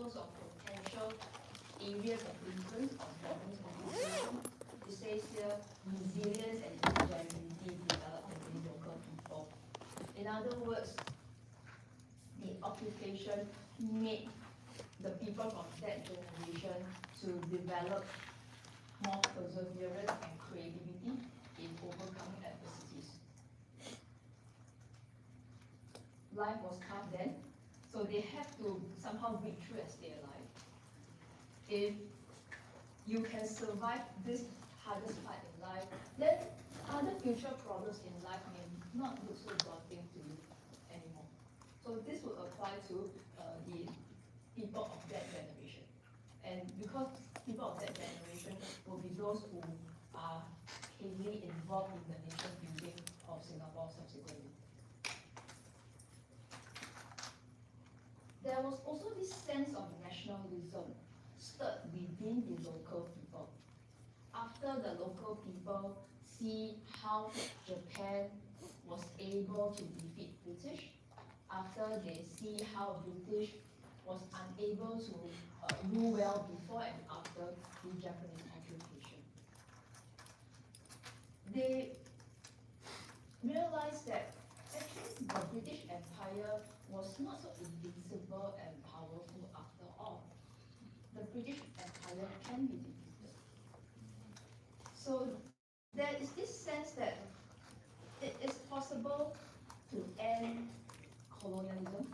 examples of potential areas of influence of Japanese confucianism. It says here, resilience and ingenuity developed in local people. In other words, the occupation made the people from that generation to develop more perseverance and creativity in overcoming adversities. Life was tough then, so they have to somehow break through and stay alive. If you can survive this hardest part in life, then other future problems in life may not look so daunting to you anymore. So this would apply to the people of that generation. And because people of that generation will be those who are heavily involved in the nation building of Singapore subsequently. There was also this sense of nationalism stirred within the local people. After the local people see how Japan was able to defeat British, after they see how British was unable to rule well before and after the Japanese occupation, they realized that actually the British Empire was not so invincible and powerful after all. The British Empire can be defeated. So there is this sense that it is possible to end colonialism.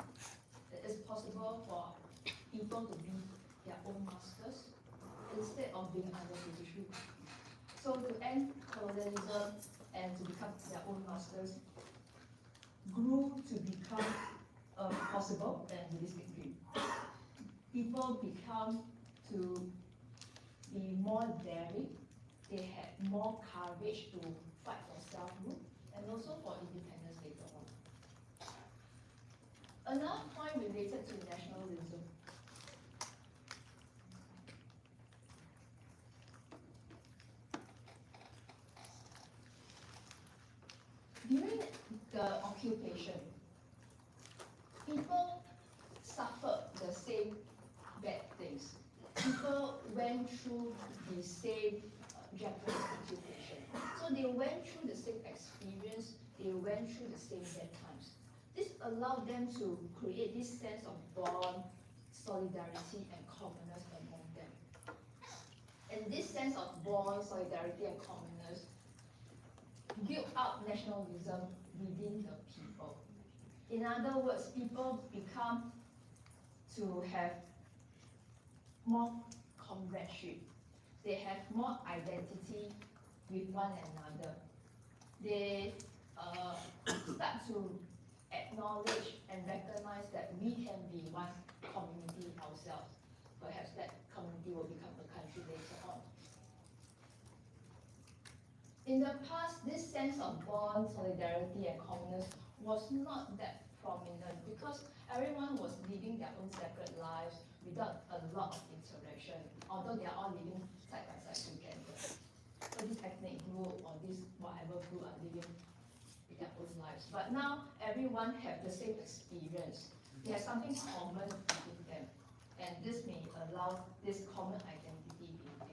It is possible for people to be their own masters instead of being under British rule. So to end colonialism and to become their own masters grew to become a possible and realistic dream. People become to be more daring, they had more courage to fight for self-rule and also for independence later on. Another point related to nationalism. During the occupation, people suffered the same bad things. People went through the same Japanese occupation. So they went through the same experience, they went through the same bad times. This allowed them to create this sense of bond, solidarity, and commonness among them. And this sense of bond, solidarity, and commonness built up nationalism within the people. In other words, people become to have more comradeship. They have more identity with one another. They start to acknowledge and recognize that we can be one community ourselves. Perhaps that community will become a country later on. In the past, this sense of bond, solidarity, and commonness was not that prominent because everyone was living their own separate lives without a lot of interaction, although they are all living side by side together. So this ethnic group or this whatever group are living with their own lives. But now everyone have the same experience. They have something common between them. And this may allow this common identity being built.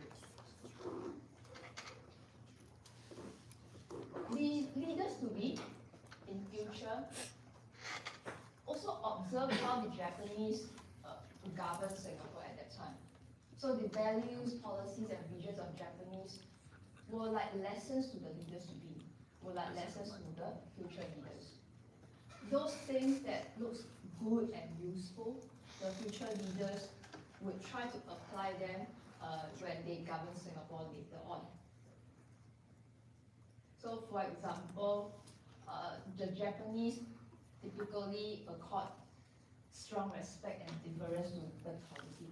The leaders to be in future also observe how the Japanese govern Singapore at that time. So the values, policies, and visions of Japanese were like lessons to the leaders to be, were like lessons to the future leaders. Those things that looks good and useful, the future leaders would try to apply them when they govern Singapore later on. So for example, the Japanese typically accord strong respect and deference to authority.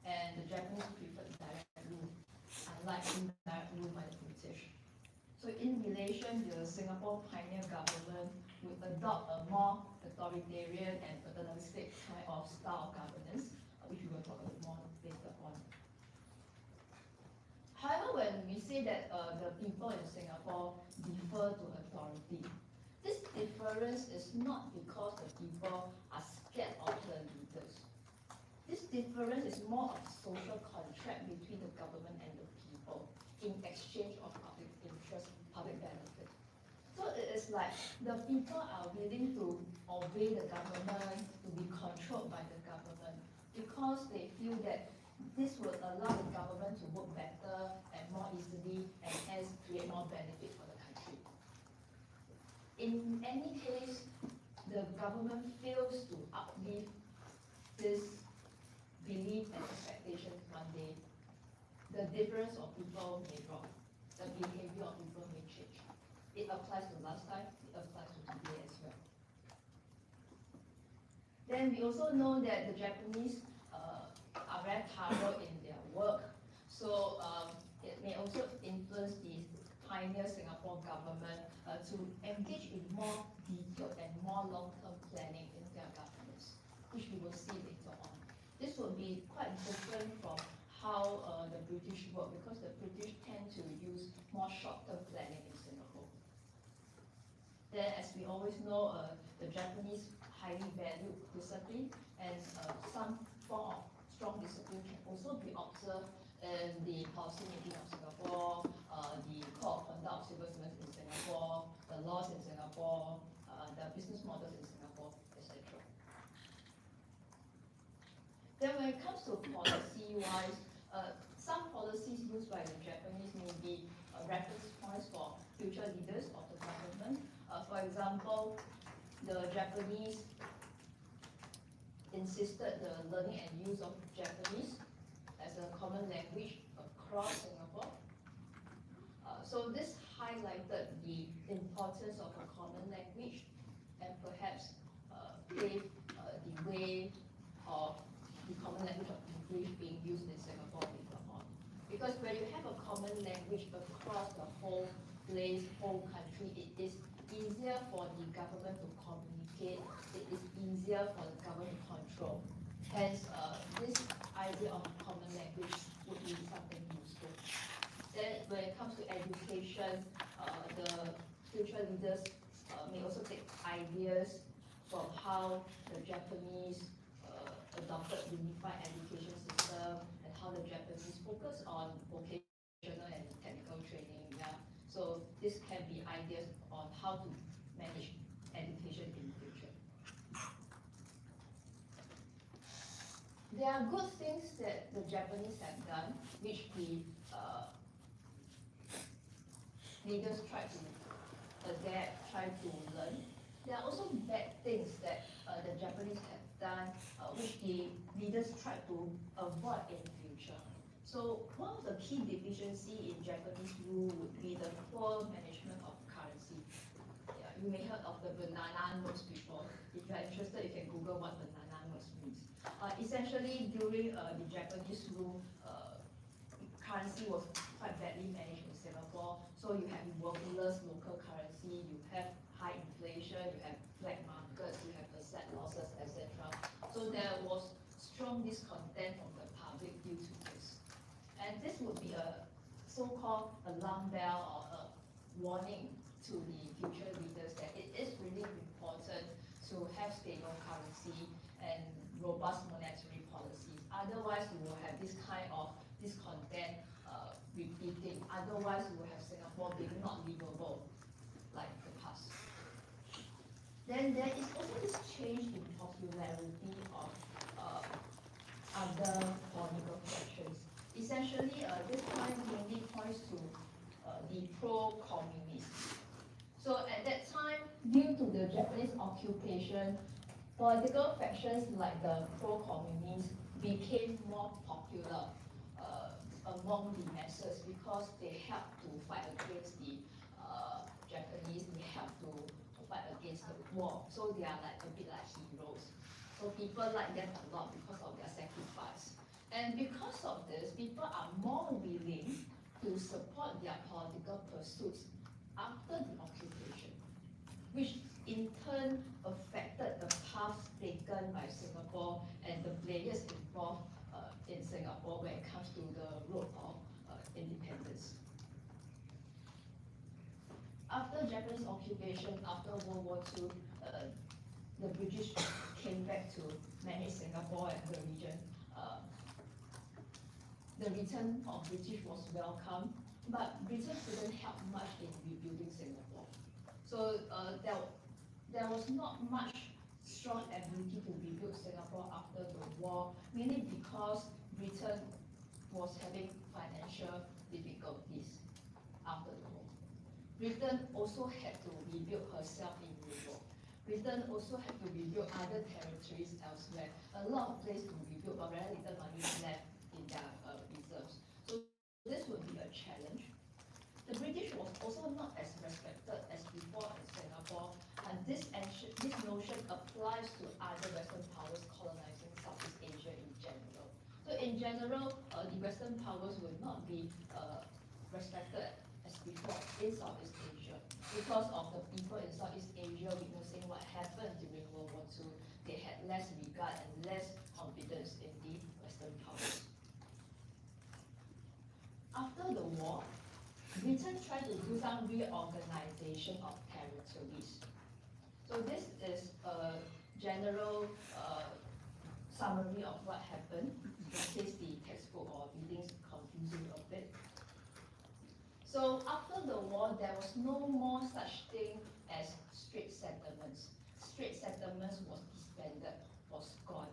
And the Japanese preferred direct rule, unlike indirect rule by the British. So in relation, the Singapore pioneer government would adopt a more authoritarian and paternalistic kind of style of governance, which we will talk a bit more later on. However, when we say that the people in Singapore defer to authority, this difference is not because the people are scared of the leaders. This difference is more of a social contract between the government and the people in exchange of public interest, public benefit. So it is like the people are willing to obey the government, to be controlled by the government, because they feel that this will allow the government to work better and more easily and hence create more benefit for the country. In any case, the government fails to uplift this belief and expectation one day, the difference of people may drop, the behavior of people may change. It applies to last time, it applies to today as well. Then we also know that the Japanese are very thorough in their work, so it may also influence the pioneer Singapore government to engage in more detailed and more long-term planning in their governance, which we will see later on. This will be quite different from how the British work, because the British tend to use more short-term planning in Singapore. Then, as we always know, the Japanese highly value discipline, and some form of strong discipline can also be observed in the policy making of Singapore, the code of conduct of civil servants in Singapore, the laws in Singapore, the business models in Singapore, etc. Then when it comes to policy-wise, some policies used by the Japanese may be reference points for future leaders of the government. For example, the Japanese insisted the learning and use of Japanese as a common language across Singapore. So this highlighted the importance of a common language and perhaps paved the way of the common language of English being used in Singapore later on. Because when you have a common language across the whole place, whole country, it is easier for the government to communicate, it is easier for the government to control. Hence, this idea of common language would be something useful. Then when it comes to education, the future leaders may also take ideas from how the Japanese adopted unified education system and how the Japanese focus on vocational and technical training. Yeah. So this can be ideas on how to manage education in the future. There are good things that the Japanese have done, which the leaders try to adapt, try to learn. There are also bad things that the Japanese have done, which the leaders try to avoid in the future. So one of the key deficiencies in Japanese rule would be the poor management of currency. Yeah, you may have heard of the banana notes before. If you are interested, you can Google what banana notes means. Essentially, during the Japanese rule, currency was quite badly managed in Singapore. So you have worthless local currency, you have high inflation, you have black markets, you have asset losses, etc. So there was strong discontent from the public due to this. And this would be a so-called alarm bell or a warning to the future leaders that it is really important to have stable currency and robust monetary policies. Otherwise, we will have this kind of discontent repeating. Otherwise, we will have Singapore being not livable like the past. Then there is also this change in popularity of other political factions. Essentially, this point mainly points to the pro-communist. So at that time, due to the Japanese occupation, political factions like the pro-communists became more popular among the masses because they helped to fight against the Japanese, they helped to fight against the war. So they are like a bit like heroes. So people like them a lot because of their sacrifice. And because of this, people are more willing to support their political pursuits after the occupation, which in turn affected the path taken by Singapore and the players involved in Singapore when it comes to the road of independence. After Japanese occupation, after World War II, the British came back to manage Singapore and the region. the return of British was welcome, but Britain couldn't help much in rebuilding Singapore. So there was not much strong ability to rebuild Singapore after the war, mainly because Britain was having financial difficulties after the war. Britain also had to rebuild herself in Europe. Britain also had to rebuild other territories elsewhere. A lot of places to rebuild, but very little money left in their reserves. So this would be a challenge. The British was also not as respected as before in Singapore, and this notion applies to other Western powers colonizing Southeast Asia in general. So in general, the Western powers would not be respected as before in Southeast Asia because of the people in Southeast Asia witnessing what happened during World War II. They had less regard and less confidence in the Western powers. After the war, Britain tried to do some reorganization of territories. So this is a general summary of what happened, in case the textbook or readings confuse you a bit. So after the war, there was no more such thing as Strait settlements. Strait settlements was disbanded, was gone.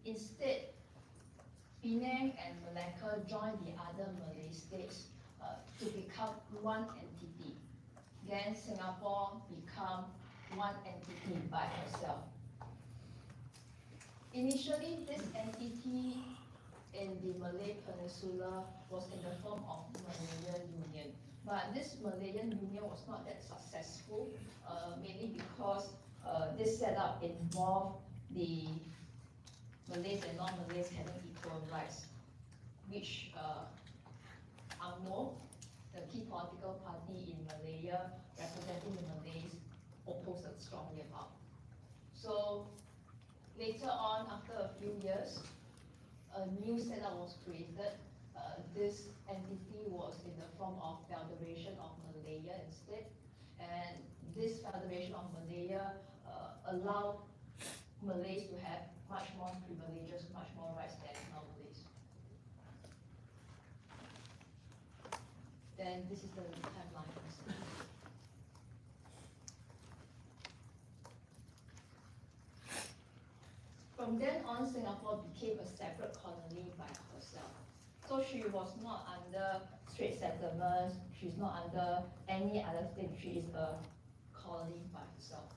Instead, Penang and Malacca joined the other Malay states to become one entity. Then Singapore became one entity by herself. Initially, this entity in the Malay Peninsula was in the form of Malayan Union. But this Malayan Union was not that successful, mainly because this setup involved the Malays and non-Malays having equal rights, which UMNO, the key political party in Malaya representing the Malays, opposed strongly about. So later on, after a few years, a new setup was created. This entity was in the form of Federation of Malaya instead, and this Federation of Malaya allowed Malays to have much more privileges, much more rights than non-Malays. Then this is the timeline. From then on, Singapore became a separate colony by herself. So she was not under Strait settlements, she's not under any other thing, she is a colony by herself.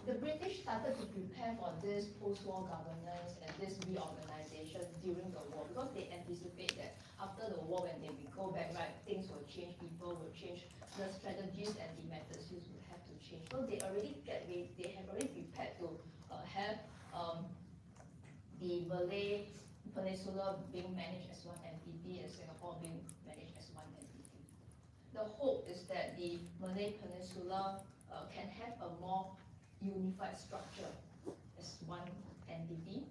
The British started to prepare for this post-war governance and this reorganization during the war because they anticipate that after the war, when they go back, right, things will change, people will change, the strategies and the methods used will have to change. So they have already prepared to have the Malay Peninsula being managed as one entity and Singapore being managed as one entity. The hope is that the Malay Peninsula can have a more unified structure as one entity,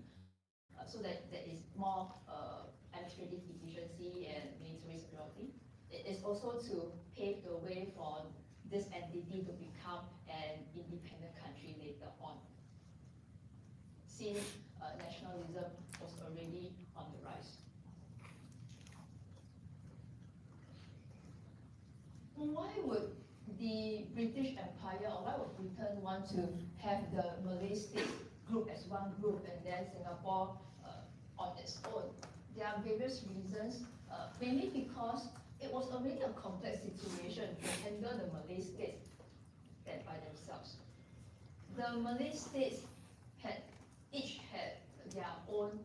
so that there is more administrative efficiency and military security. It is also to pave the way for this entity to become an independent country later on, since nationalism was already on the rise. Why would the British Empire, or why would Britain want to have the Malay state group as one group and then Singapore on its own? There are various reasons, mainly because it was already a complex situation to handle the Malay states by themselves. The Malay states each had their own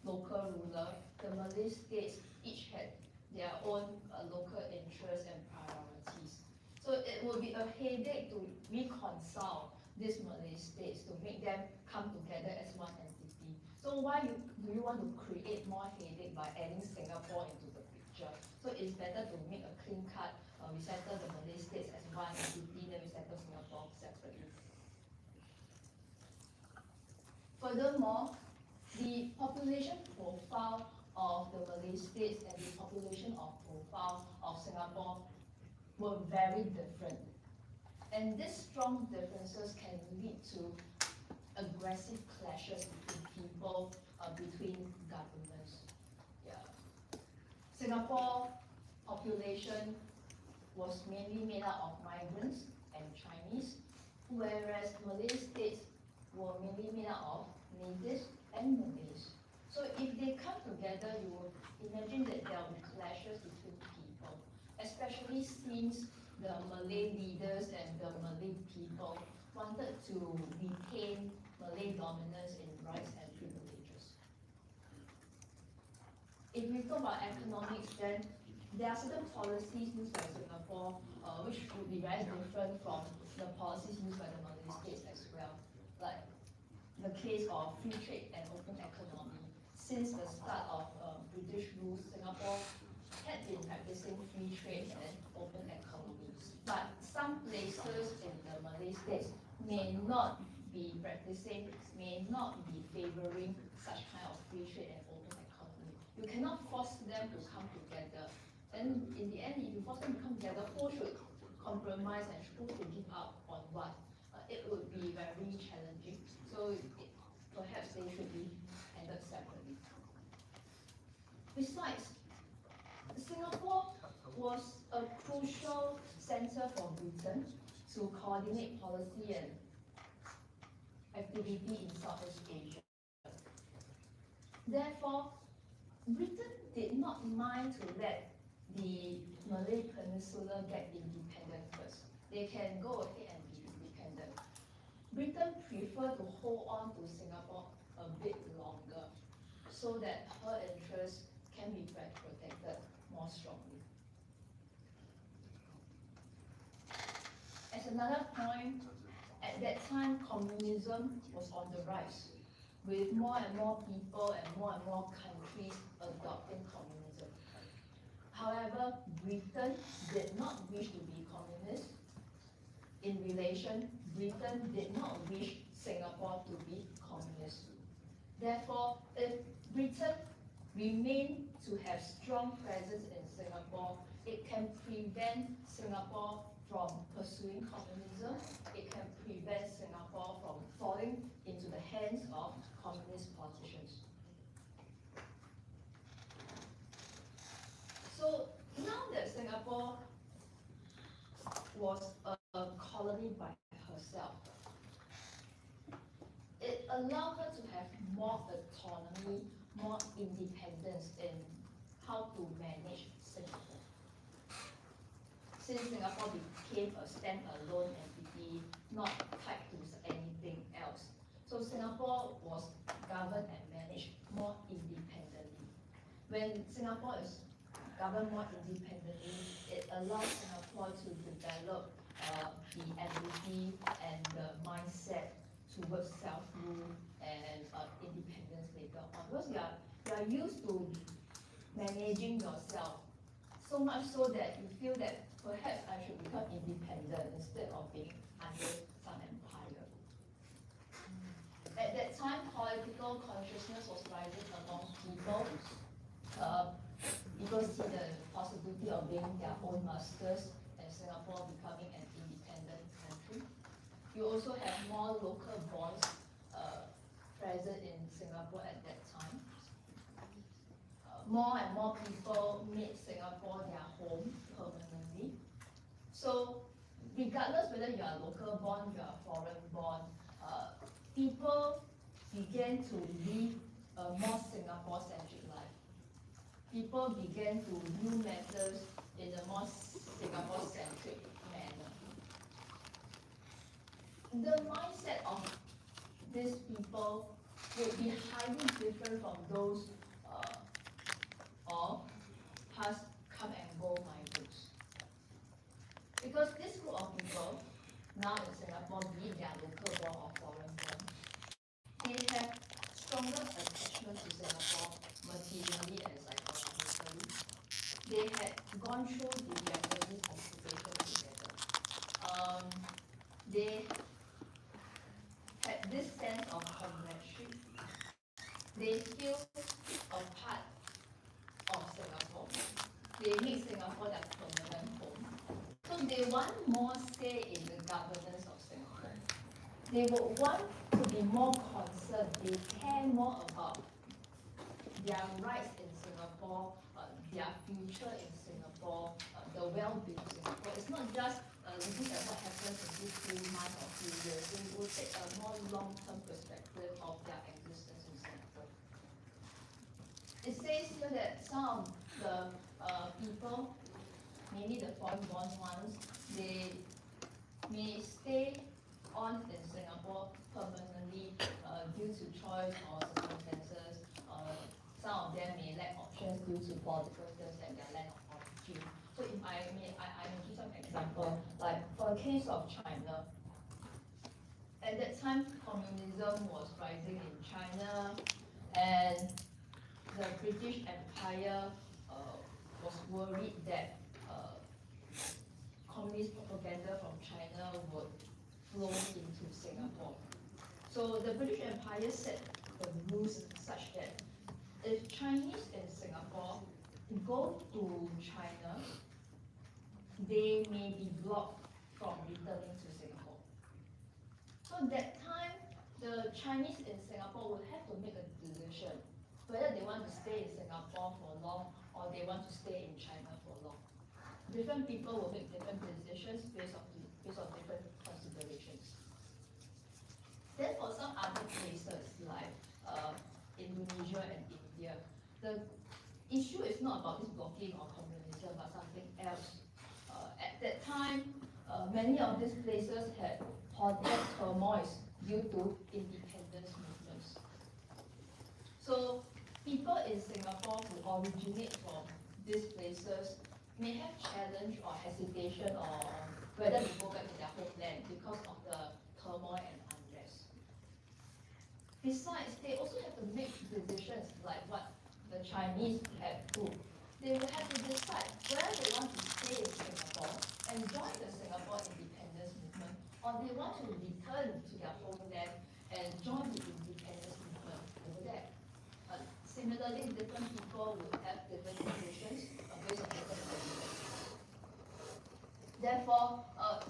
local ruler. The Malay states each had their own local interests and priorities. So it would be a headache to reconcile these Malay states, to make them come together as one entity. So why do you want to create more headache by adding Singapore into the picture? So it's better to make a clean cut, we settle the Malay states as one entity, then we settle Singapore separately. Furthermore, the population profile of the Malay states and the population profile of Singapore were very different. And these strong differences can lead to a aggressive clashes between people, between governments. Yeah. Singapore population was mainly made up of migrants and Chinese, whereas Malay states were mainly made up of natives and Malays. So if they come together, you will imagine that there will be clashes between people, especially since the Malay leaders and the Malay people wanted to retain Malay dominance in rights and privileges. If we talk about economics, then there are certain policies used by Singapore which would be very different from the policies used by the Malay states as well. Like the case of free trade and open economy. Since the start of British rule, Singapore had been practicing free trade and open economies. But some places in the Malay states may not be practicing, may not be favoring such kind of free trade and open economy. You cannot force them to come together. And in the end, if you force them to come together, who should compromise and who should give up on what? It would be very challenging. So perhaps they should be handled separately. Besides, Singapore was a crucial center for Britain to coordinate policy and activity in Southeast Asia. Therefore, Britain did not mind to let the Malay Peninsula get independent first. They can go ahead and be independent. Britain preferred to hold on to Singapore a bit longer so that her interests can be protected more strongly. As another point, at that time communism was on the rise, with more and more people and more countries adopting communism. However, Britain did not wish to be communist. In relation, Britain did not wish Singapore to be communist. Therefore, if Britain remained to have strong presence in Singapore, it can prevent Singapore from pursuing communism. It can prevent Singapore from falling into the hands of communist politicians. So now that Singapore was a colony by herself, it allowed her to have more autonomy, more independence in how to manage Singapore. Since Singapore became a standalone entity, not tied to anything else, so Singapore was governed and managed more independently. When Singapore is governed more independently, it allows Singapore to develop the ability and the mindset towards self-rule and independence later on. Because you are used to managing yourself so much so that you feel that perhaps I should become independent instead of being under some empire. At that time, political consciousness was rising among people. People see the possibility of being their own masters and Singapore becoming an independent country. You also have more local bonds present in Singapore at that time. More and more people made Singapore their home permanently. So regardless whether you are local born, you are foreign born, people began to live a more Singapore-centric life. People began to view matters in a more Singapore-centric manner. The mindset of these people would be highly different from those of past come and go migrants. Because this group of people, now in Singapore, be it their local born or foreign born, they have stronger attachment to Singapore materially and psychologically. They had gone through the Japanese occupation together. They had this sense of comradeship. They feel a part of Singapore. They make Singapore their permanent home. So they want more say in the governance of Singapore. They would want to be more concerned. They care more about their rights in Singapore, their future in Singapore, the well-being in Singapore. It's not just looking at what happens in these few months or few years. They will take a more long-term perspective of their existence in Singapore. It says here that some of the people, mainly the foreign-born ones, they may stay on in Singapore permanently due to choice or circumstances. Some of them may lack options due to political status and their lack of opportunity. So if I may give some example, like for the case of China, at that time communism was rising in China, and the British Empire was worried that communist propaganda from China would flow into Singapore. So the British Empire set the rules such that if Chinese in Singapore go to China, they may be blocked from returning to Singapore. So that time, the Chinese in Singapore would have to make a decision whether they want to stay in Singapore for long or they want to stay in China for long. Different people will make different decisions based on different considerations. Then for some other places like Indonesia and India, the issue is not about this blocking or communism, but something else. At that time, many of these places had political turmoils due to independence movements. So people in Singapore who originate from these places may have challenge or hesitation on whether to go back to their homeland because of the turmoil and unrest. Besides, they also have to make decisions like what the Chinese had to. They will have to decide whether they want to stay in Singapore and join the Singapore independence movement, or they want to return to their homeland and join the independence movement over there. Similarly, different people will have different decisions based on different conditions. Therefore,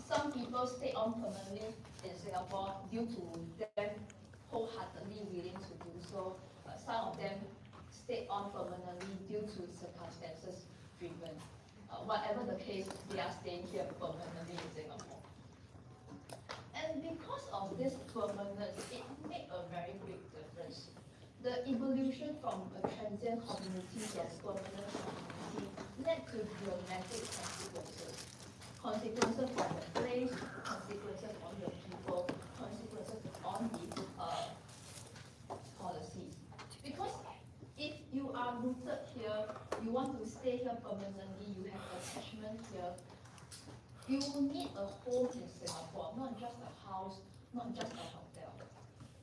some people stay on permanently in Singapore due to them wholeheartedly willing to do so. Some of them stay on permanently due to circumstances driven. Whatever the case, they are staying here permanently in Singapore. And because of this permanence, it made a very big difference. The evolution from a transient community to a permanent community led to dramatic consequences. Consequences on the place, consequences on the people, consequences on the policies. Because if you are rooted here, you want to stay here permanently, you have attachment here, you will need a home in Singapore, not just a house, not just a hotel.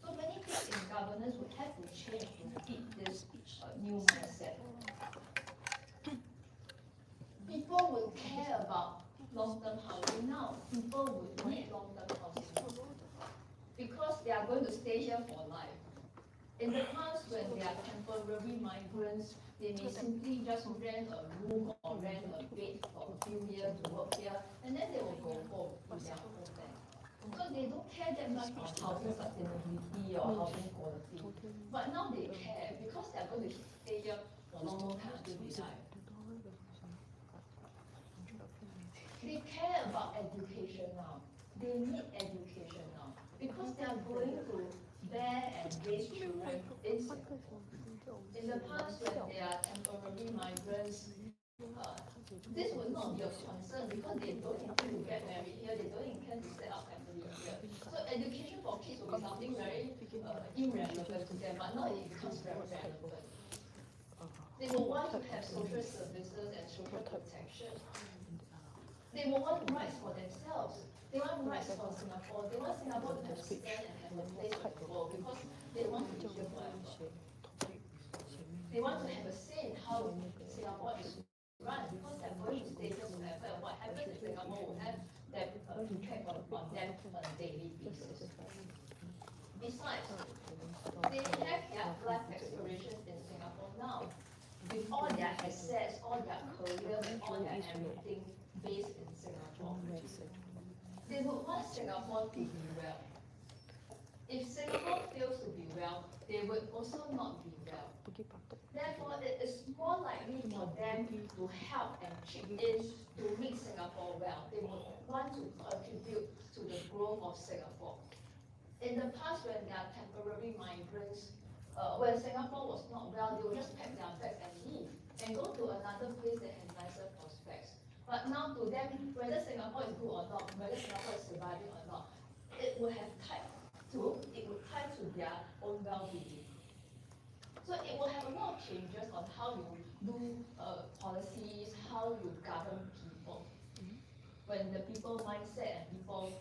So many things in governance would have to change to fit this new mindset. People will care about long-term housing now. People will need long-term housing because they are going to stay here for life. In the past, when they are temporary migrants, they may simply just rent a room or rent a bed for a few years to work here, and then they will go home to their homeland. So they don't care that much about housing sustainability or housing quality. But now they care because they are going to stay here for a long time until they die. They care about education now. They need education now because they are going to bear and raise children in Singapore. In the past, when they are temporary migrants, this would not be a concern because they don't intend to get married here, they don't intend to set up family here. So education for kids will be something very irrelevant to them, but now it becomes very relevant. They will want to have social services and social protection. They will want rights for themselves. They want rights for Singapore. They want Singapore to have a stand and have a place in the world because they want to be here forever. They want to have a say in how Singapore is run because they're going to stay here forever. And what happens in Singapore will have that impact on them on a daily basis. Besides, they have their life aspirations in Singapore now. With all their assets, all their career, and all their everything based in Singapore. They would want Singapore to be well. If Singapore fails to be well, they would also not be well. Therefore, it is more likely for them to help and chip in to make Singapore well. They would want to contribute to the growth of Singapore. In the past, when they are temporary migrants, when Singapore was not well, they would just pack their bags and leave and go to another place that has nicer prospects. But now to them, whether Singapore is good or not, whether Singapore is surviving or not, it would tie to their own well-being. So it will have a lot of changes on how you do policies, how you govern people, when the people mindset and people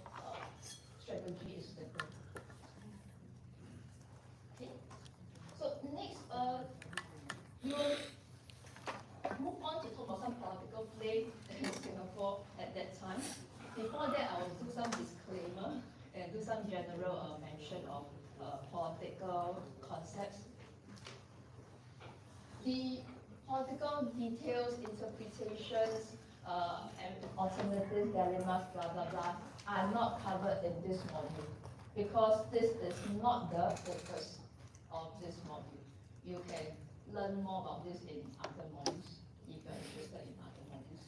strategy is different. Okay. So next, we will move on to talk about some political play in Singapore at that time. Before that, I will do some disclaimer and do some general mention of political concepts. The political details, interpretations, and alternative dilemmas, blah, blah, blah, are not covered in this module because this is not the focus of this module. You can learn more about this in other modules if you're interested in other modules.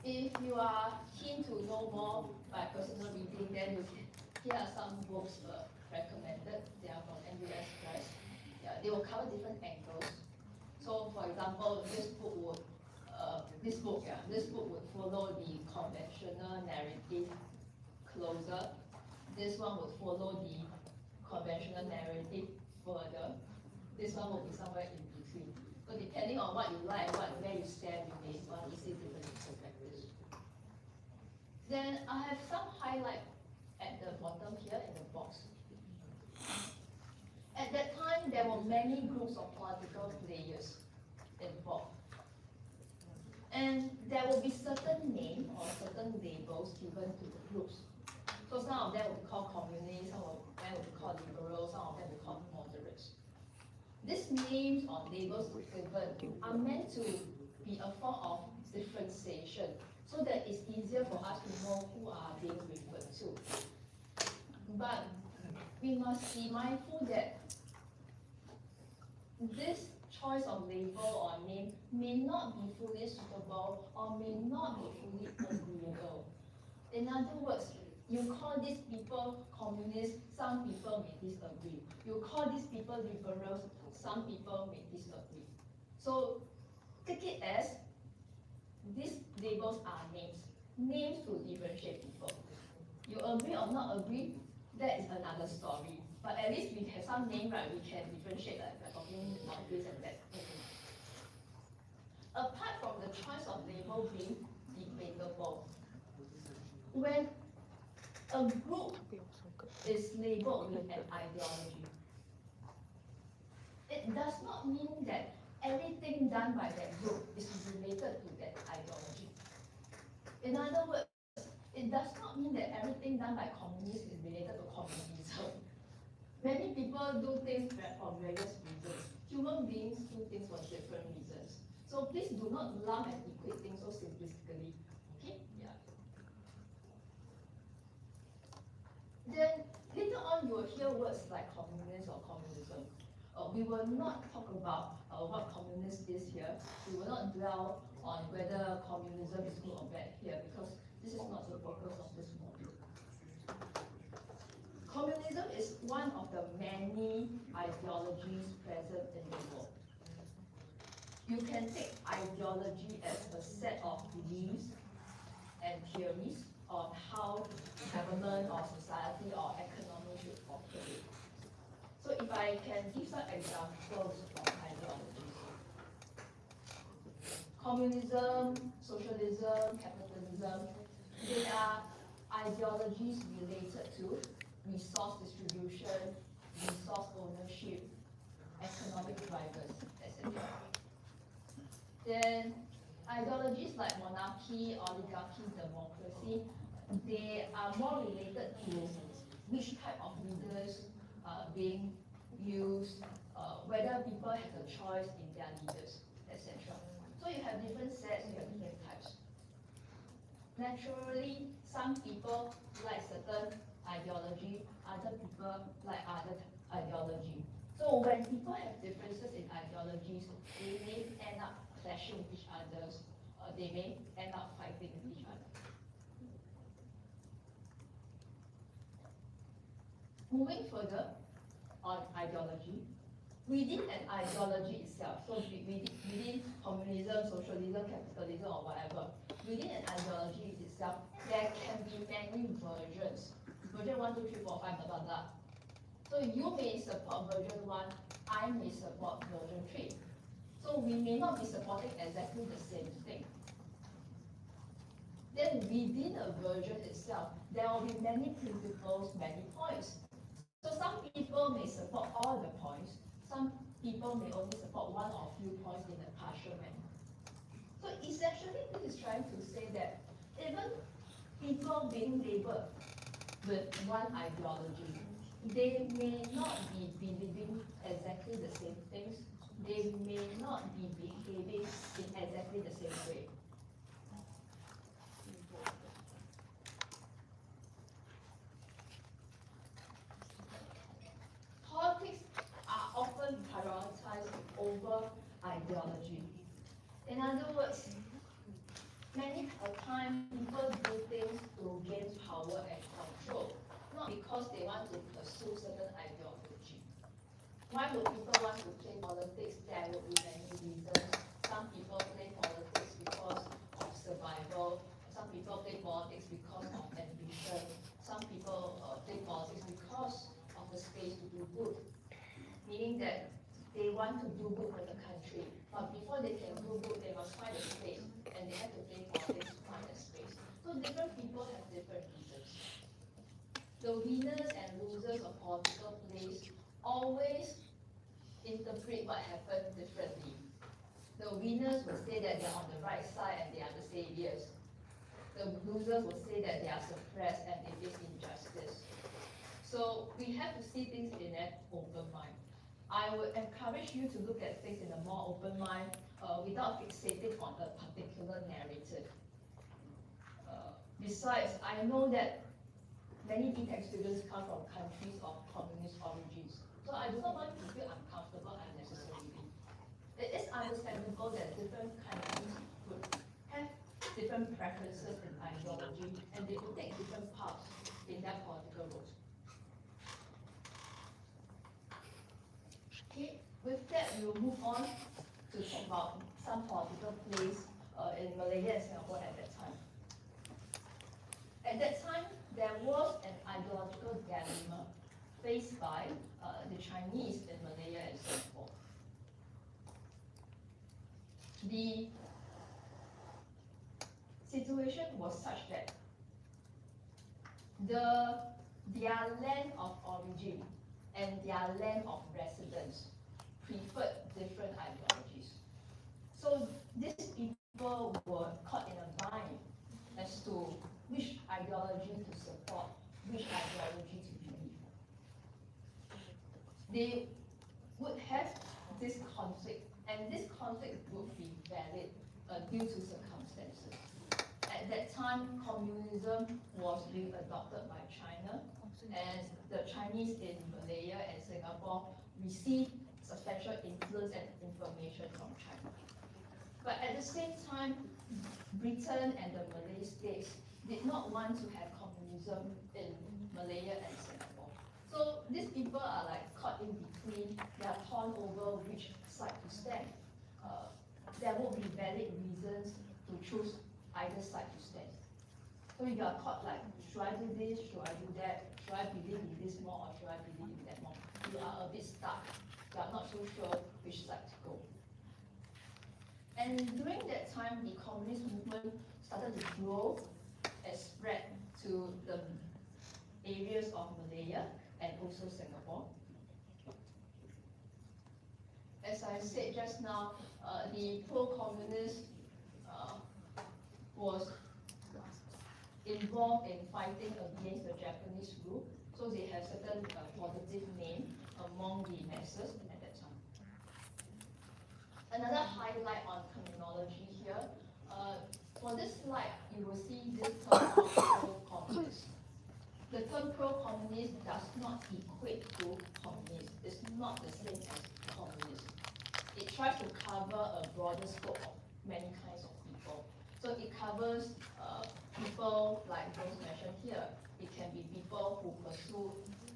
If you are keen to know more by personal reading, then here are some books recommended. They are from NUS Press. Yeah, they will cover different angles. So, for example, this book would follow the conventional narrative closer. This one would follow the conventional narrative further. This one will be somewhere in between. So depending on what you like, where you stand, you may want to see different perspectives. Then I have some highlight at the bottom here in the box. At that time, there were many groups of political players involved. And there will be certain names or certain labels given to the groups. So some of them will be called communists, some of them will be called liberals, some of them will be called moderates. These names or labels given are meant to be a form of differentiation so that it's easier for us to know who are being referred to. But we must be mindful that this choice of label or name may not be fully suitable or may not be fully agreeable. In other words, you call these people communists, some people may disagree. You call these people liberals, some people may disagree. So take it as these labels are names to differentiate people. You agree or not agree, that is another story. But at least we have some name, right? We can differentiate, like we're talking about this and that. Apart from the choice of label being debatable, when a group is labeled with an ideology, it does not mean that everything done by that group is related to that ideology. In other words, it does not mean that everything done by communists is related to communism. Many people do things for various reasons. Human beings do things for different reasons. So please do not lump and equate things so simplistically. Okay? Yeah. Then later on you will hear words like communist or communism. We will not talk about what communist is here. We will not dwell on whether communism is good or bad here because this is not the purpose of this module. Communism is one of the many ideologies present in the world. You can take ideology as a set of beliefs and theories on how government or society or economy should operate. So if I can give some examples of ideologies. Communism, socialism, capitalism, they are ideologies related to resource distribution, resource ownership, economic drivers, etc. Then ideologies like monarchy, oligarchy, democracy, they are more related to which type of leaders are being used, whether people have a choice in their leaders, etc. So you have different sets, you have different types. naturally, some people like certain ideology, other people like other ideology. So when people have differences in ideologies, they may end up clashing with each other. They may end up fighting with each other. Moving further on ideology, within an ideology itself, so within communism, socialism, capitalism, or whatever, within an ideology itself, there can be many versions. Version 1, 2, 3, 4, 5, blah, blah, blah. So you may support version 1, I may support version 3. So we may not be supporting exactly the same thing. Then within a version itself, there will be many principles, many points. So some people may support all the points, some people may only support one or few points in a partial manner. So essentially, this is trying to say that even people being labeled with one ideology, they may not be believing exactly the same things, they may not be behaving in exactly the same way. Politics are often prioritized over ideology. In other words, many a time people do things to gain power and control, not because they want to pursue certain ideology. Why would people want to play politics? There will be many reasons. Some people play politics because of survival. Some people play politics because of ambition. Some people play politics because of the space to do good, meaning that they want to do good for the country. But before they can do good, they must find a space, and they have to play politics to find a space. So different people have different reasons. The winners and losers of political plays always interpret what happened differently. The winners will say that they are on the right side and they are the saviors. The losers will say that they are suppressed and they face injustice. So we have to see things in an open mind. I would encourage you to look at things in a more open mind without fixating on a particular narrative. Besides, I know that many BTech students come from countries of communist origins. So I do not want to feel uncomfortable unnecessarily. It is understandable that different countries would have different preferences in ideology and they would take different paths in their political roles. Okay, with that we will move on to talk about some political plays in Malaysia and Singapore at that time. At that time, there was an ideological dilemma faced by the Chinese in Malaya and Singapore. The situation was such that their land of origin and their land of residence preferred different ideologies. So these people were caught in a bind as to which ideology to support, which ideology to believe. They would have this conflict, and this conflict would be valid due to circumstances. At that time, communism was being adopted by China, and the Chinese in Malaya and Singapore received substantial influence and information from China. But at the same time, Britain and the Malay states did not want to have communism in Malaya and Singapore. So these people are like caught in between, they are torn over which side to stand. There will be valid reasons to choose either side to stand. So you are caught like, should I do this, should I do that, should I believe in this more or should I believe in that more? You are a bit stuck, you are not so sure which side to go. And during that time, the communist movement started to grow and spread to the areas of Malaya and also Singapore. As I said just now, the pro-communist was involved in fighting against the Japanese rule, so they have certain positive name among the masses at that time. Another highlight on terminology here, For this slide, you will see this term of pro-communist. The term pro-communist does not equate to communist. It's not the same as communist. It tries to cover a broader scope of many kinds of people. So it covers people like those mentioned here. It can be people who pursue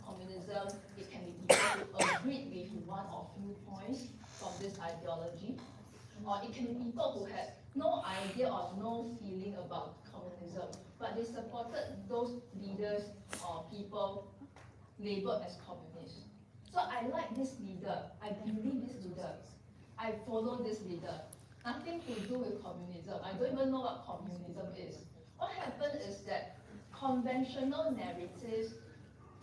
communism. It can be people who agree with one or few points from this ideology. Or it can be people who have no idea or no feeling about communism, but they supported those leaders or people labeled as communists. So I like this leader. I believe this leader. I follow this leader. Nothing to do with communism. I don't even know what communism is. What happened is that conventional narratives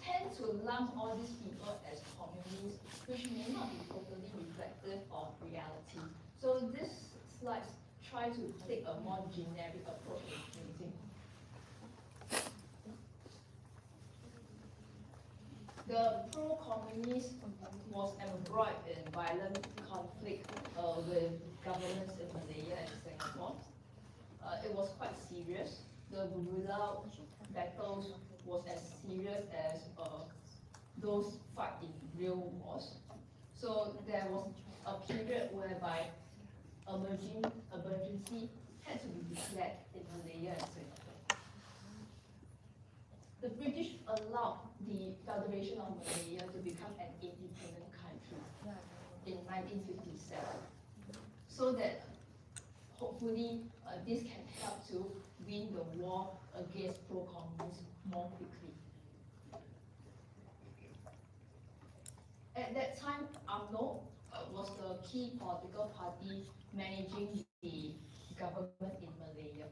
tend to lump all these people as communists, which may not be totally reflective of reality. So this slide try to take a more generic approach in thinking. The pro-communist was embroiled in violent conflict with governments in Malaya and Singapore. It was quite serious. The guerrilla battles was as serious as those fight in real wars. So there was a period whereby emergency had to be declared in Malaya and Singapore. The British allowed the Federation of Malaya to become an independent country in 1957, so that hopefully this can help to win the war against pro-communism more quickly. At that time, UMNO was the key political party managing the government in Malaya.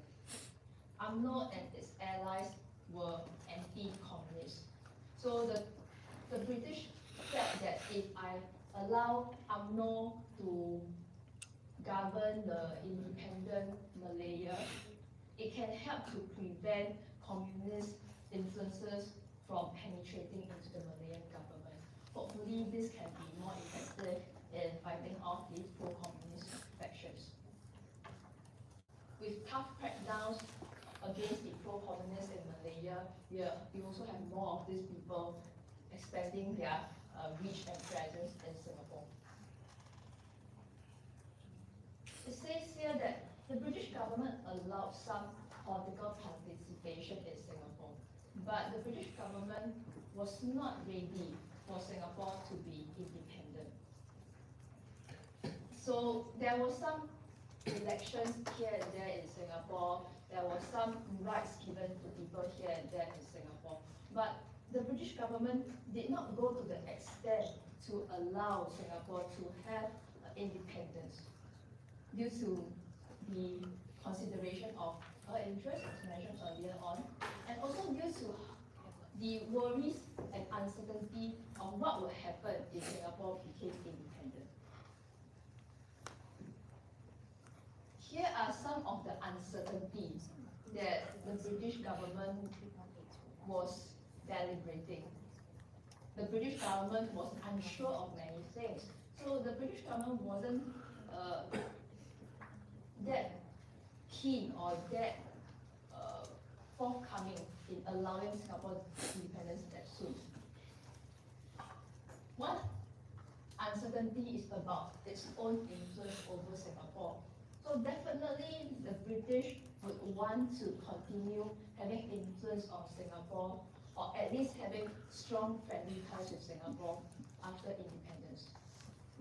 UMNO and its allies were anti-communist. So the British felt that if I allow UMNO to govern the independent Malaya, it can help to prevent communist influences from penetrating into the Malayan government. Hopefully, this can be more effective in fighting off these pro-communist factions. With tough crackdowns against the pro-communists in Malaya, we also have more of these people expanding their reach and presence in Singapore. It says here that the British government allowed some political participation in Singapore, but the British government was not ready for Singapore to be independent. So there were some elections here and there in Singapore. There were some rights given to people here and there in Singapore. But the British government did not go to the extent to allow Singapore to have independence due to the consideration of her interest, as mentioned earlier on, and also due to the worries and uncertainty of what would happen if Singapore became independent. Here are some of the uncertainties that the British government was deliberating. The British government was unsure of many things. So the British government wasn't that keen or that forthcoming in allowing Singapore's independence that soon. One uncertainty is about its own influence over Singapore. So definitely the British would want to continue having influence on Singapore, or at least having strong friendly ties with Singapore after independence.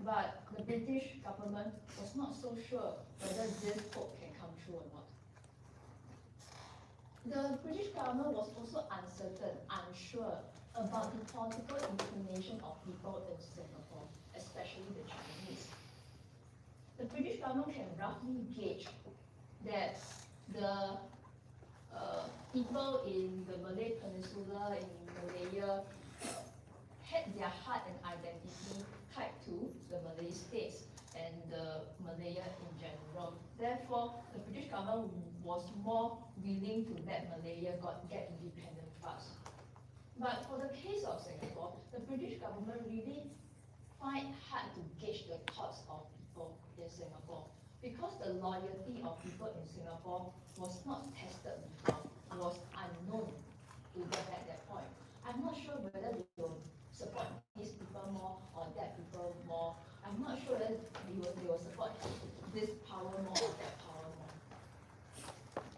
But the British government was not so sure whether this hope can come true or not. The British government was also uncertain, unsure about the political inclination of people in Singapore, especially the Chinese. The British government can roughly gauge that the people in the Malay Peninsula, in Malaya, had their heart and identity tied to the Malay states and the Malaya in general. Therefore, the British government was more willing to let Malaya get independent fast. But for the case of Singapore, the British government really find hard to gauge the thoughts of people in Singapore, because the loyalty of people in Singapore was not tested before, was unknown to them at that point. I'm not sure whether they will support these people more or that people more. I'm not sure whether they will support this power more or that power more.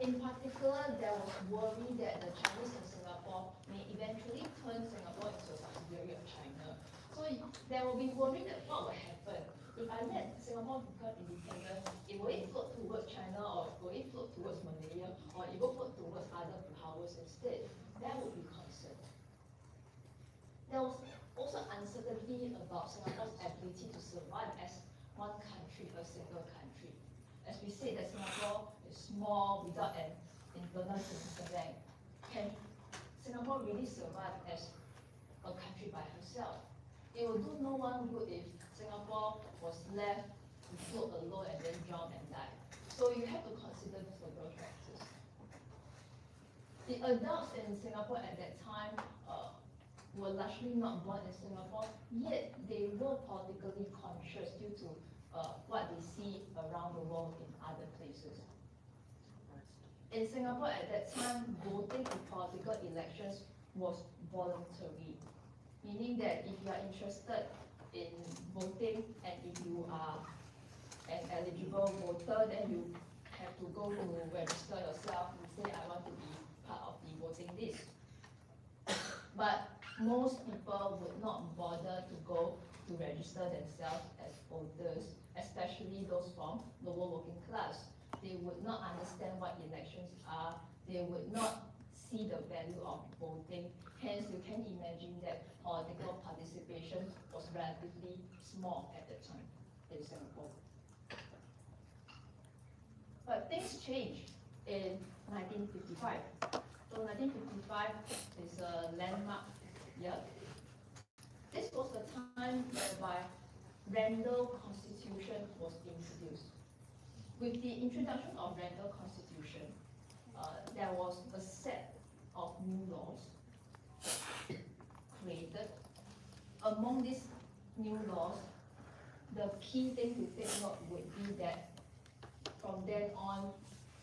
In particular, there was worry that the Chinese in Singapore may eventually turn Singapore into a subsidiary of China. So there will be worry that what will happen if I let Singapore become independent, will it float towards China or will it float towards Malaysia or it will float towards other powers instead? That would be concern. There was also uncertainty about Singapore's ability to survive as one country, a single country. As we said that Singapore is small without an internal bank. Can Singapore really survive as a country by herself? It will do no one good if Singapore was left to float alone and then drown and die. So you have to consider several factors. The adults in Singapore at that time were largely not born in Singapore, yet they were politically conscious due to what they see around the world in other places. In Singapore at that time, voting in political elections was voluntary, meaning that if you are interested in voting and if you are an eligible voter, then you have to go to register yourself and say, I want to be part of the voting list. But most people would not bother to go to register themselves as voters, especially those from lower working class. They would not understand what elections are. They would not see the value of voting. Hence, you can imagine that political participation was relatively small at the time in Singapore. But things changed in 1955. So 1955 is a landmark year. This was the time whereby Randall Constitution was introduced. With the introduction of Randall Constitution, there was a set of new laws created. Among these new laws, the key thing to take note would be that from then on,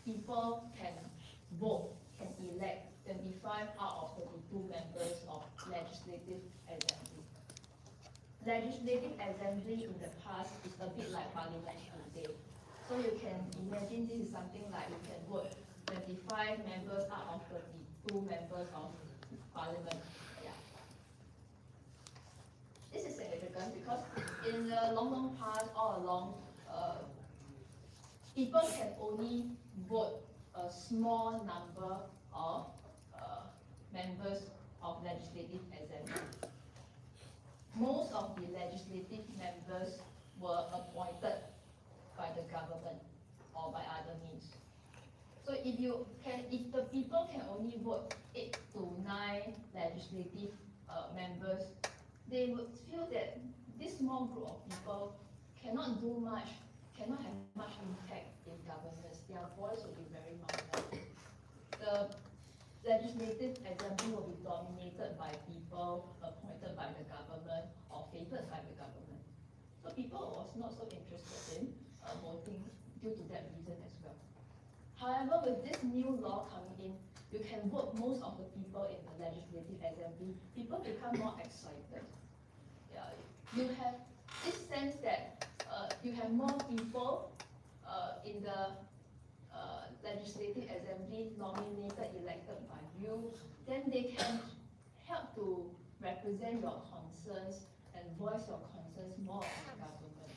people can vote, can elect 25 out of 32 members of Legislative Assembly. Legislative Assembly in the past is a bit like Parliament today. So you can imagine this is something like you can vote 25 members out of 32 members of Parliament. Yeah. This is significant because in the long past, all along, people can only vote a small number of members of Legislative Assembly. Most of the legislative members were appointed by the government or by other means. So if the people can only vote 8 to 9 legislative members, they would feel that this small group of people cannot do much, cannot have much impact in governments. Their voice will be very minor. The Legislative Assembly will be dominated by people appointed by the government or favored by the government. So people was not so interested in voting due to that reason as well. However, with this new law coming in, you can vote most of the people in the Legislative Assembly. People become more excited. Yeah, you have this sense that you have more people in the Legislative Assembly nominated, elected by you, then they can help to represent your concerns and voice your concerns more in the government.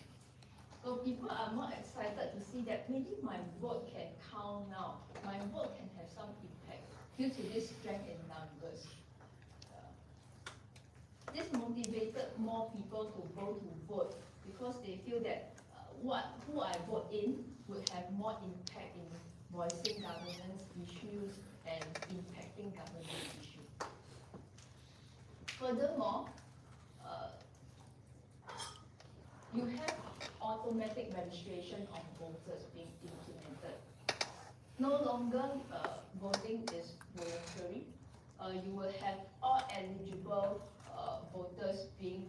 So people are more excited to see that maybe my vote can count now, my vote can have some impact due to this strength in numbers. This motivated more people to go to vote because they feel that who I vote in would have more impact in voicing governance issues and impacting government issues. Furthermore, you have automatic registration of voters being implemented. No longer voting is voluntary. You will have all eligible voters being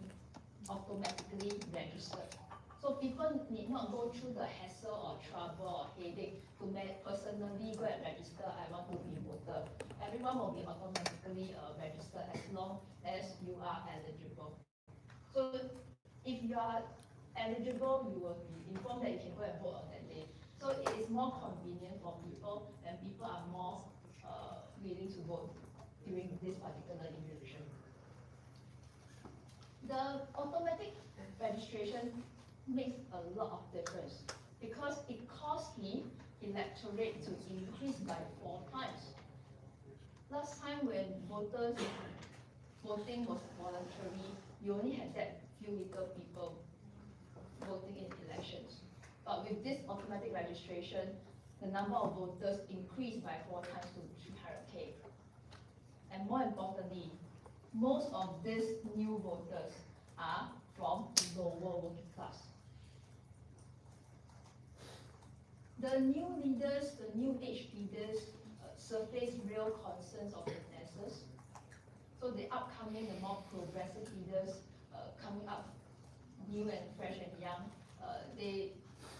automatically registered. So people need not go through the hassle or trouble or headache to personally go and register, I want to be a voter. Everyone will be automatically registered as long as you are eligible. So if you are eligible, you will be informed that you can go and vote on that day. So it is more convenient for people, and people are more willing to vote during this particular election. The automatic registration makes a lot of difference because it caused the electorate to increase by 4 times. Last time when voting was voluntary, you only had that few little people voting in elections. But with this automatic registration, the number of voters increased by 4 times to 300K. And more importantly, most of these new voters are from lower working class. The new leaders, the new age leaders, surface real concerns of the masses. So the upcoming, the more progressive leaders coming up, new and fresh and young, they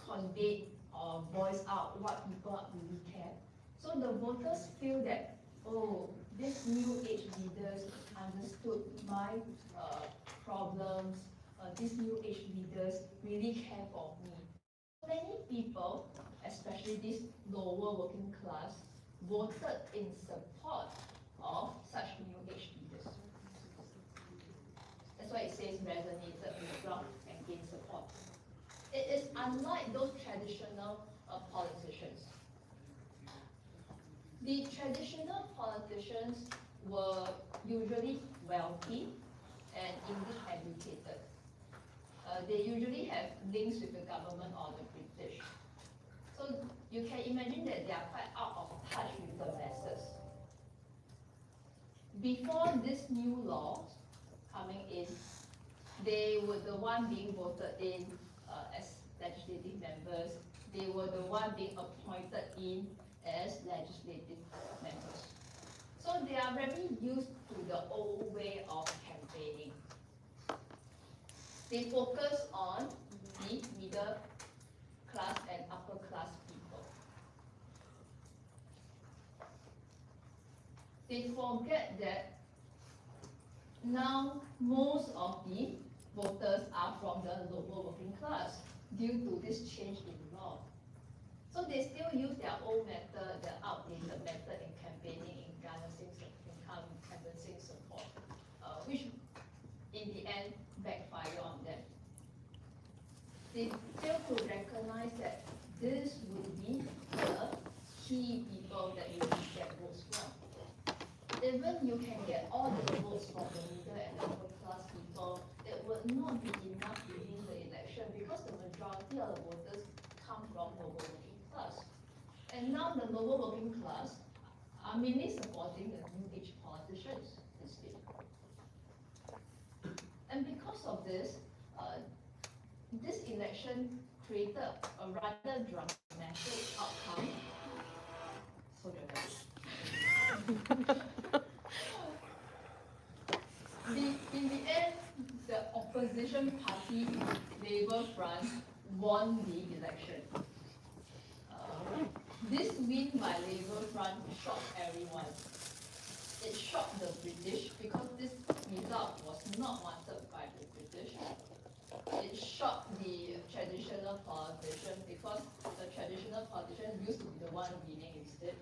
convey or voice out what people really care. So the voters feel that, oh, these new age leaders understood my problems. These new age leaders really care for me. Many people, especially this lower working class, voted in support of such new age leaders. That's why it says resonated with the ground and gained support. It is unlike those traditional politicians. The traditional politicians were usually wealthy and English educated. They usually have links with the government or the British. So you can imagine that they are quite out of touch with the masses. Before this new law coming in, they were the one being voted in as legislative members. They were the one being appointed in as legislative members. So they are very used to the old way of campaigning. They focus on the middle class and upper class people. They forget that now most of the voters are from the lower working class due to this change in law. So they still use their old method, their outdated method in campaigning, in canvassing support, which in the end backfire on them. They fail to recognize that this would be the key people that you can get votes from. Even you can get all the votes from the middle and upper class people, it would not be enough to win the election because the majority of the voters come from lower working class. And now the lower working class are mainly supporting the new age politicians instead. And because of this, this election created a rather dramatic outcome. So dramatic. In the end, the opposition party, Labour Front, won the election. This win by Labour Front shocked everyone. It shocked the British because this result was not wanted by the British. It shocked the traditional politician because the traditional politician used to be the one winning instead.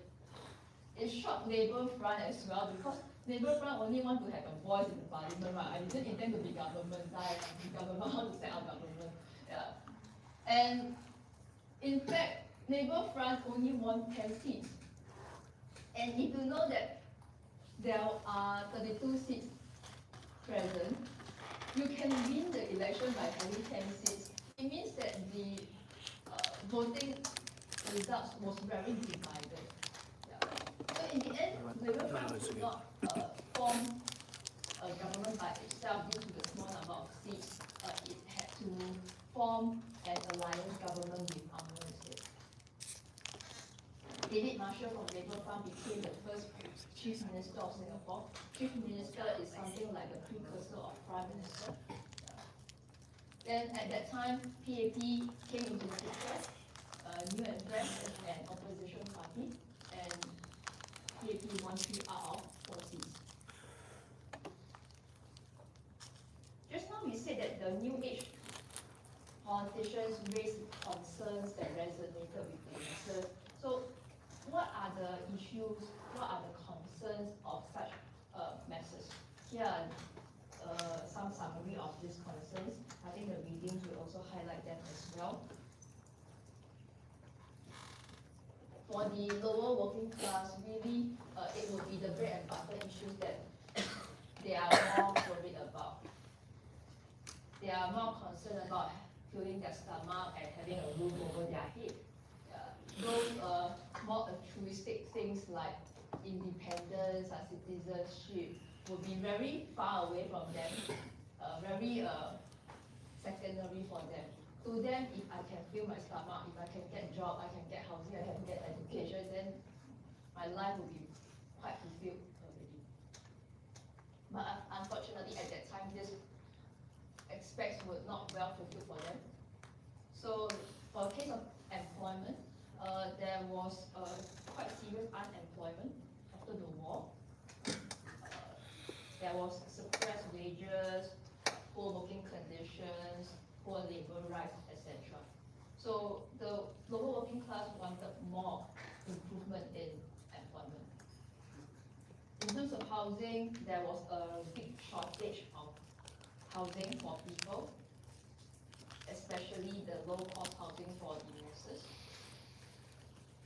It shocked Labour Front as well because Labour Front only want to have a voice in the parliament, right? I didn't intend to be government, how to set up government. Yeah. And in fact, Labour Front only won 10 seats. And if you know that there are 32 seats present, you can win the election by having 10 seats. It means that the voting results was very divided. Yeah. So in the end, Labour Front could not form a government by itself due to the small number of seats. It had to form an alliance government with UMNO instead. David Marshall from Labour Front became the first Chief Minister of Singapore. Chief Minister is something like the precursor of Prime Minister. Then at that time, PAP came into the picture, New and Fresh as an opposition party, and PAP won 3 out of 4 seats. Just now we said that the new age politicians raised concerns that resonated with the masses. So what are the issues, what are the concerns of such masses? Here are some summary of these concerns. I think the readings will also highlight them as well. For the lower working class, really, it will be the bread and butter issues that they are more worried about. They are more concerned about filling their stomach and having a roof over their head. Those more altruistic things like independence and citizenship will be very far away from them, very secondary for them. To them, if I can fill my stomach, if I can get job, I can get housing, I can get education, then my life will be quite fulfilled already. But unfortunately, at that time, these aspects were not well fulfilled for them. So, for a case of employment, there was quite serious unemployment after the war. There was suppressed wages, poor working conditions, poor labor rights, etc. So the lower working class wanted more improvement in employment. In terms of housing, there was a big shortage of housing for people, especially the low-cost housing for the masses.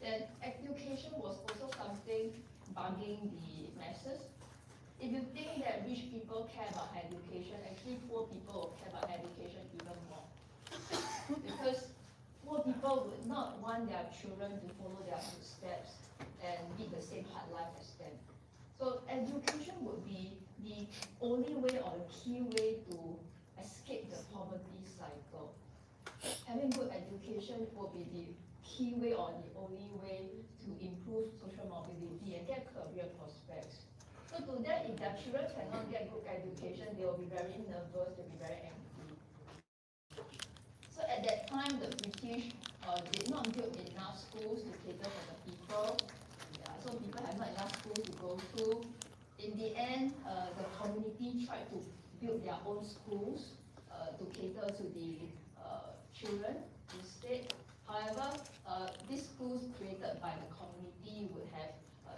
Then education was also something bugging the masses. If you think that rich people care about education, actually poor people care about education even more. Because poor people would not want their children to follow their footsteps and lead the same hard life as them. So education would be the only way or the key way to escape the poverty cycle. Having good education will be the key way or the only way to improve social mobility and get career prospects. So to them, if their children cannot get good education, they will be very nervous, they'll be very angry. So at that time, the British did not build enough schools to cater for the people. Yeah, so people have not enough schools to go to. In the end, the community tried to build their own schools to cater to the children instead. However, these schools created by the community would have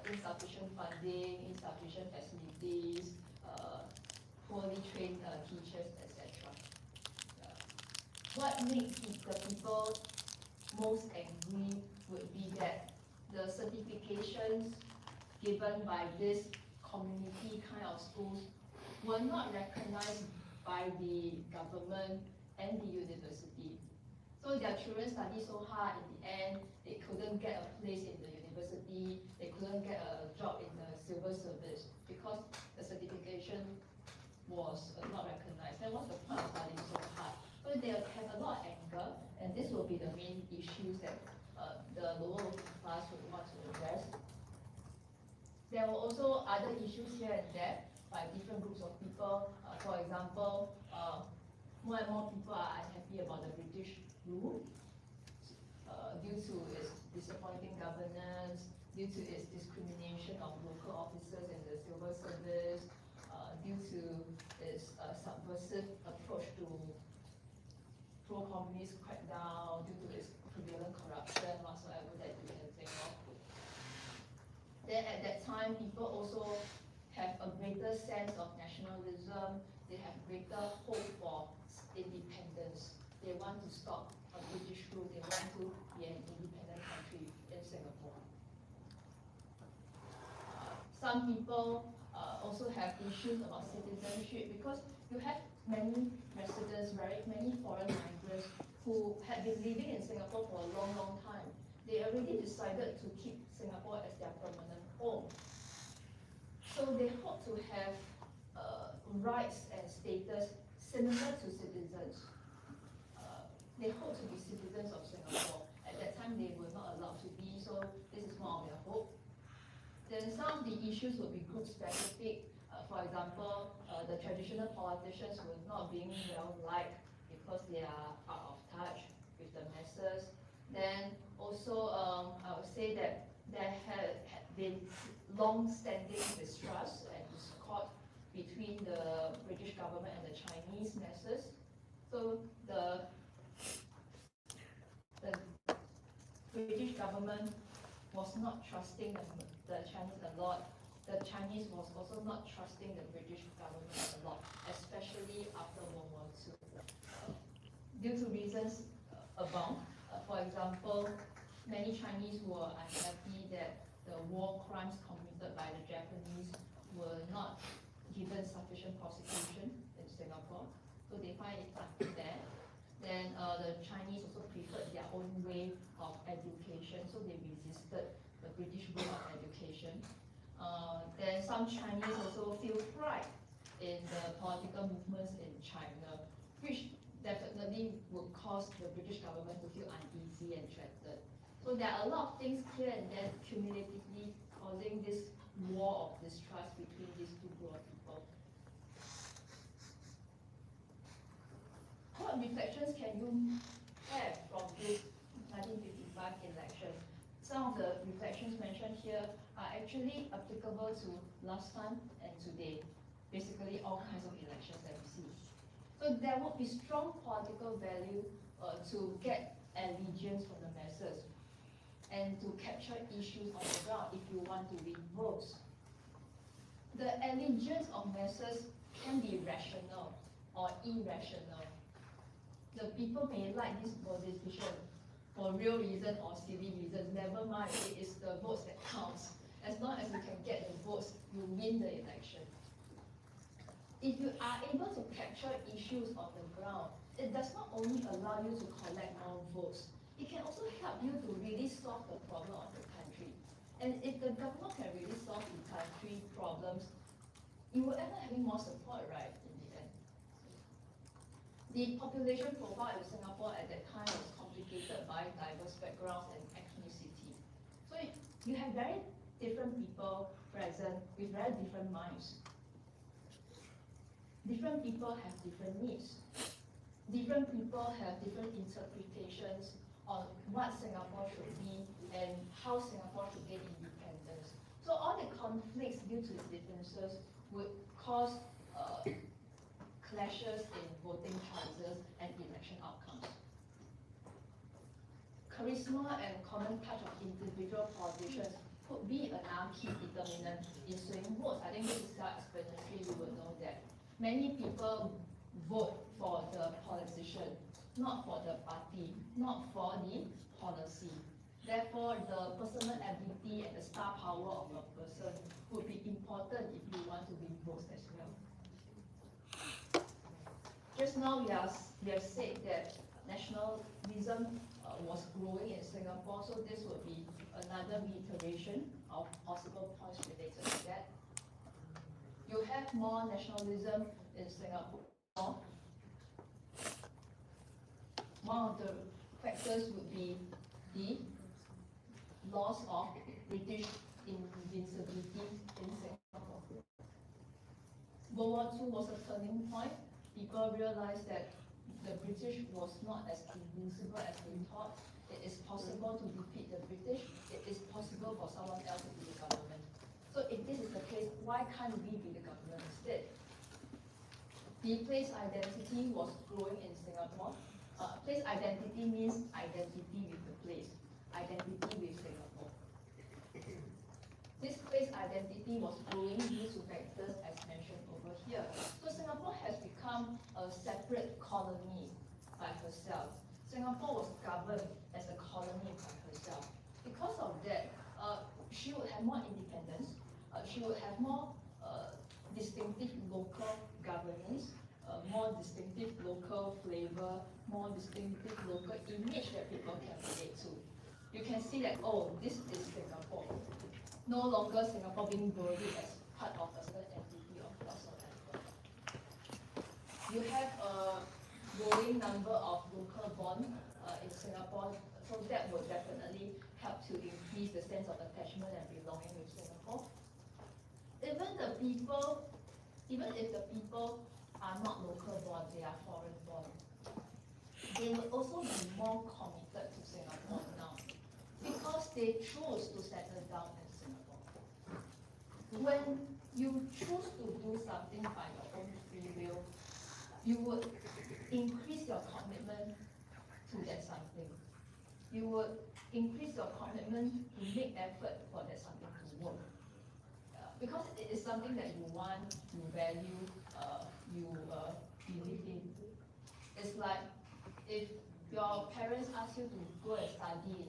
insufficient funding, insufficient facilities, poorly trained teachers, etc. What makes the people most angry would be that the certifications given by this community kind of schools were not recognized by the government and the university. So their children study so hard, in the end, they couldn't get a place in the university, they couldn't get a job in the civil service because the certification was not recognized. Then what's the point of studying so hard? So they have a lot of anger, and this will be the main issues that the lower working class would want to address. There were also other issues here and there by different groups of people. For example, more and more people are unhappy about the British rule due to its disappointing governance, due to its discrimination of local officers in the civil service, due to its subversive approach to pro-communist crackdown, due to its prevalent corruption, whatsoever that you can think of. Then at that time, people also have a greater sense of nationalism, they have greater hope for independence. They want to stop a British rule, they want to be an independent country in Singapore. Some people also have issues about citizenship because you have many residents, many foreign migrants who had been living in Singapore for a long, long time. They already decided to keep Singapore as their permanent home. So they hope to have rights and status similar to citizens. They hope to be citizens of Singapore. At that time, they were not allowed to be, so this is more of their hope. Then some of the issues will be group specific. For example, the traditional politicians were not being well liked because they are out of touch with the masses. Then also, I would say that there had been long-standing distrust and discord between the British government and the Chinese masses. So the British government was not trusting the Chinese a lot. The Chinese was also not trusting the British government a lot, especially after World War II. Due to reasons abound, for example, many Chinese were unhappy that the war crimes committed by the Japanese were not given sufficient prosecution in Singapore, so they find it unfair. Then the Chinese also preferred their own way of education, so they resisted the British way of education. Then some Chinese also feel pride in the political movements in China, which definitely would cause the British government to feel uneasy and threatened. So there are a lot of things here and there cumulatively causing this war of distrust between these two groups of people. What reflections can you have from this 1955 election? Some of the reflections mentioned here are actually applicable to last time and today, basically all kinds of elections that we see. So there would be strong political value to get allegiance from the masses and to capture issues on the ground if you want to win votes. The allegiance of masses can be rational or irrational. The people may like this politician for real reason or silly reasons, never mind, it is the votes that counts. As long as you can get the votes, you win the election. If you are able to capture issues on the ground, it does not only allow you to collect more votes, it can also help you to really solve the problem of the country. And if the government can really solve the country problems, you will end up having more support, right, in the end. The population profile in Singapore at that time was complicated by diverse backgrounds and ethnicity. So you have very different people present with very different minds. Different people have different needs. Different people have different interpretations on what Singapore should be and how Singapore should gain independence. So all the conflicts due to these differences would cause clashes in voting choices and election outcomes. Charisma and common touch of individual politicians could be another key determinant in swaying votes. I think this is self-explanatory, you will know that. Many people vote for the politician, not for the party, not for the policy. Therefore, the personal ability and the star power of a person would be important if you want to win votes as well. Just now we have said that nationalism was growing in Singapore, so this would be another reiteration of possible points related to that. You have more nationalism in Singapore. One of the factors would be the loss of British invincibility in Singapore. World War II was a turning point. People realized that the British was not as invincible as they thought. It is possible to defeat the British. It is possible for someone else to be the government. So if this is the case, why can't we be the government instead? The place identity was growing in Singapore. Place identity means identity with the place, identity with Singapore. This place identity was growing due to factors as mentioned over here. So Singapore has become a separate colony by herself. Singapore was governed as a colony by herself. Because of that, she would have more independence. She would have more distinctive local governance, more distinctive local flavor, more distinctive local image that people can relate to. You can see that, oh, this is Singapore. No longer Singapore being branded as part of a certain entity or whatsoever. You have a growing number of local bonds in Singapore, so that would definitely help to increase the sense of attachment and belonging with Singapore. Even if the people are not local born, they are foreign born. they will also be more committed to Singapore now because they choose to settle down in Singapore. When you choose to do something by your own free will, you would increase your commitment to that something. You would increase your commitment to make effort for that something to work. Because it is something that you want, you value, you believe in. It's like if your parents ask you to go and study,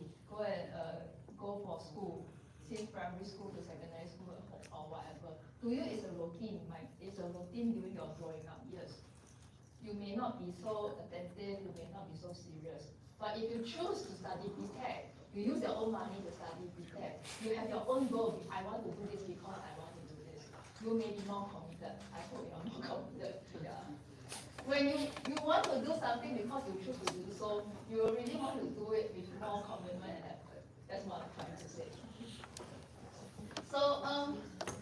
go for school, since primary school to secondary school or whatever. To you, it's a routine. It's a routine during your growing up years. You may not be so attentive, you may not be so serious. But if you choose to study BTEC, you use your own money to study BTEC, you have your own goal. I want to do this because I want to do this. You may be more committed. I hope you are more committed. Yeah. When you want to do something because you choose to do so, you really want to do it with more commitment and effort. That's what I'm trying to say. So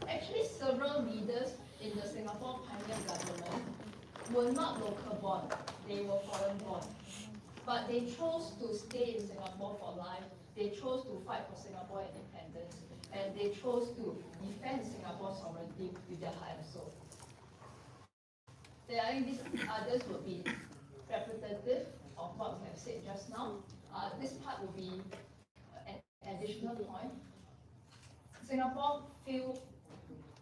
actually several leaders in the Singapore pioneer government were not local born, they were foreign born. But they chose to stay in Singapore for life, they chose to fight for Singapore independence, and they chose to defend Singapore's sovereignty with their heart and soul. I think these others will be representative of what we have said just now. This part will be an additional point. Singapore feel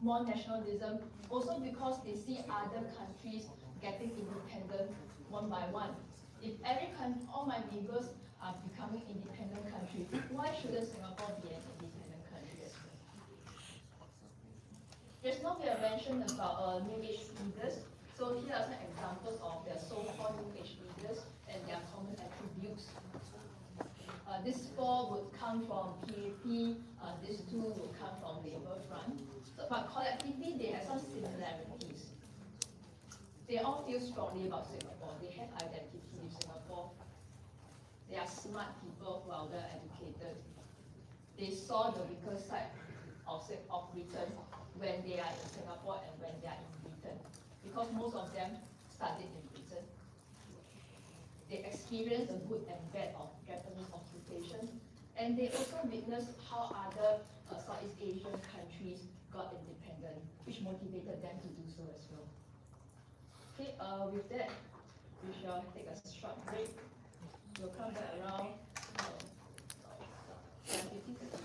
more nationalism also because they see other countries getting independent one by one. If all my neighbors are becoming independent country, why shouldn't Singapore be an independent country as well? Just now we have mentioned about New Age leaders. So here are some examples of their so-called New Age leaders and their common attributes. These four would come from PAP, these two would come from Labour Front. But collectively, they have some similarities. They all feel strongly about Singapore. They have identity with Singapore. They are smart people who are well educated. They saw the weaker side of Britain when they are in Singapore and when they are in Britain. Because most of them studied in Britain. They experienced the good and bad of Japanese occupation. And they also witnessed how other Southeast Asian countries got independent, which motivated them to do so as well. Okay, with that, we shall take a short break. We'll come back around 10, 15 seconds.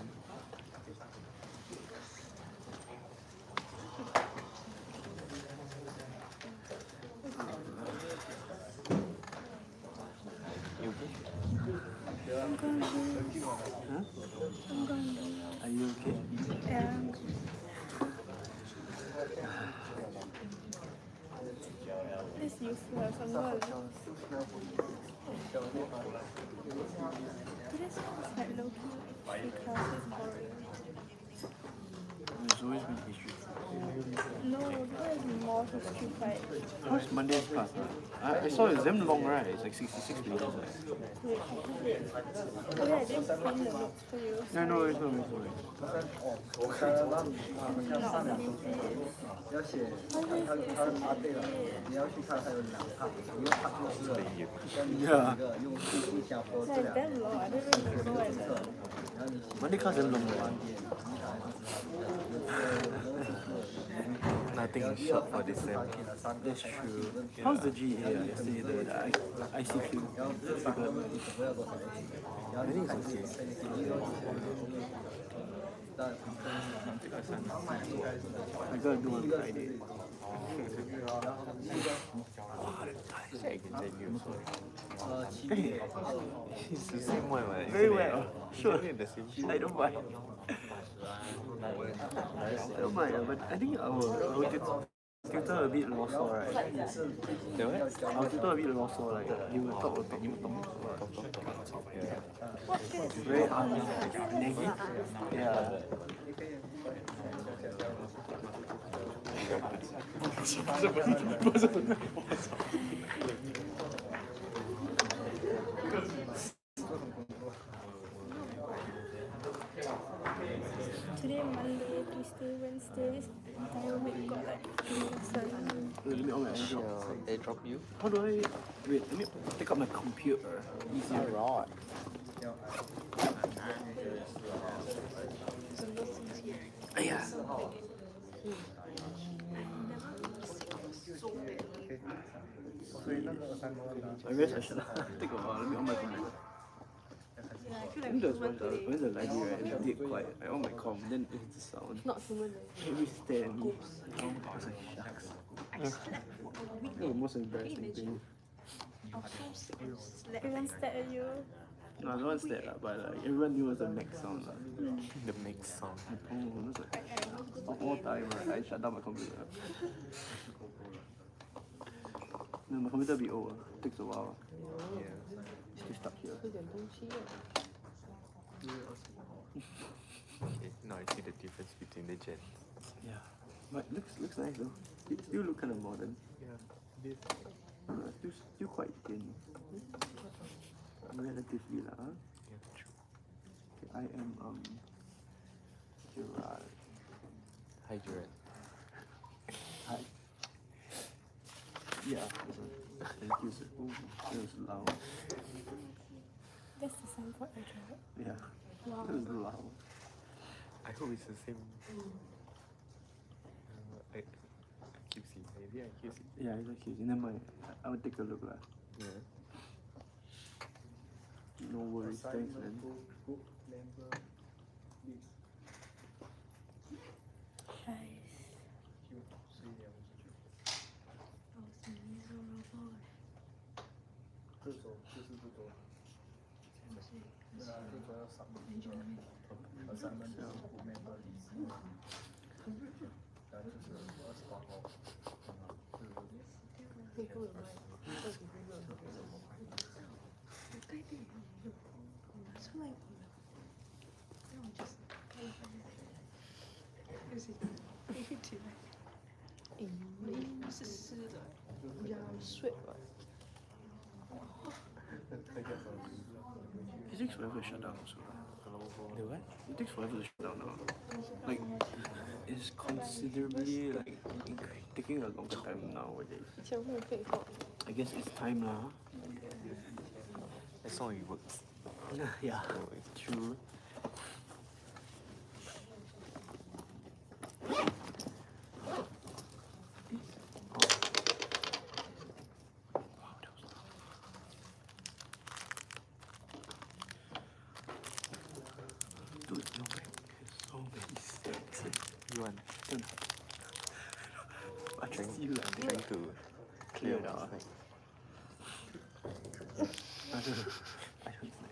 Huh? Are you okay? Yeah. This useless. I'm gonna lose. This one's like low-key because it's boring. There's always been history. No, there's more history fight. How's Monday's class? I saw it's damn long, right? It's like 66 pages. Right? Wait, oh yeah, I didn't print the notes for you. Yeah, no worries, no worries, no worries. Not Yeah. it's like damn long. I don't even remember what I learned. Monday class is long, one. Nothing is short for this sem. That's true. How's the GA? Yesterday, the ICQ? I think it's okay. I gotta do on Friday. I can send you. Hey, it's the same one, right? Very well. Sure. I don't mind. I don't mind, but I think our tutor a bit lost, right? The what? Our tutor a bit lost, like you will talk a bit, you will talk. Yeah. Very naggy. Yeah. Today, Monday, Tuesday, Wednesday, this entire week got like 3 lessons. Let me on my AirDrop. Shall airdrop you? How do I... Wait, let me take out my computer. Easier. Alright. Yeah. I guess I should take a while. Let me on my computer. Yeah, I feel I like think human that's today. when the library, right? It's dead quiet. I on my com, then it's the sound. Not human. Every stare at me. I was like, shucks. I slept for a week. That was the most embarrassing thing. I was so sick. I slept. Everyone stared at you. No, no one stared, but like, everyone knew it was a Mac sound. The mix sound. Oh, it was like, all time, right? I shut down my computer. No, my computer be over. Takes a while. Yeah. Still stuck here. Okay, now I see the difference between the gens. Yeah. But looks nice though. It still look kind of modern. Yeah. Still quite thin. Relatively lah. Huh? Yeah, true. Okay, I am Gerard. Hi, Gerard. Hi. Yeah. Thank you, sir. Oh, that was loud. That's the sound for Adrian. Yeah. Wow. That was loud. I hope it's the same. I keep seeing. Maybe I keep seeing. Yeah, it's okay. Never mind. I will take a look lah. Yeah. No worries. Thanks, man. It takes forever to shut down also. The what? It takes forever to shut down now. Like, it's considerably like taking a longer time nowadays. I guess it's time lah. As long as it works. Yeah, true. Dude, no way. So many steps. You want? I Trying, see you like trying to clear it out. outside. I don't know. I don't know.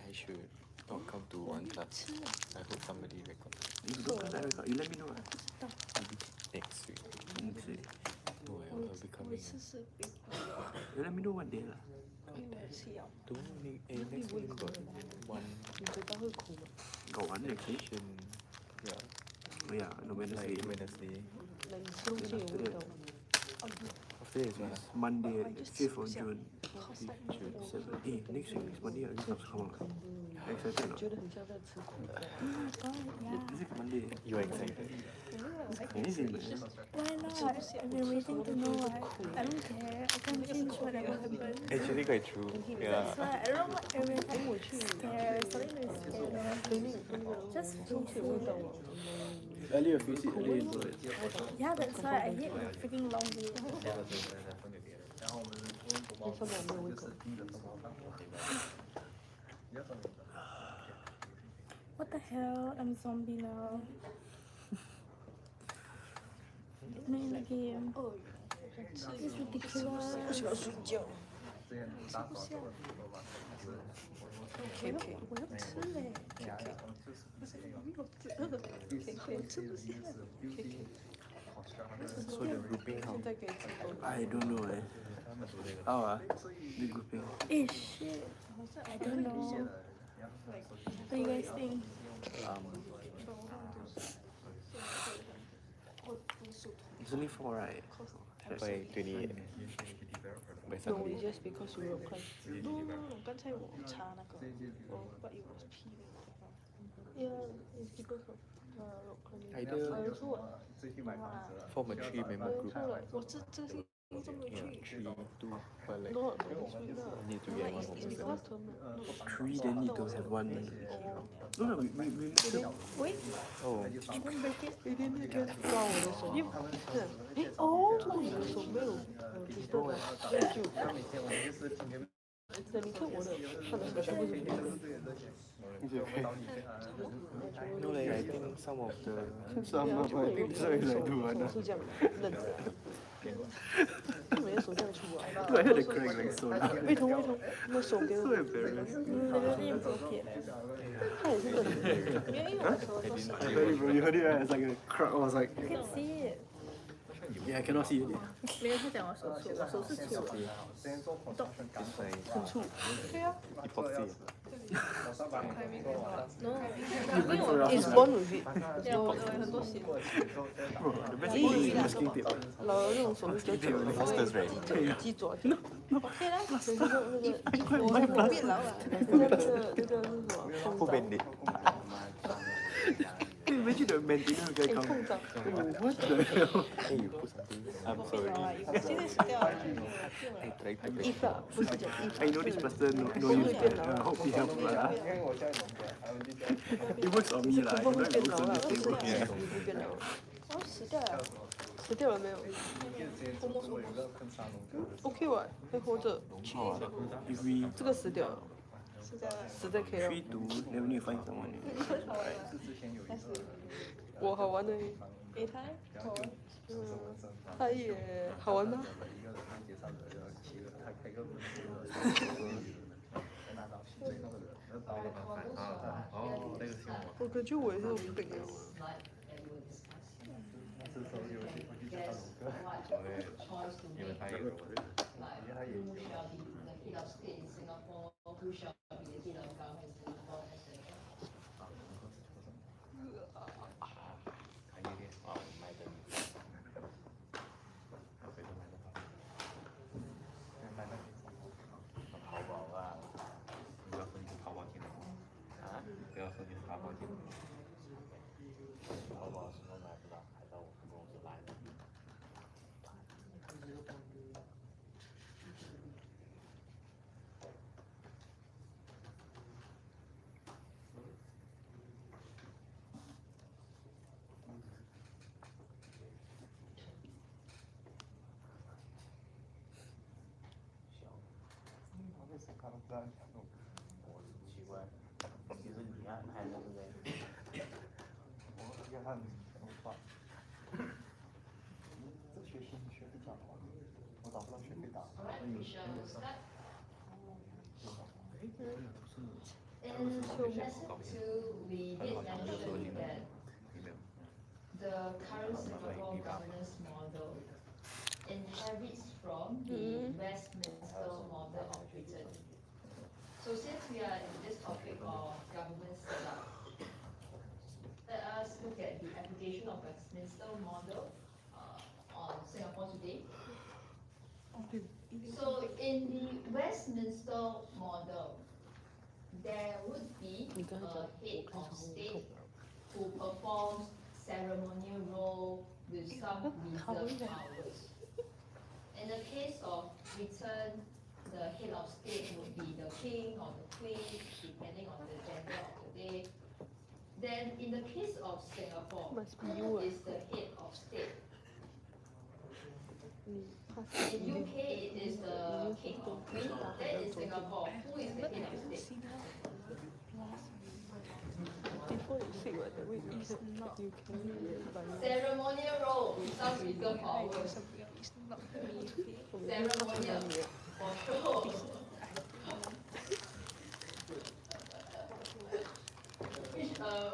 I should not come to one class. I hope somebody record. You don't cut that record. You let me know. Right? Maybe next week. Next week. No, I'll be coming. You let me know what day lah. Don't next week got one Got one next week. session. Yeah. Oh yeah, no Wednesday. Like Wednesday. Then after that, After this one. it's Monday, 5th of June. 7. Hey, next week is Monday. Are you supposed to come out? Excited or not? Is it Monday? You are excited? Anything, man. Why not? I've been waiting to know what. I don't care. I can change whatever happens. Actually quite true. Yeah. That's why I don't know what everyone scared. Something is scared. Just face it. Earlier face it, earlier enjoy it. Yeah, that's why I hate the freaking long day. What the hell? I'm zombie now. Playing the game. It's ridiculous. 我要吃嘞。So the grouping how? I don't know eh. How ah? The grouping. Eh shit. I don't know. What do you guys think? It's only 4, right? By 28. By Sunday. Just because you were quite. No, 刚才我查那个but it was P yeah it's because of Either also what form a 3-member group. so like 我这个星期都没有 Yeah, 去 3, 2, but like no this week lah need to no get like one it's more because person. term Three, then need to have one. No, no, we wait Oh, don't break it 你今天抓我的手哦你的手没有disturb 了那就等你看我的看的手是不是不一样 no, like I think some of the some of my things are like do one. 手是这样愣着就每个手这样出来 I heard the crack like so loud. 胃痛那手给 So 我 embarrassing. 他也是愣着没有因为我的手都是 I heard it, bro. You heard it, right? It's like a crack. I was like, I can see it yeah, I cannot see it. 没有他讲我手粗我手是粗的 it's like 很粗对啊 epoxy. no Bring for your it's house. born with it ，bro, the best thing is masking tape. 老人那种手是折折的 Plasters, right? 鸡爪 OK 啦那个我还变老了那个是什么 Who bend it? Imagine the maintenance guy come. 碰到 Oh, what the hell? Hey, you put something. I'm sorry. 现在死掉了 I tried to break if 啊不是讲 if I know this person know you. I hope he help lah. It works on me lah. 不 I 会 know 变 it 老 works 了 on this 不 thing. 是会变老哦死掉了死掉了没有 OK 哇还活着 If we 这个死掉了死在 KL three to, then we need to find someone. 我好玩的他也好玩吗我感觉我也是有病啊 choice to make, like who shall be the head of state in Singapore, who shall be the head of government in Singapore, etc. Alright, we shall start. In lesson 2, we did mention that the current Singapore governance model inherits from the Westminster model of Britain. So since we are in this topic of government setup, let us look at the application of Westminster model on Singapore today. So in the Westminster model, there would be a head of state who performs ceremonial role with some reserved powers. In the case of Britain, the head of state would be the king or the queen, depending on the gender of the day. Then in the case of Singapore, who is the head of state? In UK, it is the king or queen. Then in Singapore, who is the head of state? Before you say what the way is not you can Ceremonial role with some reserved powers. Ceremonial, for sure.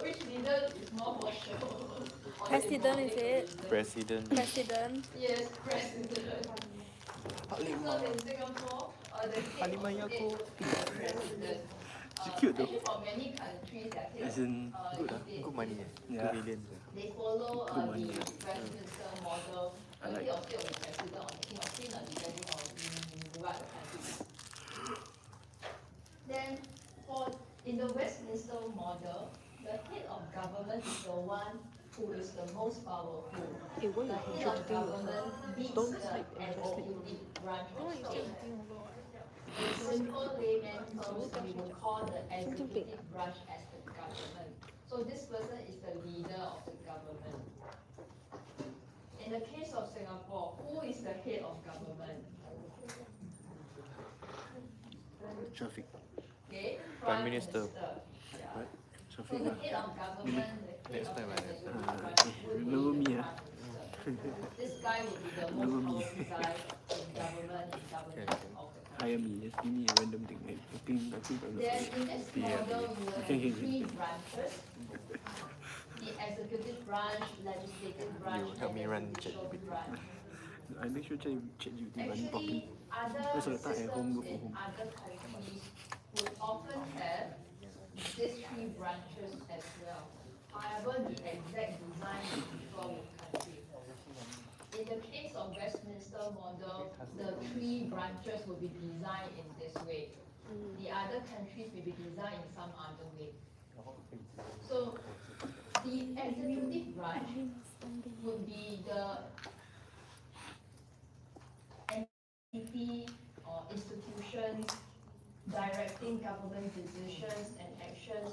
Which leader is more for sure? President, is it? President. President. Yes, president. So in Singapore, the head of state would be the president. She's cute though. Actually, for many countries, their head As in, Good, of good money. Yeah. 2 million. they follow Good the money. Westminster model. I The like head of state will be president or the king of queen, depending on what the country is. In the Westminster model, the head of government is the one who is the most powerful. Hey, why The you head of contradicting government yourself? leads Don't the sleep and just sleep. executive branch Why of you state. saying about? In simple layman terms, we will call the executive branch as the government. So this person is the leader of the government. In the case of Singapore, who is the head of government? Shafiq. Okay, Prime Minister. Yeah. What? So Shafiq the lah. head of government, the head Next of time I- executive Ah, branch will be remember me, the ah. Prime Minister. This guy will be the Remember most me. powerful guy in government of the country. Hire me, just give me a random thing. I think I'm Then not in this model, you will Okay, have okay, three okay. branches. The executive branch, legislative branch, You help and me the run judicial ChatGPT. branch. I make sure ChatGPT running properly. Actually, other Most of the time at home, systems work from in home. other countries would often have these three branches as well. However, the exact design will differ with country. In the case of Westminster model, the three branches will be designed in this way. The other countries will be designed in some other way. So the executive branch would be the entity or institutions directing government decisions and actions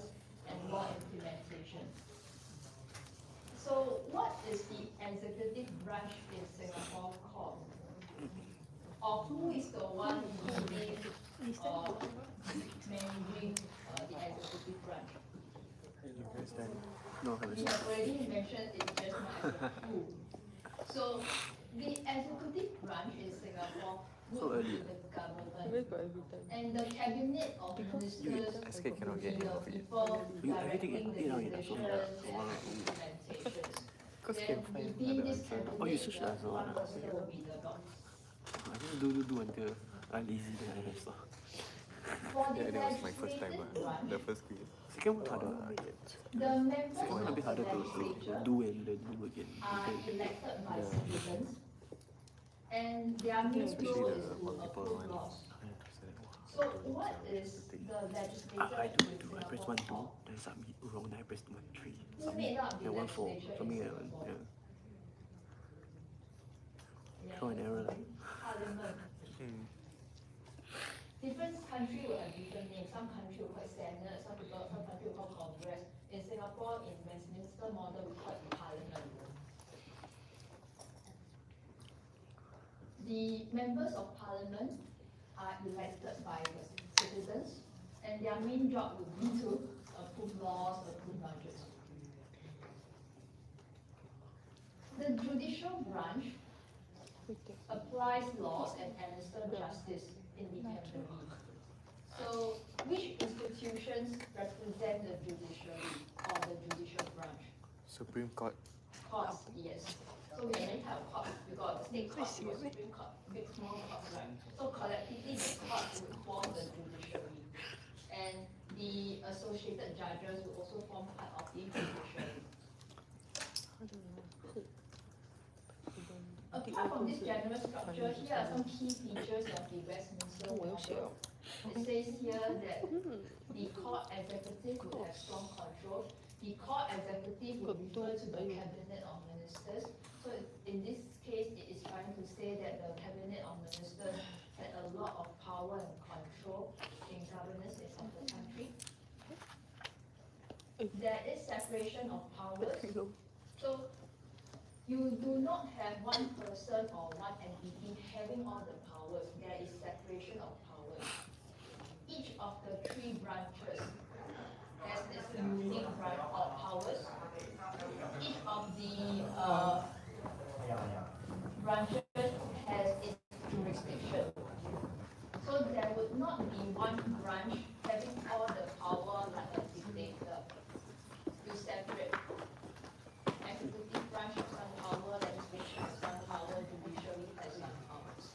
and law implementation. So what is the executive branch in Singapore called? Or who is the one who is managing the executive branch? No, I We have already mentioned it just now as a who. So the executive branch in Singapore So would be early. the government. Where got every time? And the cabinet of ministers I scared cannot would be get the enough of it. people You everything directing the eight hours, decisions so yeah. and implementations. Cause Then can find within other this answer. Oh, you cabinet, search the the answer, one ah. person will be the boss. I just do until I'm lazy then I have stuff. For the Yeah, that was my first time. legislative branch, The first quiz. Second one harder. the members Second one a of bit the harder to legislature do and then do again. are Okay. elected by citizens, and their main Especially role the is to multiple approve one. laws. I have to select one. So what is the legislature I in do. I press Singapore 1 2, called? then submit wrong, then I press 1 3. Who Submit. made up the Then 1 4. legislature in Something like that. Singapore? Yeah. Yeah. Trial and error. Like. Parliament. Hmm. Different country will have different names. Some country will call it Senate, some country will call Congress. In Singapore, in Westminster model, we call it Parliament. The members of Parliament are elected by the citizens, and their main job would be to approve laws, approve budgets. The judicial branch applies laws and administers justice independently. So, which institutions represent the judiciary or the judicial branch? Supreme Court. Courts, yes. So we have many types of courts. We got the state court, we got Supreme Court, big small courts, right? So collectively, the courts would form the judiciary, and the associated judges will also form part of the judiciary. Apart from this general structure, here are some key features of the Westminster model. It says here that the court executive will have strong control. The court executive will refer to the cabinet of ministers. So in this case, it is trying to say that the cabinet of ministers had a lot of power and control in governance of the country. There is separation of powers. So you do not have one person or one entity having all the powers. There is separation of powers. Each of the three branches has its unique branch of powers. Each of the branches has its jurisdiction. So there would not be one branch having all the power like a dictator. You separate. Executive branch has some power, legislature has some power, judiciary has some powers.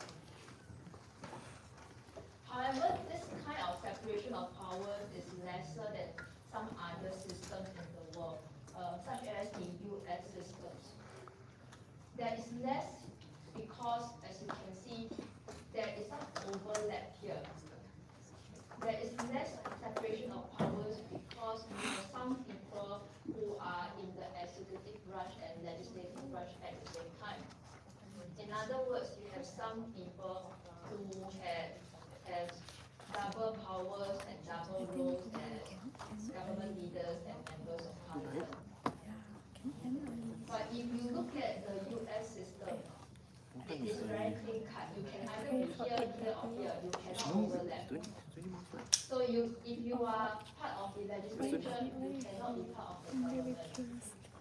However, this kind of separation of powers is lesser than some other systems in the world, such as the US systems. There is less because, as you can see, there is some overlap here. There is other words, you have some people who have double powers and double roles as government leaders and members of parliament. But if you look at the US system, it is very clean cut. You can either be here, here, or here. You cannot overlap. So if you are part of the legislature, you cannot be part of the government.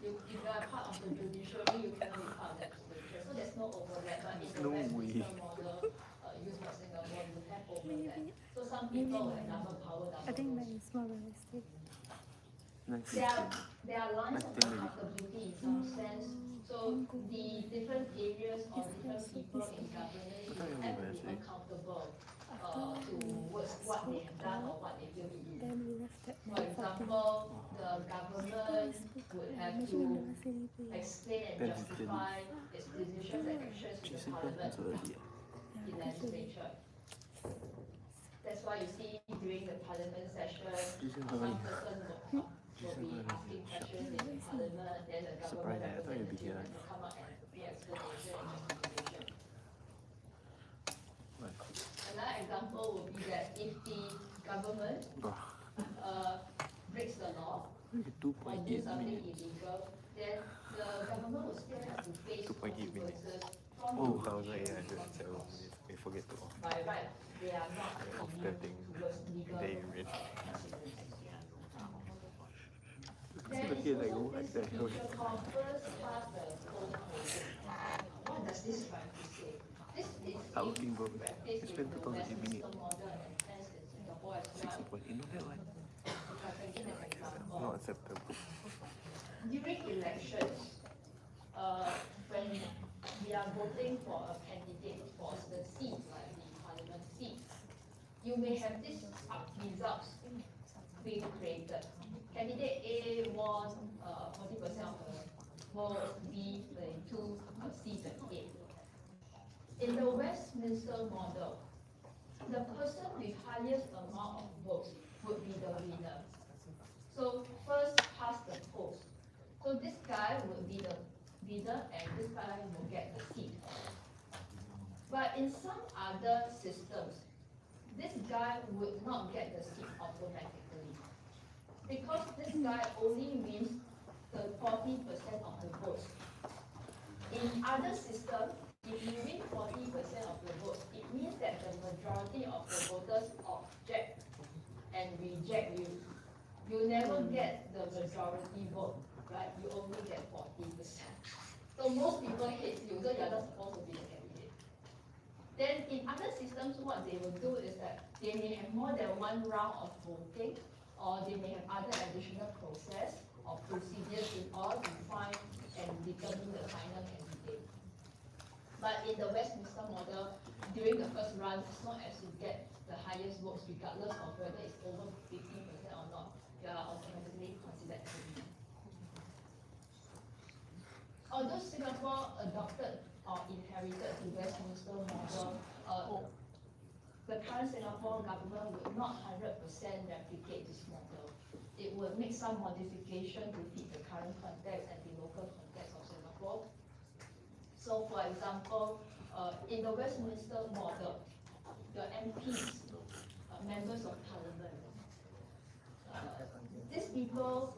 If you are part of the judiciary, you cannot be part of the legislature. So there's no overlap. But in the Westminster model used by Singapore, you have overlap. So some people have double power, double I think roles. mine is more realistic. There are lines of accountability in some sense. So the different areas or different people in government have to be accountable towards what they have done or what they will be doing. Then we left at For example, the government would have to explain and justify its decisions and actions to the parliament, the legislature. That's why you see during the parliament session, some person will be asking questions in the parliament, then the government representative will come up and make explanation and justification. Another example would be that if the government breaks the law or do something illegal, then the government will still have to face 2.8 minutes. consequences from 2,807 minutes. We forget to off. by right. They are not Off the thing. towards legal. They read. Then Okay, it's like, also what this the hell? feature called first past the post motion. What does this try to say? This is How being can go? practiced I spent in the 2,000 Westminster minutes. model and hence in Singapore as well. 60.8, not that one. If I can give an example. Not acceptable. During elections, when we are voting for a candidate for the seat, like the parliament seat, you may have these results being created. Candidate A won 40% of the vote, B 32, C 38. In the Westminster model, the person with highest amount of votes would be the winner. So first past the post. So this guy would be the winner and this guy will get the seat. But in some other systems, this guy would not get the seat automatically. Because this guy only wins the 40% of the votes. In other systems, if you win 40% of the votes, it means that the majority of the voters object and reject you. You never get the majority vote, right? You only get 40%. So most people hate you, so you're not supposed to be the candidate. Then in other systems, what they will do is that they may have more than one round of voting, or they may have other additional process or procedures in order to find and determine the final candidate. But in the Westminster model, during the first run, as long as you get the highest votes, regardless of whether it's over 50% or not, you are automatically considered as a winner. Although Singapore adopted or inherited the Westminster model, the current Singapore government would not 100% replicate this model. It would make some modification to fit the current context and the local context of Singapore. So for example, in the Westminster model, the MPs, members of parliament, these people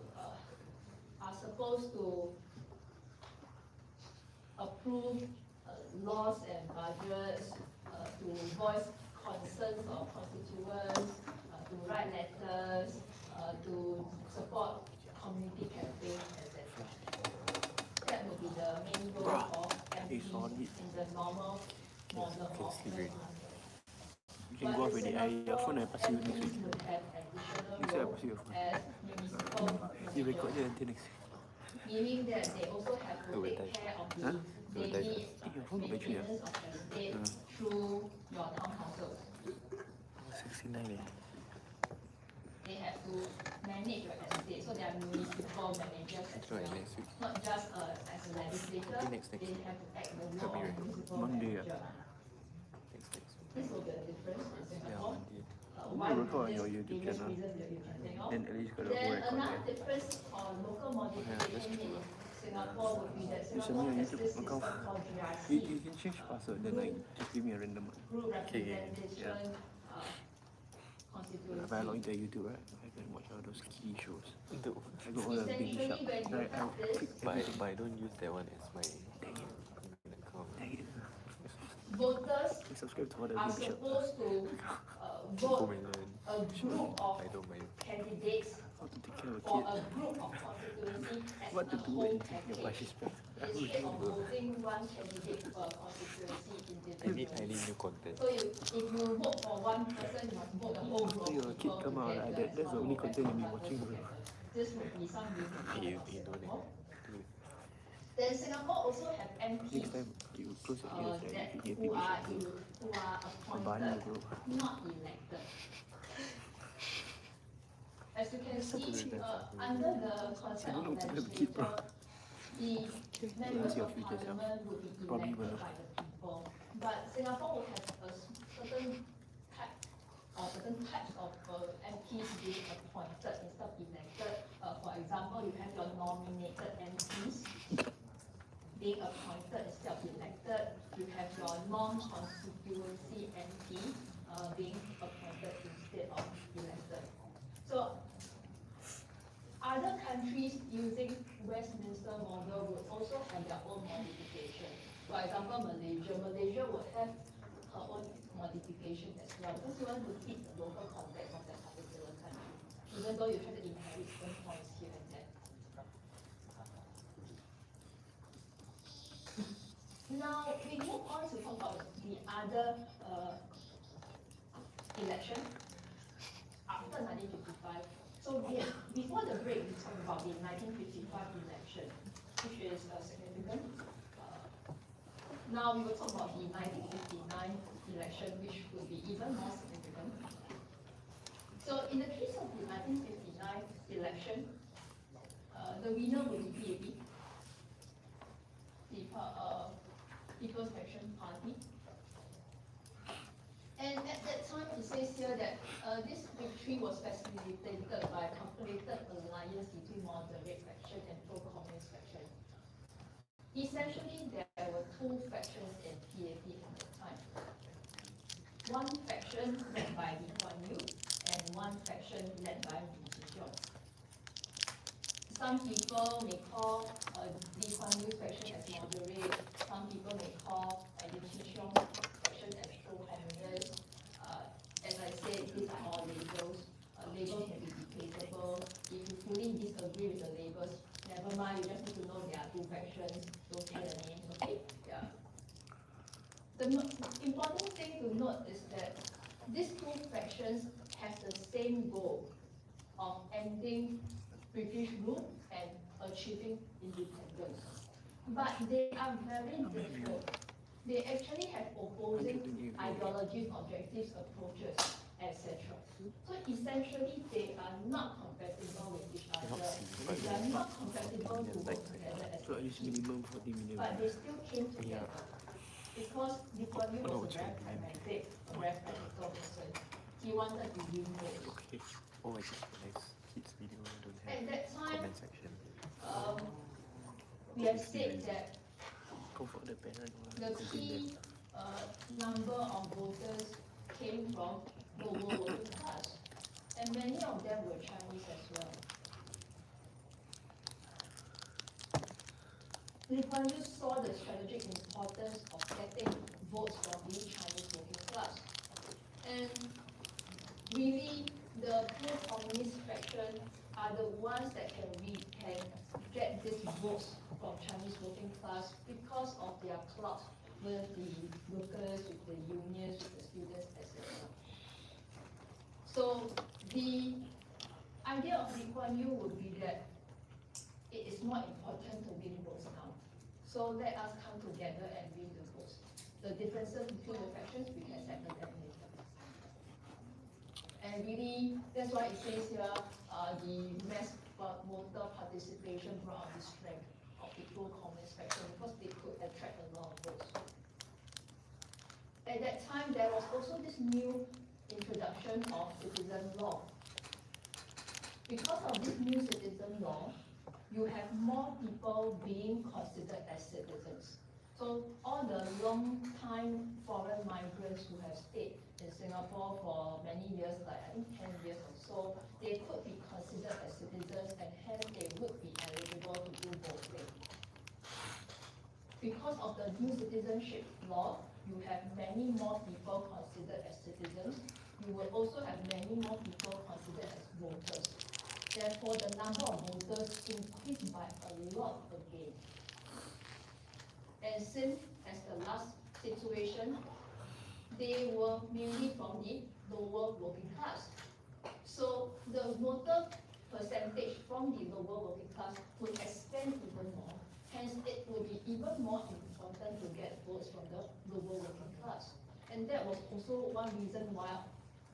are supposed to approve laws and budgets, to voice concerns of constituents, to write letters, to support community campaigns, etc. That would be the main role of MPs in the normal model of government. You can go off already. Your phone I pass you next week. Would have additional Next week I role pass you your phone. as municipal You record managers, there until next week. meaning that they also have to take care of the Huh? daily Your phone got battery maintenance of the state through your town councils. 69 They have to manage your estate, so they are municipal managers as Try well. next week. Not just as a legislator, Next they week. have to act the Help role me, of right? municipal Monday, manager. Next. This will be a difference in Yeah, Singapore. Monday. Why You record on this your YouTube various channel. reasons that you can think of. Then at least got a Then whole record another there. difference or local modification in Singapore would be that You send Singapore me a has YouTube this system account. called You GRC, can change password, then like just give me a random one. Group Okay, okay, Representation If I Constituency. log into YouTube, right, I can watch all those key shows. The, I got all the big Essentially, sharp. when you Right, I'll have this, click but everything. I don't use that one as my main account. Dang it. voters I subscribe to all the are big sharp. supposed to Go vote Mainland. a group of I don't mind. candidates How to take care of a or kid. a group of constituency as What a to do whole when your wife package. is pregnant. Instead of voting one candidate per constituency I need individually. new content. So if you vote for one person, you must vote the whole group After of your kid people come out, together right, as that's the one only vote content and you'll be conduct watching. those together. This would be some You unique don't Singapore. have. Then Singapore also have Next MPs time, you close your ears, right, that if you get who big are sharp. who are Barney appointed, will grow. not elected. As you can see, under the concept I don't know of what to keep, bro. legislature, the members your of future self. parliament would be Probably elected will. by the people. But Singapore will have a certain type or certain types of MPs being appointed instead of elected. For example, you have your nominated MPs being appointed instead of elected. You have your non-constituency MP being appointed instead of elected. So other countries using Westminster model would also have their own modification. For example, Malaysia would have her own modification as well, because you want to fit the local context of that particular country, even though you try to inherit certain points here and there. Now, we move on to talk about the other election after 1955. So before the break, we talked about the 1955 election, which is significant. Now we will talk about the 1959 election, which will be even more significant. So in the case of the 1959 election, the winner will be PAP, the People's Action Party. And at that time, it says here that this victory was facilitated by a calculated alliance between moderate faction and pro-communist faction. Essentially, there were two factions in PAP at that time. One faction led by Lee Kuan Yew and one faction led by Lee Chee-yong. Some people may call Lee Kuan Yew's faction as moderate. Some people may call Lee Chee-yong faction as pro-communist. As I said, these are all labels. Labels may be debatable. If you fully disagree with the labels, never mind, you just need to know there are two factions. Don't care the names, okay? Yeah. The important thing to note is that these two factions have the same goal of ending British rule and achieving independence. But they are very different. They actually have opposing ideologies, objectives, approaches, etc. So essentially, they are not compatible with each other. They are not compatible to work together as So at least minimum 40 million. but they still came together. Because Lee Kuan Yew was a very pragmatic, a very practical person. He wanted to win votes. Okay. Oh, I just realized kids video don't At have that time, comment section. we have said that Comfort the parent. the key number of voters came from lower working class, and many of them were Chinese as well. Lee Kuan Yew saw the strategic importance of getting votes from the Chinese working class, and really the pro-communist faction are the ones that can get these votes from Chinese working class because of their clout with the workers, with the unions, with the students, etc. So the idea of Lee Kuan Yew would be that it is more important to win votes now. So let us come together and win the votes. The differences between the factions, we can settle them later. And really, that's why it says here, the mass voter participation brought out the strength of the pro-communist faction because they could attract a lot of votes. At that time, there was also this new introduction of citizen law. Because of this new citizen law, you have more people being considered as citizens. So all the long-time foreign migrants who have stayed in Singapore for many years, like I think 10 years or so, they could be considered as citizens and hence they would be eligible to do voting. Because of the new citizenship law, you have many more people considered as citizens. You will also have many more people considered as voters. Therefore, the number of voters increased by a lot again. And same as the last situation, they were mainly from the lower working class. So the voter percentage from the lower working class would expand even more. Hence, it will be even more important to get votes from the lower working class. And that was also one reason why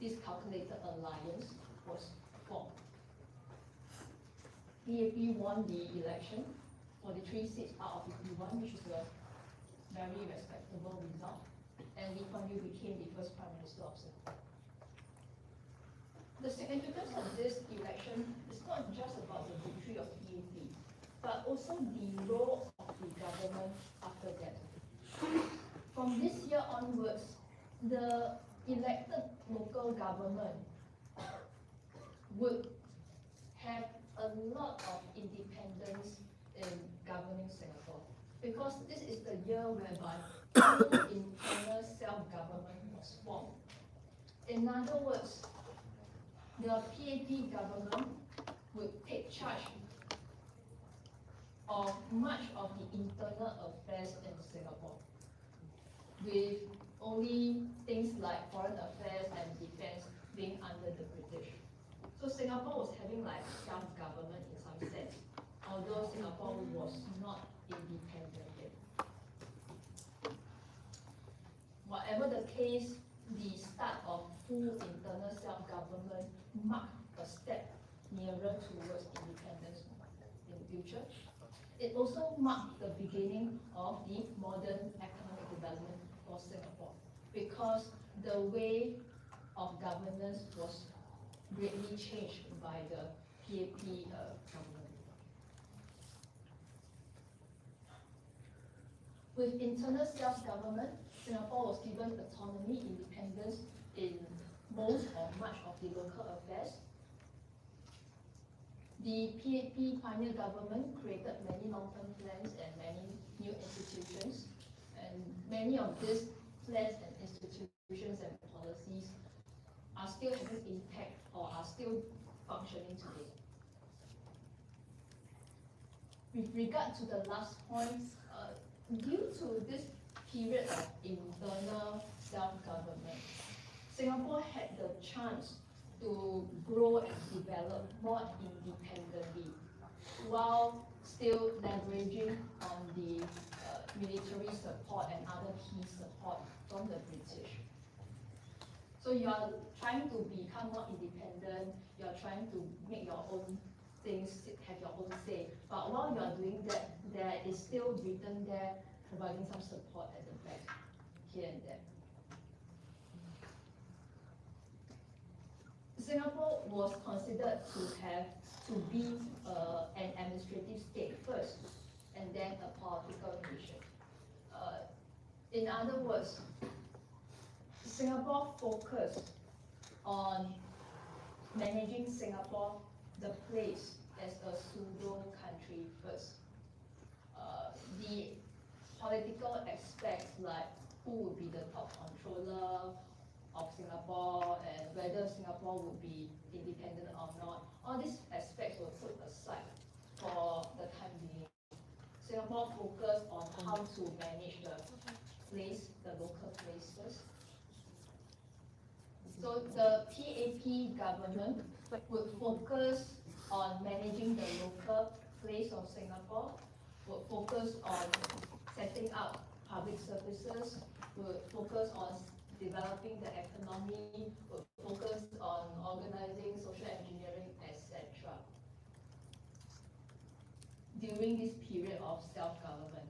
this calculated alliance was formed. PAP won the election, 43 seats out of 51, which is a very respectable result. And Lee Kuan Yew became the first Prime Minister of Singapore. The significance of this election is not just about the victory of PAP, but also the role of the government after that. From this year onwards, the elected local government would have a lot of independence in governing Singapore, because this is the year whereby full internal self-government was formed. In other words, the PAP government would take charge of much of the internal affairs in Singapore, with only things like foreign affairs and defense being under the British. So Singapore was having like self-government in some sense, although Singapore was not independent yet. Whatever the case, the start of full internal self-government marked a step nearer towards independence in the future. It also marked the beginning of the modern economic development for Singapore, because the way of governance was greatly changed by the PAP government. With internal self-government, Singapore was given autonomy, independence in most or much of the local affairs. The PAP pioneer government created many long-term plans and many new institutions, and many of these plans and institutions and policies are still having impact or are still functioning today. With regard to the last point, due to this period of internal self-government, Singapore had the chance to grow and develop more independently, while still leveraging on the military support and other key support from the British. So you are trying to become more independent, you are trying to make your own things, have your own say. But while you are doing that, there is still Britain there providing some support at the back, here and there. Singapore was considered to be an administrative state first, and then a political nation. In other words, Singapore focused on managing Singapore, the place, as a pseudo country first. The political aspects, like who would be the top controller of Singapore and whether Singapore would be independent or not, all these aspects were put aside for the time being. Singapore focused on how to manage the place, the local places. So the PAP government would focus on managing the local place of Singapore, would focus on setting up public services, would focus on developing the economy, would focus on organizing social engineering, etc. During this period of self-government.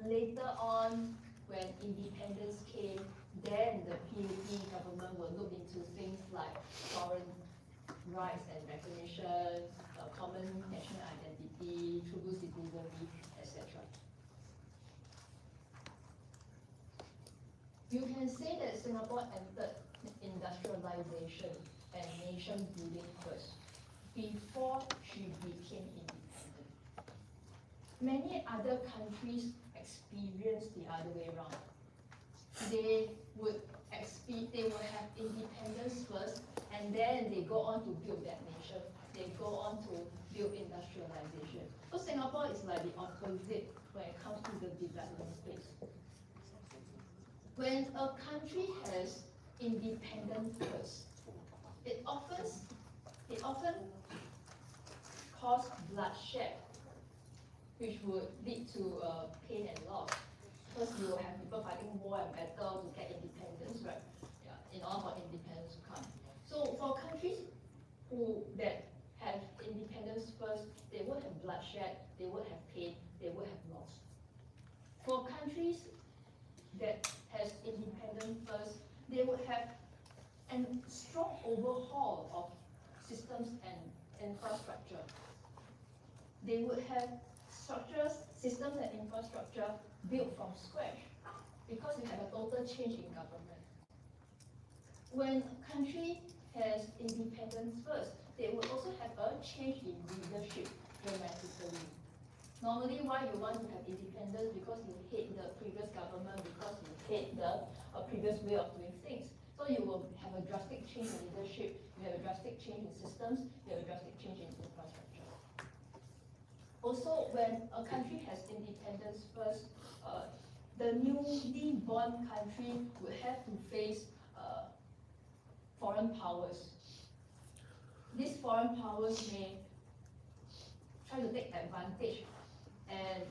Later on, when independence came, then the PAP government will look into things like foreign rights and recognition, a common national identity, true citizenry, etc. You can say that Singapore entered industrialization and nation building first, before she became independent. Many other countries experience the other way around. They would have independence first, and then they go on to build that nation. They go on to build industrialization. So Singapore is like the opposite when it comes to the development phase. When a country has independence first, it often cause bloodshed, which would lead to pain and loss. Because you will have people fighting war and battle to get independence, right? Yeah, in order for independence to come. So for countries that have independence first, they would have bloodshed, they would have pain, they would have loss. For countries that has independence first, they would have a strong overhaul of systems and infrastructure. They would have structures, systems and infrastructure built from scratch because you have a total change in government. When a country has independence first, they will also have a change in leadership dramatically. Normally, why you want to have independence? Because you hate the previous government, because you hate the previous way of doing things. So you will have a drastic change in leadership, you have a drastic change in systems, you have a drastic change in infrastructure. Also, when a country has independence first, the newly born country would have to face foreign powers. These foreign powers may try to take advantage and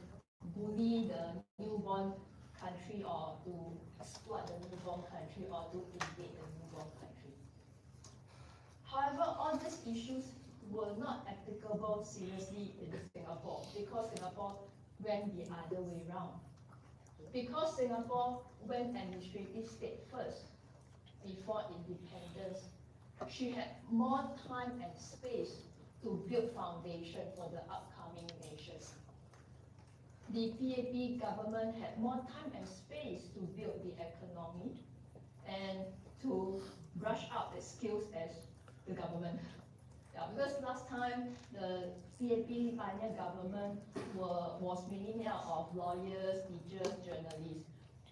bully the newborn country, or to exploit the newborn country, or to invade the newborn country. However, all these issues were not applicable seriously in Singapore, because Singapore went the other way around. Because Singapore went administrative state first, before independence, she had more time and space to build foundation for the upcoming nations. The PAP government had more time and space to build the economy and to brush up its skills as the government. Yeah, because last time the PAP pioneer government was mainly made up of lawyers, teachers, journalists,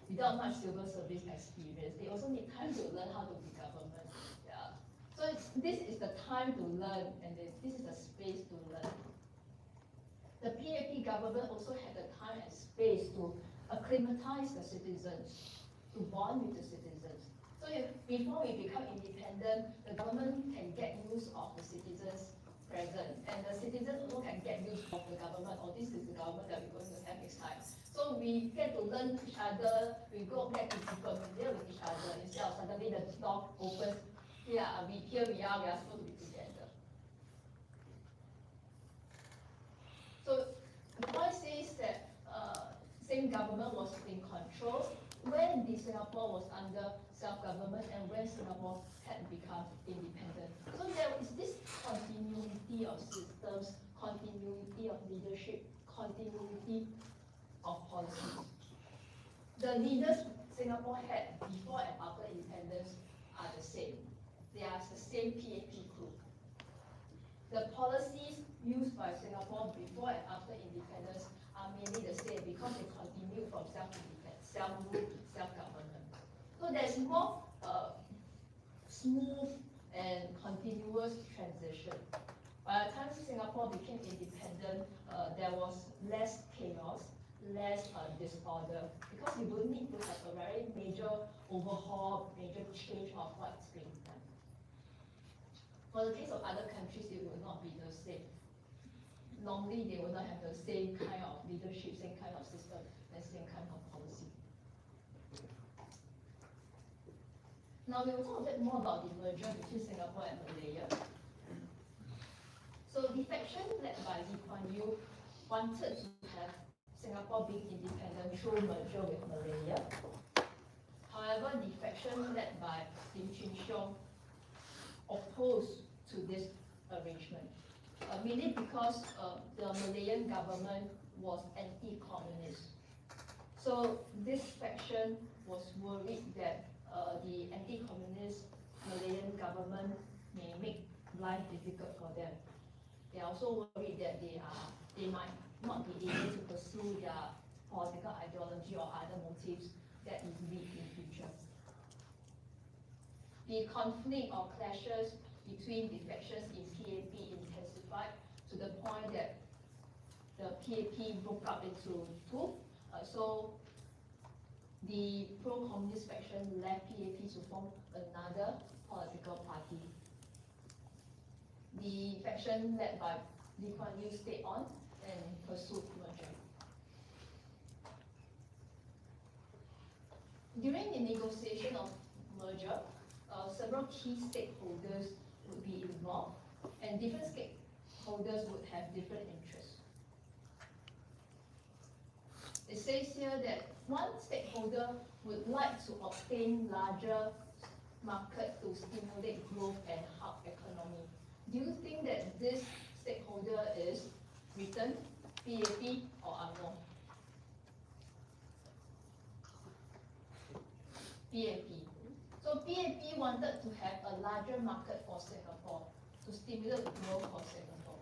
without much civil service experience. They also need time to learn how to be government. Yeah. So this is the time to learn, and this is the space to learn. The PAP government also had the time and space to acclimatize the citizens, to bond with the citizens. So before we become independent, the government can get use of the citizens present, and the citizens also can get use of the government, or this is the government that we're going to have next time. So we get to learn each other, we get to be familiar with each other, instead of suddenly the door opens, here we are supposed to be together. So the point says that same government was in control when the Singapore was under self-government and when Singapore had become independent. So there is this continuity of systems, continuity of leadership, continuity of policies. The leaders Singapore had before and after independence are the same. They are the same PAP group. The policies used by Singapore before and after independence are mainly the same because they continue from self-rule to self-government. So there's more smooth and continuous transition. By the time Singapore became independent, there was less chaos, less disorder, because you would need to have a very major overhaul, major change of what's being done. For the case of other countries, it will not be the same. Normally, they will not have the same kind of leadership, same kind of system, and same kind of policy. Now, we will talk a bit more about the merger between Singapore and Malaya. So, defection led by Lee Kuan Yew wanted to have Singapore being independent through merger with Malaya. However, defection led by Lim Chin Siong opposed to this mainly because the Malayan government was anti-communist. So this faction was worried that the anti-communist Malayan government may make life difficult for them. They are also worried that they might not be able to pursue their political ideology or other motives that easily in future. The conflict or clashes between the factions in PAP intensified to the point that the PAP broke up into two. So the pro-communist faction left PAP to form another political party. The faction led by Lee Kuan Yew stayed on and pursued merger. During the negotiation of merger, several key stakeholders would be involved, and different stakeholders would have different interests. It says here that one stakeholder would like to obtain larger market to stimulate growth and hub economy. Do you think that this stakeholder is Britain, PAP, or UMNO? PAP. So PAP wanted to have a larger market for Singapore to stimulate growth for Singapore.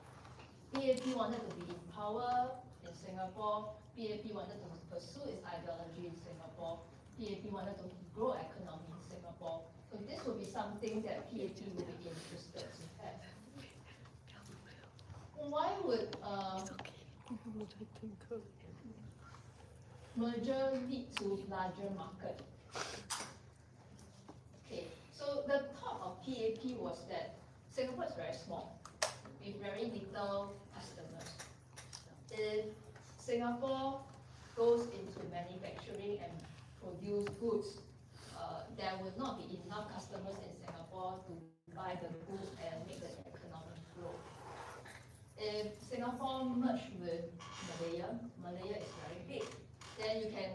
PAP wanted to be in power in Singapore. PAP wanted to pursue its ideology in Singapore. PAP wanted to grow economy in Singapore. So this would be something that PAP would be interested to have. Why would merger lead to larger market? Okay, so the thought of PAP was that Singapore is very small, with very little customers. If Singapore goes into manufacturing and produce goods, there would not be enough customers in Singapore to buy the goods and make the economic grow. If Singapore merge with Malaya, Malaya is very big, then you can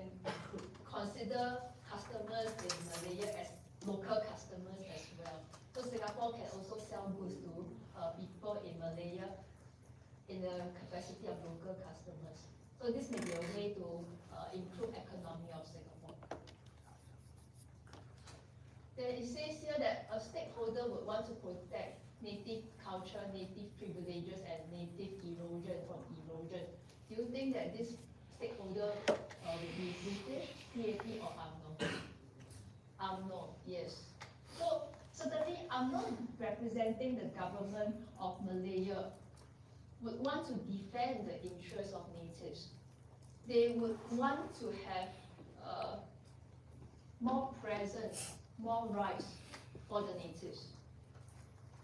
consider customers in Malaya as local customers as well. So Singapore can also sell goods to people in Malaya in the capacity of local customers. So this may be a way to improve economy of Singapore. Then it says here that a stakeholder would want to protect native culture, native privileges, and native erosion from erosion. Do you think that this stakeholder will be British, PAP, or UMNO? UMNO, yes. So certainly UMNO representing the government of Malaya would want to defend the interests of natives. They would want to have more presence, more rights for the natives.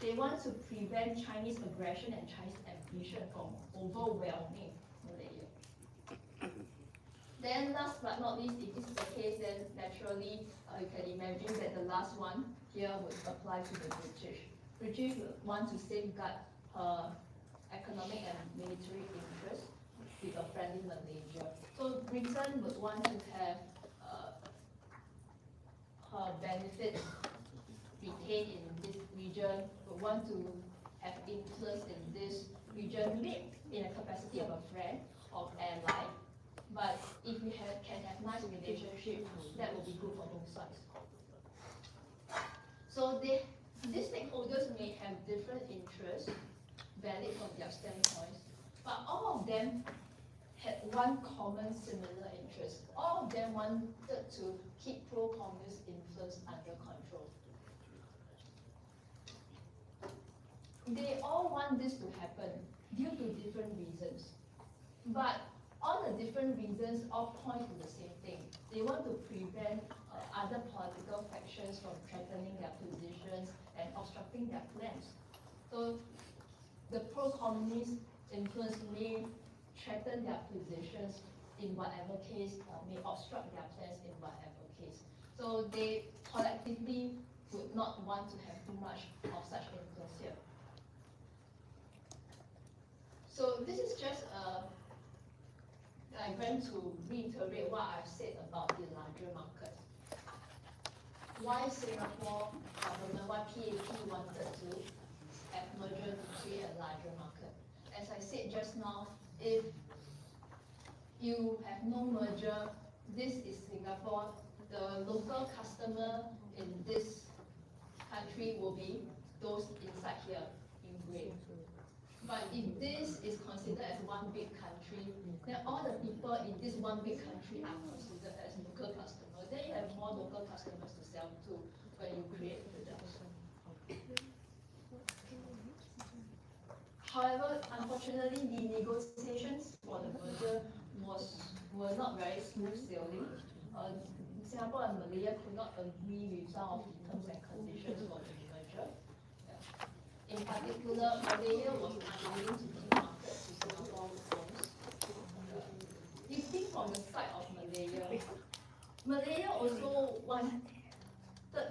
They want to prevent Chinese aggression and Chinese ambition from overwhelming Malaya. Then last but not least, if this is the case, then naturally you can imagine that the last one here would apply to the British. British would want to safeguard economic and military interests with a friendly Malaysia. So Britain would want to have her benefits retained in this region, would want to have influence in this region, maybe in a capacity of a friend or ally. But if we can have nice relationship, that will be good for both sides. So these stakeholders may have different interests, valid from their standpoints, but all of them had one common similar interest. All of them wanted to keep pro-communist influence under control. They all want this to happen due to different reasons. But all the different reasons all point to the same thing. They want to prevent other political factions from threatening their positions and obstructing their plans. So the pro-communist influence may threaten their positions in whatever case or may obstruct their plans in whatever case. So they collectively would not want to have too much of such influence here. So this is just I'm going to reiterate what I've said about the larger market. Why Singapore government, why PAP wanted to have merger to create a larger market? now, if you have no merger, this is Singapore, the local customer in this country will be those inside here in grey. But if this is considered as one big country, then all the people in this one big country are considered as local customers. Then you have more local customers to sell to when you create products. However, unfortunately, the negotiations for the merger were not very smooth sailing. Singapore and Malaya could not agree with some of the terms and conditions for the merger. In particular, Malaya was unwilling to give market to Singapore firms. You think from the side of Malaya, Malaya also wanted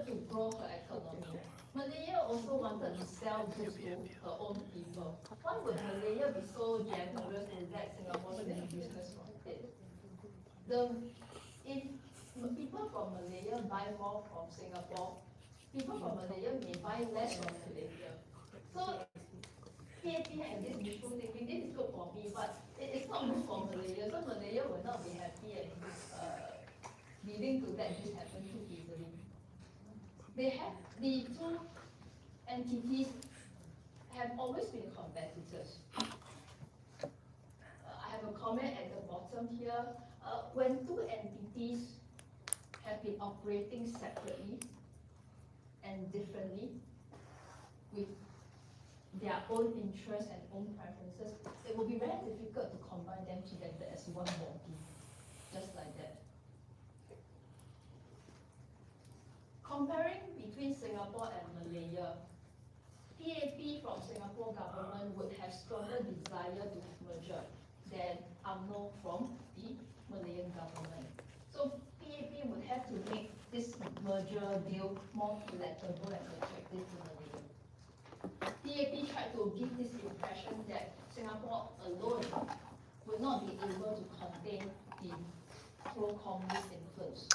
to grow her economy. Malaya also wanted to sell goods to her own people. Why would Malaya be so generous and let Singapore do business from it? If people from Malaya buy more from Singapore, people from Malaya may buy less from Malaysia. So PAP had this wishful thinking, this is good for me, but it is not good for Malaya, so Malaya will not be happy and willing to let this happen too easily. The two entities have always been competitors. I have a comment at the bottom here. When two entities have been operating separately and differently with their own interests and own preferences, it will be very difficult to combine them together as one body, just like that. Comparing between Singapore and Malaya, PAP from Singapore government would have stronger desire to have merger than UMNO from the Malayan government. So PAP would have to make this merger deal more palatable and attractive to Malaya. PAP tried to give this impression that Singapore alone would not be able to contain the pro-communist influence.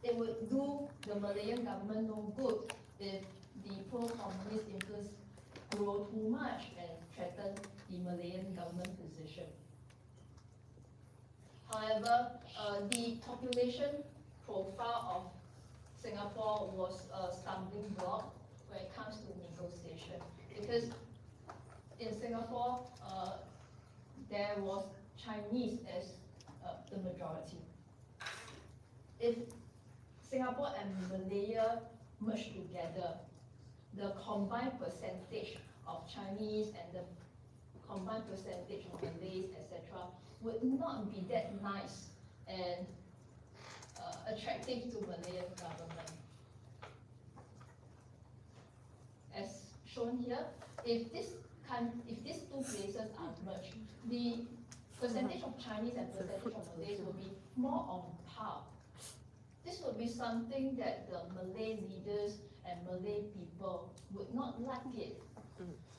It would do the Malayan government no good if the pro-communist influence grow too much and threaten the Malayan government position. However, the population profile of Singapore was a stumbling block when it comes to negotiation, because in Singapore, there was Chinese as the majority. If Singapore and Malaya merged together, the combined percentage of Chinese and the combined percentage of Malays, etc., would not be that nice and attractive to Malayan government. As shown here, if these two places are merged, the percentage of Chinese and percentage of Malays will be more on par. This would be something that the Malay leaders and Malay people would not like it,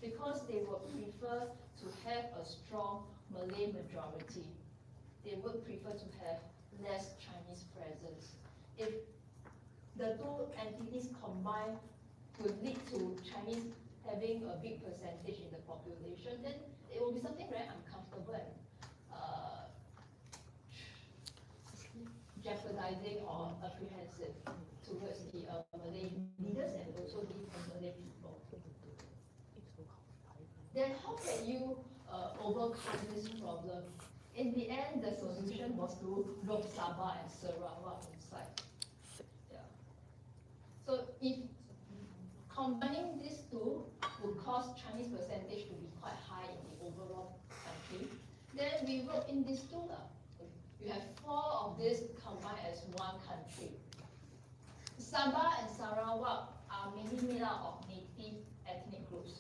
because they would prefer to have a strong Malay majority. They would prefer to have less Chinese presence. If the two entities combined would lead to Chinese having a big percentage in the population, then it will be something very uncomfortable and jeopardizing or apprehensive towards the Malay leaders and also the Malay people. Then how can you overcome this problem? In the end, the solution was to rope Sabah and Sarawak inside. Yeah. So if combining these two would cause Chinese percentage to be quite high in the overall country, then we wrote in these two. You have 4 of these combined as one country. Sabah and Sarawak are mainly made out of native ethnic groups.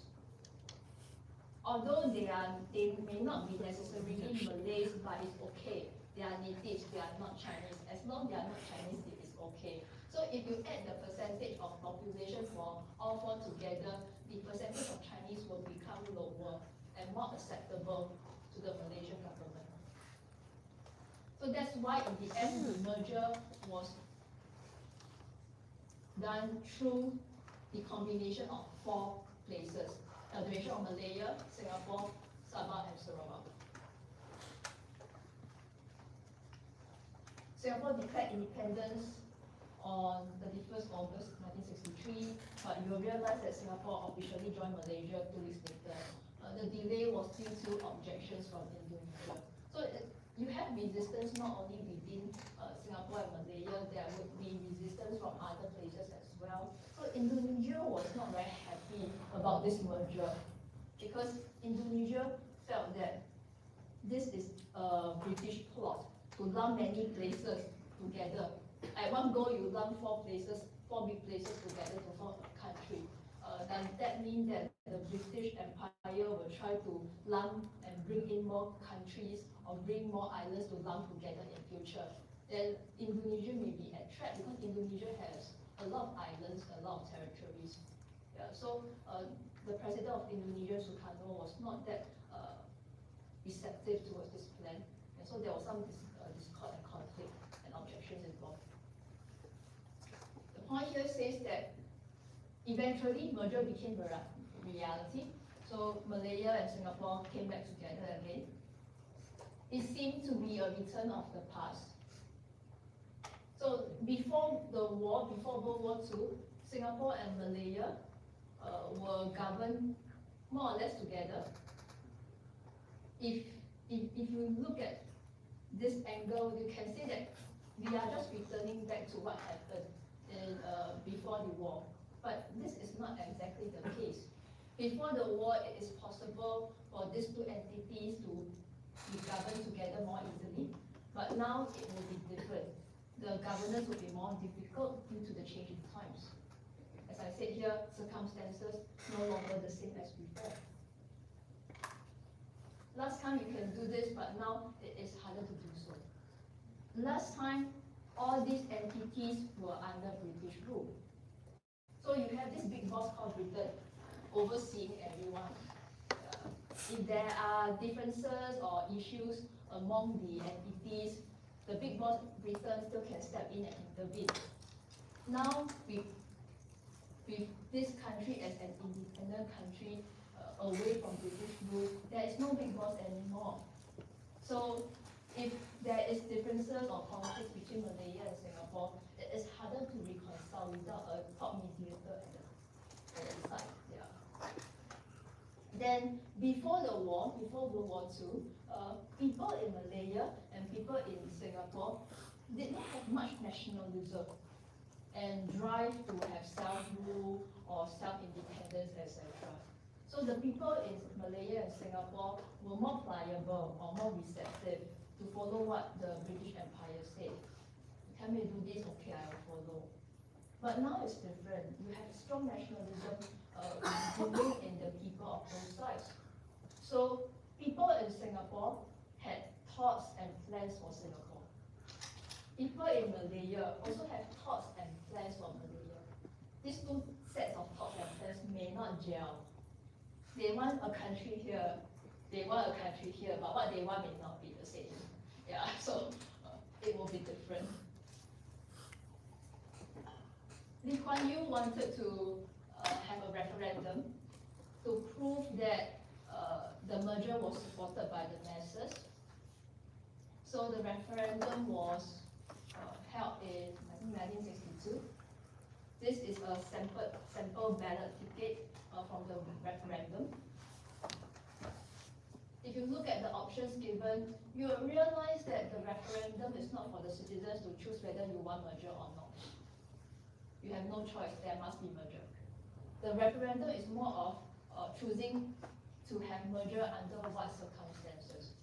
Although they may not be necessarily Malays, but it's okay. They are natives, they are not Chinese. As long as they are not Chinese, it is okay. So if you add the percentage of population for all 4 together, the percentage of Chinese will become lower and more acceptable to the Malaysian government. So that's why in the end, the merger was done through the combination of 4 places. duration of Malaya, Singapore, Sabah, and Sarawak. Singapore declared independence on 31st August 1963, but you will realize that Singapore officially joined Malaysia 2 weeks later. The delay was due to objections from Indonesia. So you have resistance not only within Singapore and Malaysia, there would be resistance from other places as well. So Indonesia was not very happy about this merger because Indonesia felt that this is a British plot to lump many places together. At one go, you lump 4 big places together to form a country. Does that mean that the British Empire will try to lump and bring in more countries or bring more islands to lump together in future? Then Indonesia may be at threat because Indonesia has a lot of islands, a lot of territories. Yeah, so the president of Indonesia, Sukarno, was not that receptive towards this plan, and so there was some discord and conflict and objections involved. The point here says that eventually merger became a reality, so Malaya and Singapore came back together again. It seemed to be a return of the past. So before the war, before World War II, Singapore and Malaya were governed more or less together. If you look at this angle, you can see that we are just returning back to what happened in, before the war. But this is not exactly the case. Before the war, it is possible for these 2 entities to be governed together more easily. But now it will be different. The governance will be more difficult due to the change in times. As I said here, circumstances no longer the same as before. Last time you can do this, but now it is harder to do so. Last time, all these entities were under British rule. So you have this big boss called Britain overseeing everyone. If there are differences or issues among the entities, the big boss Britain still can step in and intervene. Now, with this country as an independent country away from British rule, there is no big boss anymore. So if there is differences or conflicts between Malaya and Singapore, it is harder to reconcile without a top mediator at the side. Yeah. Then before the war, before World War II, people in Malaya and people in Singapore did not have much nationalism and drive to have self-rule or self-independence, etc. So the people in Malaya and Singapore were more pliable or more receptive to follow what the British Empire said. Tell me to do this, okay, I will follow. But now it's different. You have strong nationalism brewing in the people of both sides. So people in Singapore had thoughts and plans for Singapore. People in Malaya also have thoughts and plans for Malaya. These 2 sets of thoughts and plans may not gel. They want a country here, they want a country here, but what they want may not be the same. Yeah, so it will be different. Lee Kuan Yew wanted to have a referendum to prove that the merger was supported by the masses. So the referendum was held in, I think, 1962. This is a sample ballot ticket from the referendum. If you look at the options given, you will realize that the referendum is not for the citizens to choose whether you want merger or not. You have no choice, there must be merger. The referendum is more of choosing to have merger under what circumstances.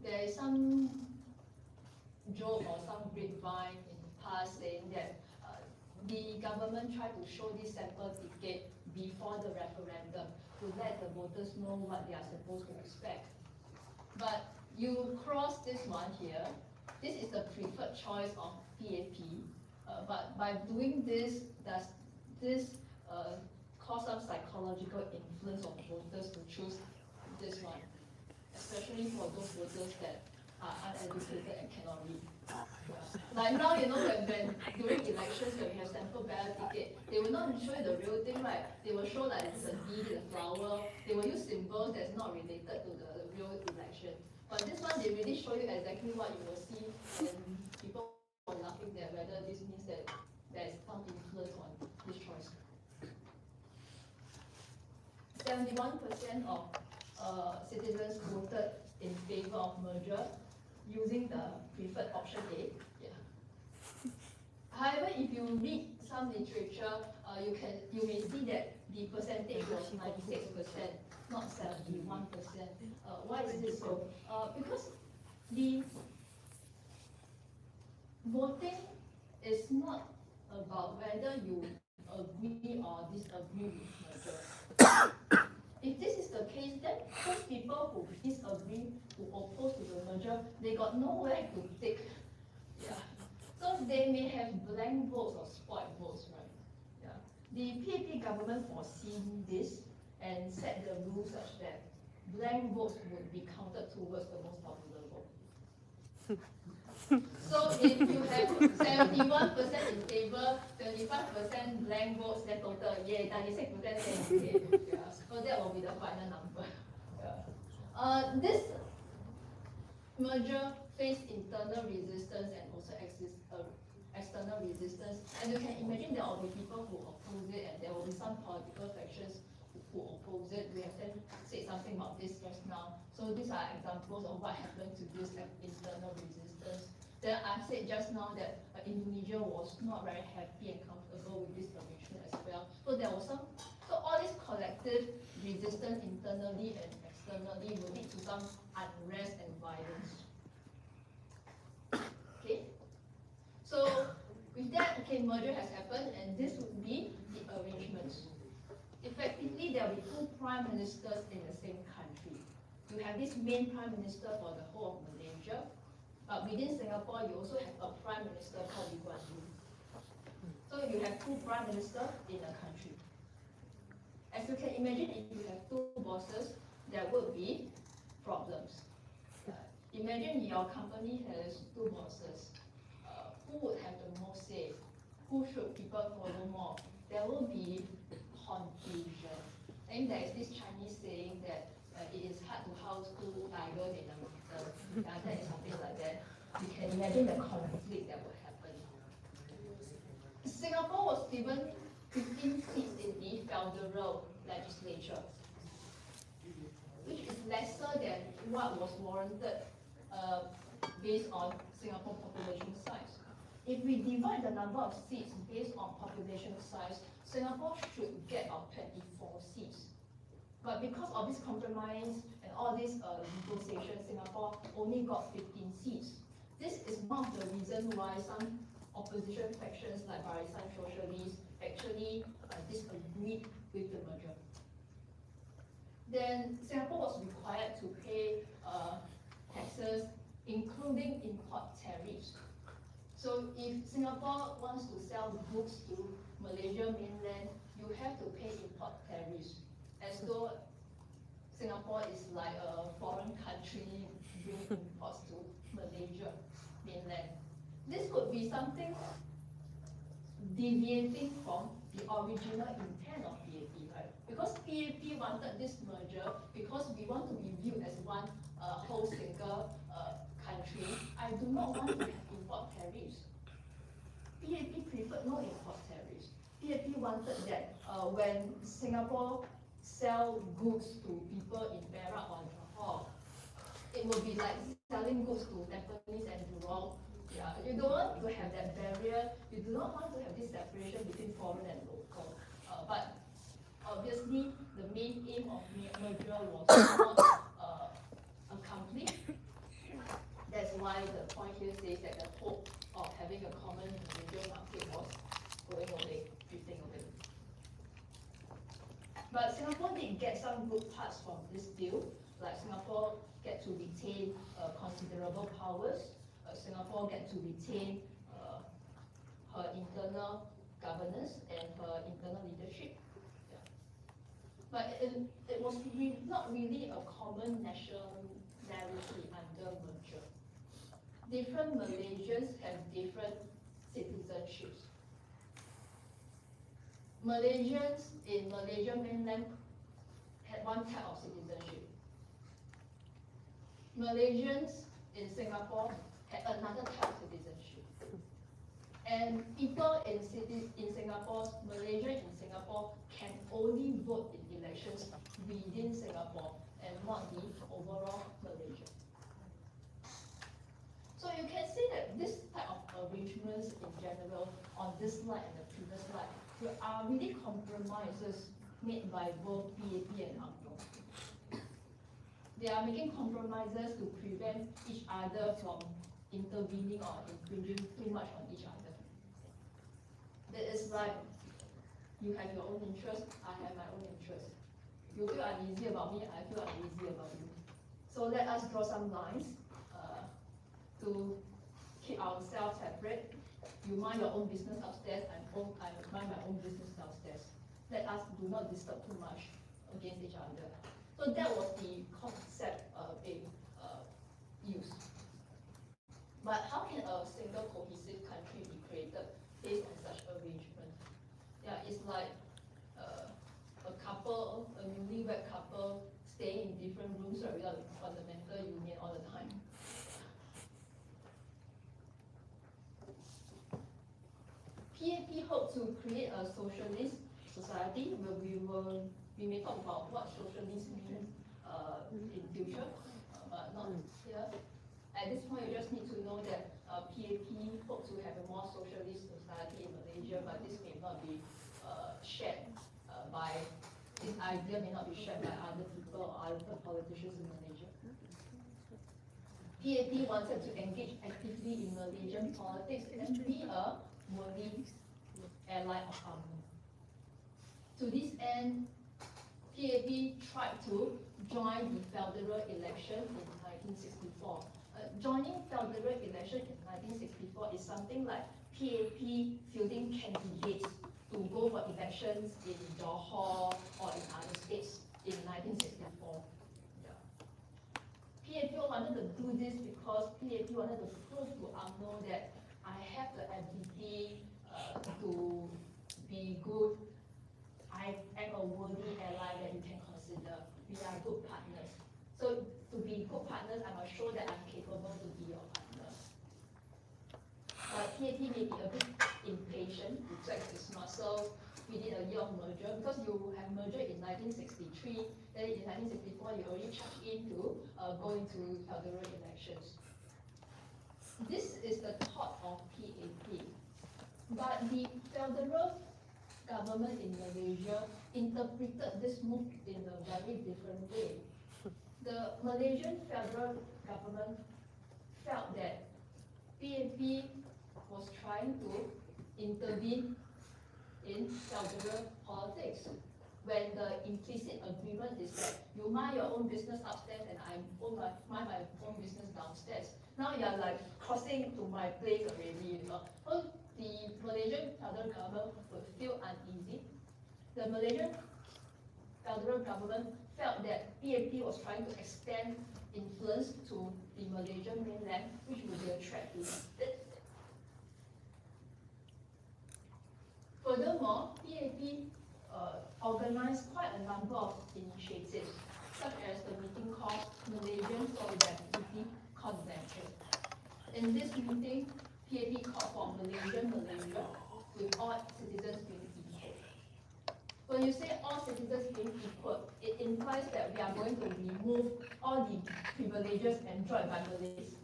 There is some joke or some grapevine in the past saying that the government tried to show this sample ticket before the referendum to let the voters know what they are supposed to expect. But you cross this one here. This is the preferred choice of PAP. But by doing this, does this cause some psychological influence of voters to choose this one? Especially for those voters that are uneducated and cannot read. Like now, when during elections, when we have sample ballot ticket, they will not show you the real thing, right? They will show like it's a bee, the flower. They will use symbols that's not related to the real election. But this one, they really show you exactly what you will see, and people are laughing at whether this means that there is some influence on this choice. 71% of citizens voted in favor of merger using the preferred option A. Yeah. However, if you read some literature, you may see that the percentage was 96%, not 71%. Why is this so? Because the voting is not about whether you agree or disagree with merger. If this is the case, then those people who disagree, who oppose to the merger, they got nowhere to take. Yeah. So they may have blank votes or spoiled votes, right? Yeah. The PAP government foreseen this and set the rules such that blank votes would be counted towards the most popular vote. So if you have 71% in favor, 25% blank votes, then total, 96% say yeah. So that will be the final number. Yeah. This merger faced internal resistance and also external resistance. And you can imagine there will be people who oppose it, and there will be some political factions who oppose it. We have said something about this just now. So these are examples of what happened to this internal resistance. Then I said just now that Indonesia was not very happy and comfortable with this arrangement as well. So there was so all this collective resistance internally and externally will lead to some unrest and violence. Okay. So with that, merger has happened, and this would be the arrangements. Effectively, there will be two prime ministers in the same country. You have this main prime minister for the whole of Malaysia, but within Singapore, you also have a prime minister called Lee Kuan Yew. So you have two prime ministers in a country. As you can imagine, if you have two bosses, there would be problems. Imagine your company has two bosses. Who would have the most say? Who should people follow more? There will be confusion. And there is this Chinese saying that it is hard to house two tigers in a mountain. That is something like that. You can imagine the conflict that would happen. Singapore was given 15 seats in the federal legislature, which is lesser than what was warranted based on Singapore population size. If we divide the number of seats based on population size, Singapore should get 24 seats. But because of this compromise and all this negotiation, Singapore only got 15 seats. This is one of the reasons why some opposition factions like Barisan Socialists actually disagreed with the merger. Then Singapore was required to pay taxes, including import tariffs. So if Singapore wants to sell goods to Malaysia mainland, you have to pay import tariffs, as though Singapore is like a foreign country bringing imports to Malaysia mainland. This could be something deviating from the original intent of PAP, right? Because PAP wanted this merger because we want to be viewed as one whole single country. I do not want to have import tariffs. PAP preferred no import tariffs. PAP wanted that when Singapore sell goods to people in Perak or Johor, it will be like selling goods to Tampines and Jurong. Yeah, you don't want to have that barrier. You do not want to have this separation between foreign and local. But obviously, the main aim of merger was not accomplished. That's why the point here says that the hope of having a common Malaysian market was going away, drifting away. But Singapore did get some good parts from this deal, like Singapore get to retain considerable powers. Singapore get to retain her internal governance and her internal leadership. Yeah. But it was not really a common nationality under merger. different Malaysians have different citizenships. Malaysians in Malaysia mainland had one type of citizenship. Malaysians in Singapore had another type of citizenship. And people in Singapore, Malaysian in Singapore, can only vote in elections within Singapore and not the overall Malaysia. So you can see that this type of arrangements in general on this slide and the previous slide are really compromises made by both PAP and UMNO. They are making compromises to prevent each other from intervening or infringing too much on each other. It is like you have your own interest, I have my own interest. You feel uneasy about me, I feel uneasy about you. So let us draw some lines to keep ourselves separate. You mind your own business upstairs, I mind my own business downstairs. Let us do not disturb too much against each other. So that was the concept being used. But how can a single cohesive country be created based on such arrangement? Yeah, it's like a couple, a newlywed couple staying in different rooms without fundamental union all the time. PAP hoped to create a socialist society where we may talk about what socialist means in future, but not here. At this point, you just need to know that PAP hopes to have a more socialist society in Malaysia, but this may not be shared this idea may not be shared by other people or other politicians in Malaysia. PAP wanted to engage actively in Malaysian politics and be a worthy ally of UMNO. To this end, PAP tried to join the federal election in 1964. Joining federal election in 1964 is something like PAP fielding candidates to go for elections in Johor or in other states in 1964. Yeah. PAP wanted to do this because PAP wanted to prove to UMNO that I have the ability to be good. I am a worthy ally that you can consider. We are good partners. So to be good partners, I must show that I'm capable to be your partner. PAP may be a bit impatient to flex its muscles within a year of merger because you have merger in 1963, then in 1964 you already charged in to go into federal elections. This is the thought of PAP. But the federal government in Malaysia interpreted this move in a very different way. The Malaysian federal government felt that PAP was trying to intervene in federal politics when the implicit agreement is that you mind your own business upstairs and I mind my own business downstairs. Now you're like crossing to my place already. So the Malaysian federal government would feel uneasy. The Malaysian federal government felt that PAP was trying to extend influence to the Malaysian mainland, which would be a threat to it. Furthermore, PAP organized quite a number of initiatives, such as the meeting called Malaysian Solidarity Convention. In this meeting, PAP called for Malaysia with all citizens being equal. When you say all citizens being equal, it implies that we are going to remove all the privileges enjoyed by Malays.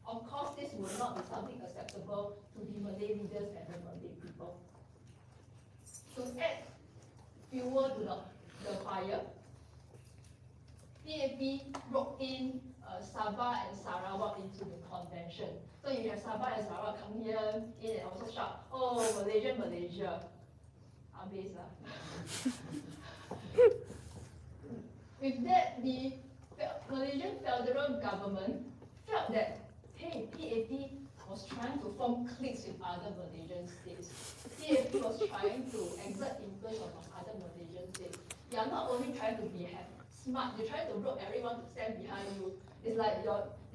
Of course, this will not be something acceptable to the Malay leaders and the Malay people. To add fuel to the fire, PAP brought in Sabah and Sarawak into the convention. So you have Sabah and Sarawak come here in and also shout, oh, Malaysia, Malaysia. Habis lah. With that, the Malaysian federal government felt that, hey, PAP was trying to form cliques with other Malaysian states. PAP was trying to exert influence on other Malaysian states. You are not only trying to be smart, you're trying to rope everyone to stand behind you. It's like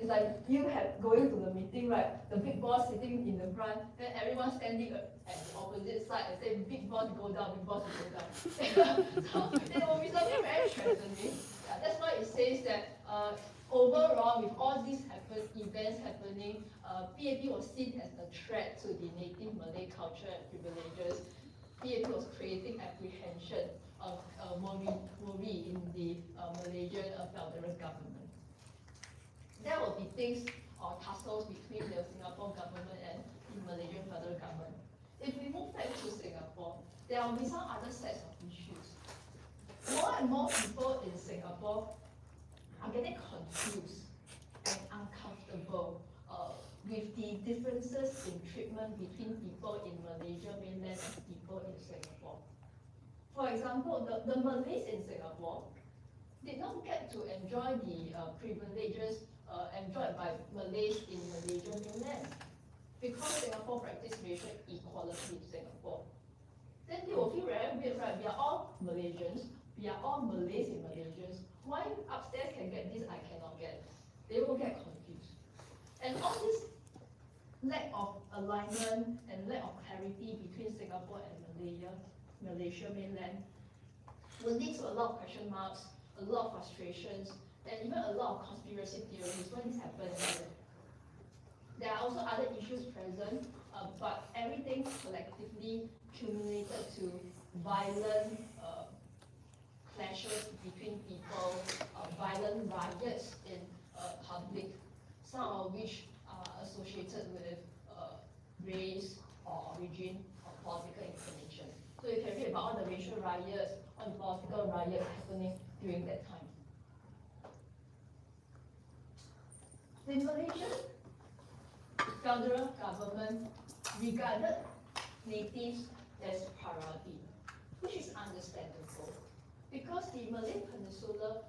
It's like you have going to the meeting, right? The big boss sitting in the front, then everyone standing at the opposite side and say, big boss go down, big boss go down. So it will be something very threatening. Yeah, that's why it says that overall, with all these events happening, PAP was seen as a threat to the native Malay culture and privileges. PAP was creating apprehension of worry in the Malaysian federal government. There will be things or tussles between the Singapore government and the Malaysian federal government. If we move back to Singapore, there will be some other sets of issues. More and more people in Singapore are getting confused and uncomfortable with the differences in treatment between people in Malaysia mainland and people in Singapore. For example, the Malays in Singapore did not get to enjoy the privileges enjoyed by Malays in Malaysia mainland because Singapore practices racial equality in Singapore. Then they will feel very weird, right? We are all Malaysians, we are all Malays in Malaysians. Why upstairs can get this, I cannot get? They will get confused. And all this lack of alignment and lack of clarity between Singapore and Malaysia mainland will lead to a lot of question marks, a lot of frustrations, and even a lot of conspiracy theories when this happens. There are also other issues present, but everything collectively accumulated to violent clashes between people, violent riots in public, some of which are associated with race or origin or political inclination. So you can read about all the racial riots, all the political riots happening during that time. The Malaysian federal government regarded natives as priority, which is understandable because the Malay Peninsula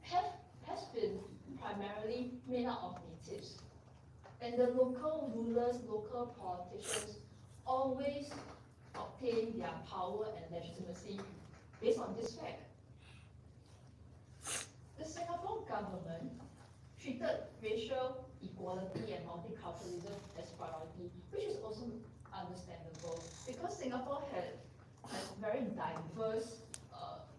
has been primarily made up of natives. And the local rulers, local politicians always obtain their power and legitimacy based on this fact. The Singapore government treated racial equality and multiculturalism as priority, which is also understandable because Singapore has very diverse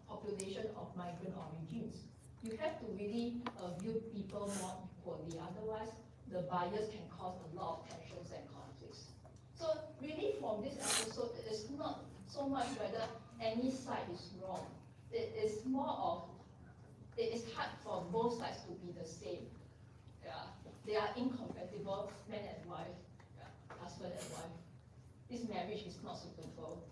population of migrant origins. You have to really view people more equally, otherwise the bias can cause a lot of tensions and conflicts. So really from this episode, it is not so much whether any side is wrong. It is more of, it is hard for both sides to be the same. Yeah, they are incompatible, man and wife, husband and wife. This marriage is not suitable.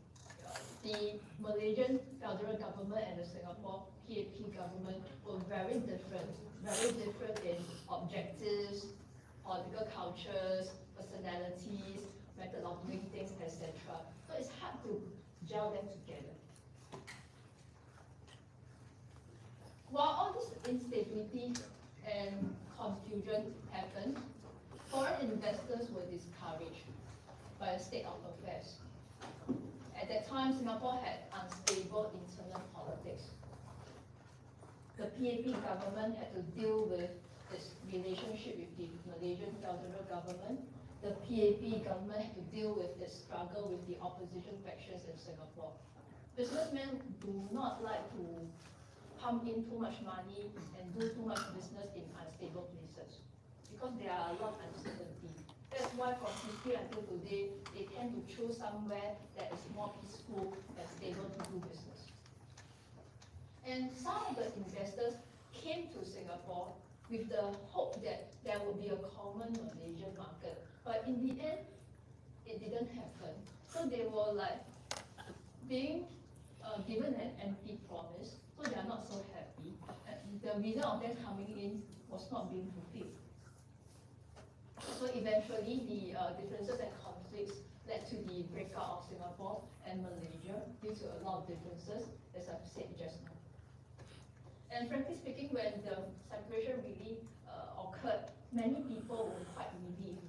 The Malaysian federal government and the Singapore PAP government were very different in objectives, political cultures, personalities, method of doing things, etc. So it's hard to gel them together. While all this instability and confusion happened, foreign investors were discouraged by the state of affairs. At that time, Singapore had unstable internal politics. The PAP government had to deal with its relationship with the Malaysian federal government. The PAP government had to deal with its struggle with the opposition factions in Singapore. Businessmen do not like to pump in too much money and do too much business in unstable places because there are a lot of uncertainty. That's why from history until today, they tend to choose somewhere that is more peaceful and stable to do business. And some of the investors came to Singapore with the hope that there would be a common Malaysian market. But in the end, it didn't happen. So they were like being given an empty promise, so they are not so happy. And the reason of them coming in was not being fulfilled. So eventually, the differences and conflicts led to the breakout of Singapore and Malaysia due to a lot of differences, as I've said just now. And frankly speaking, when the separation really occurred, many people were quite relieved.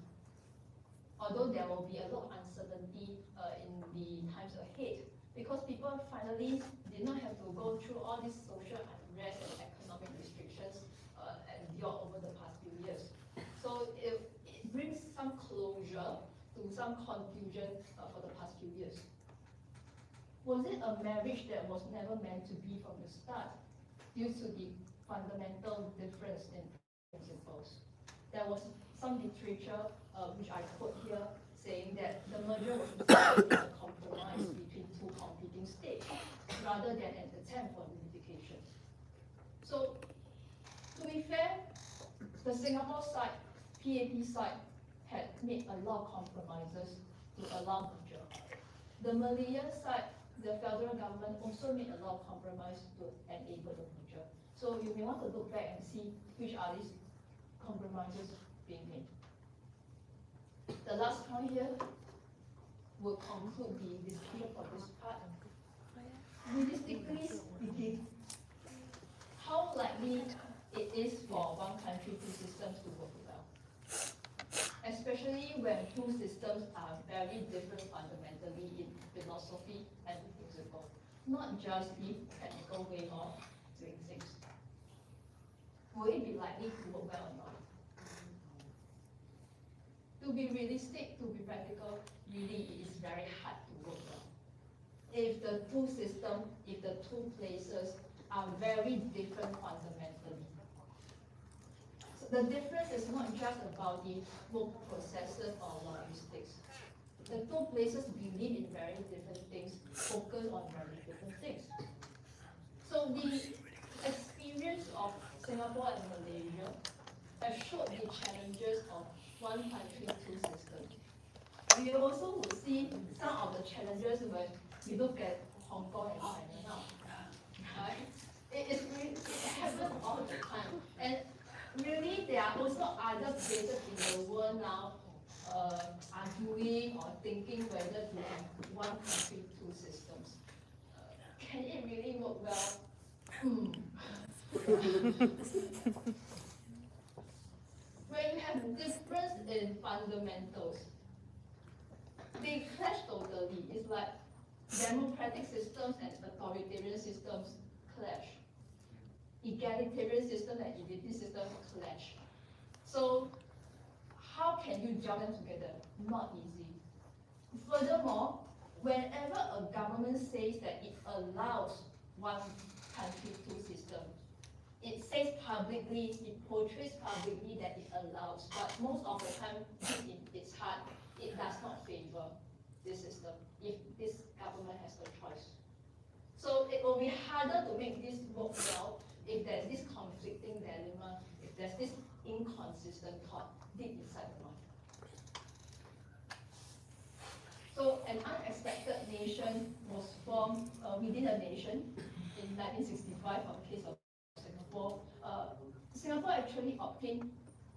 Although there will be a lot of uncertainty in the times ahead, because people finally did not have to go through all these social unrest and economic restrictions endured over the past some confusion for the past few years. Was it a marriage that was never meant to be from the start due to the fundamental difference in principles? There was some literature, which I quote here, saying that the merger was essentially a compromise between two competing states, rather than an attempt for unification. So, to be fair, the Singapore side, PAP side, had made a lot of compromises to allow merger. The Malayan side, the federal government also made a lot of compromise to enable the merger. So you may want to look back and see which are these compromises being made. The last point here will conclude the discussion for this part. Realistically speaking, how likely it is for one country, two systems to work well? Especially when two systems are very different fundamentally in philosophy and principle, not just the technical way of doing things. Will it be likely to work well or not? To be realistic, to be practical, really it is very hard to work well. If the two systems, if the two places are very different fundamentally. So the difference is not just about the work processes or logistics. The two places believe in very different things, focus on very different things. So the experience of Singapore and Malaysia have showed the challenges of one country, two systems. We also will see some of the challenges when we look at Hong Kong and China now. Right? It happens all the time. And really, there are also other places in the world now arguing or thinking whether to have one country, two systems. Can it really work well? When you have difference in fundamentals, they clash totally. It's like democratic systems and authoritarian systems clash. Egalitarian system and elitist systems clash. So how can you join them together? Not easy. Furthermore, whenever a government says that it allows one country, two systems, it says publicly, it portrays publicly that it allows, but most of the time, in its heart, it does not favor this system if this government has a choice. So it will be harder to make this work well if there's this conflicting dilemma, if there's this inconsistent thought deep inside the mind. So an unexpected nation was formed within a nation in 1965 on the case of Singapore. Singapore actually obtained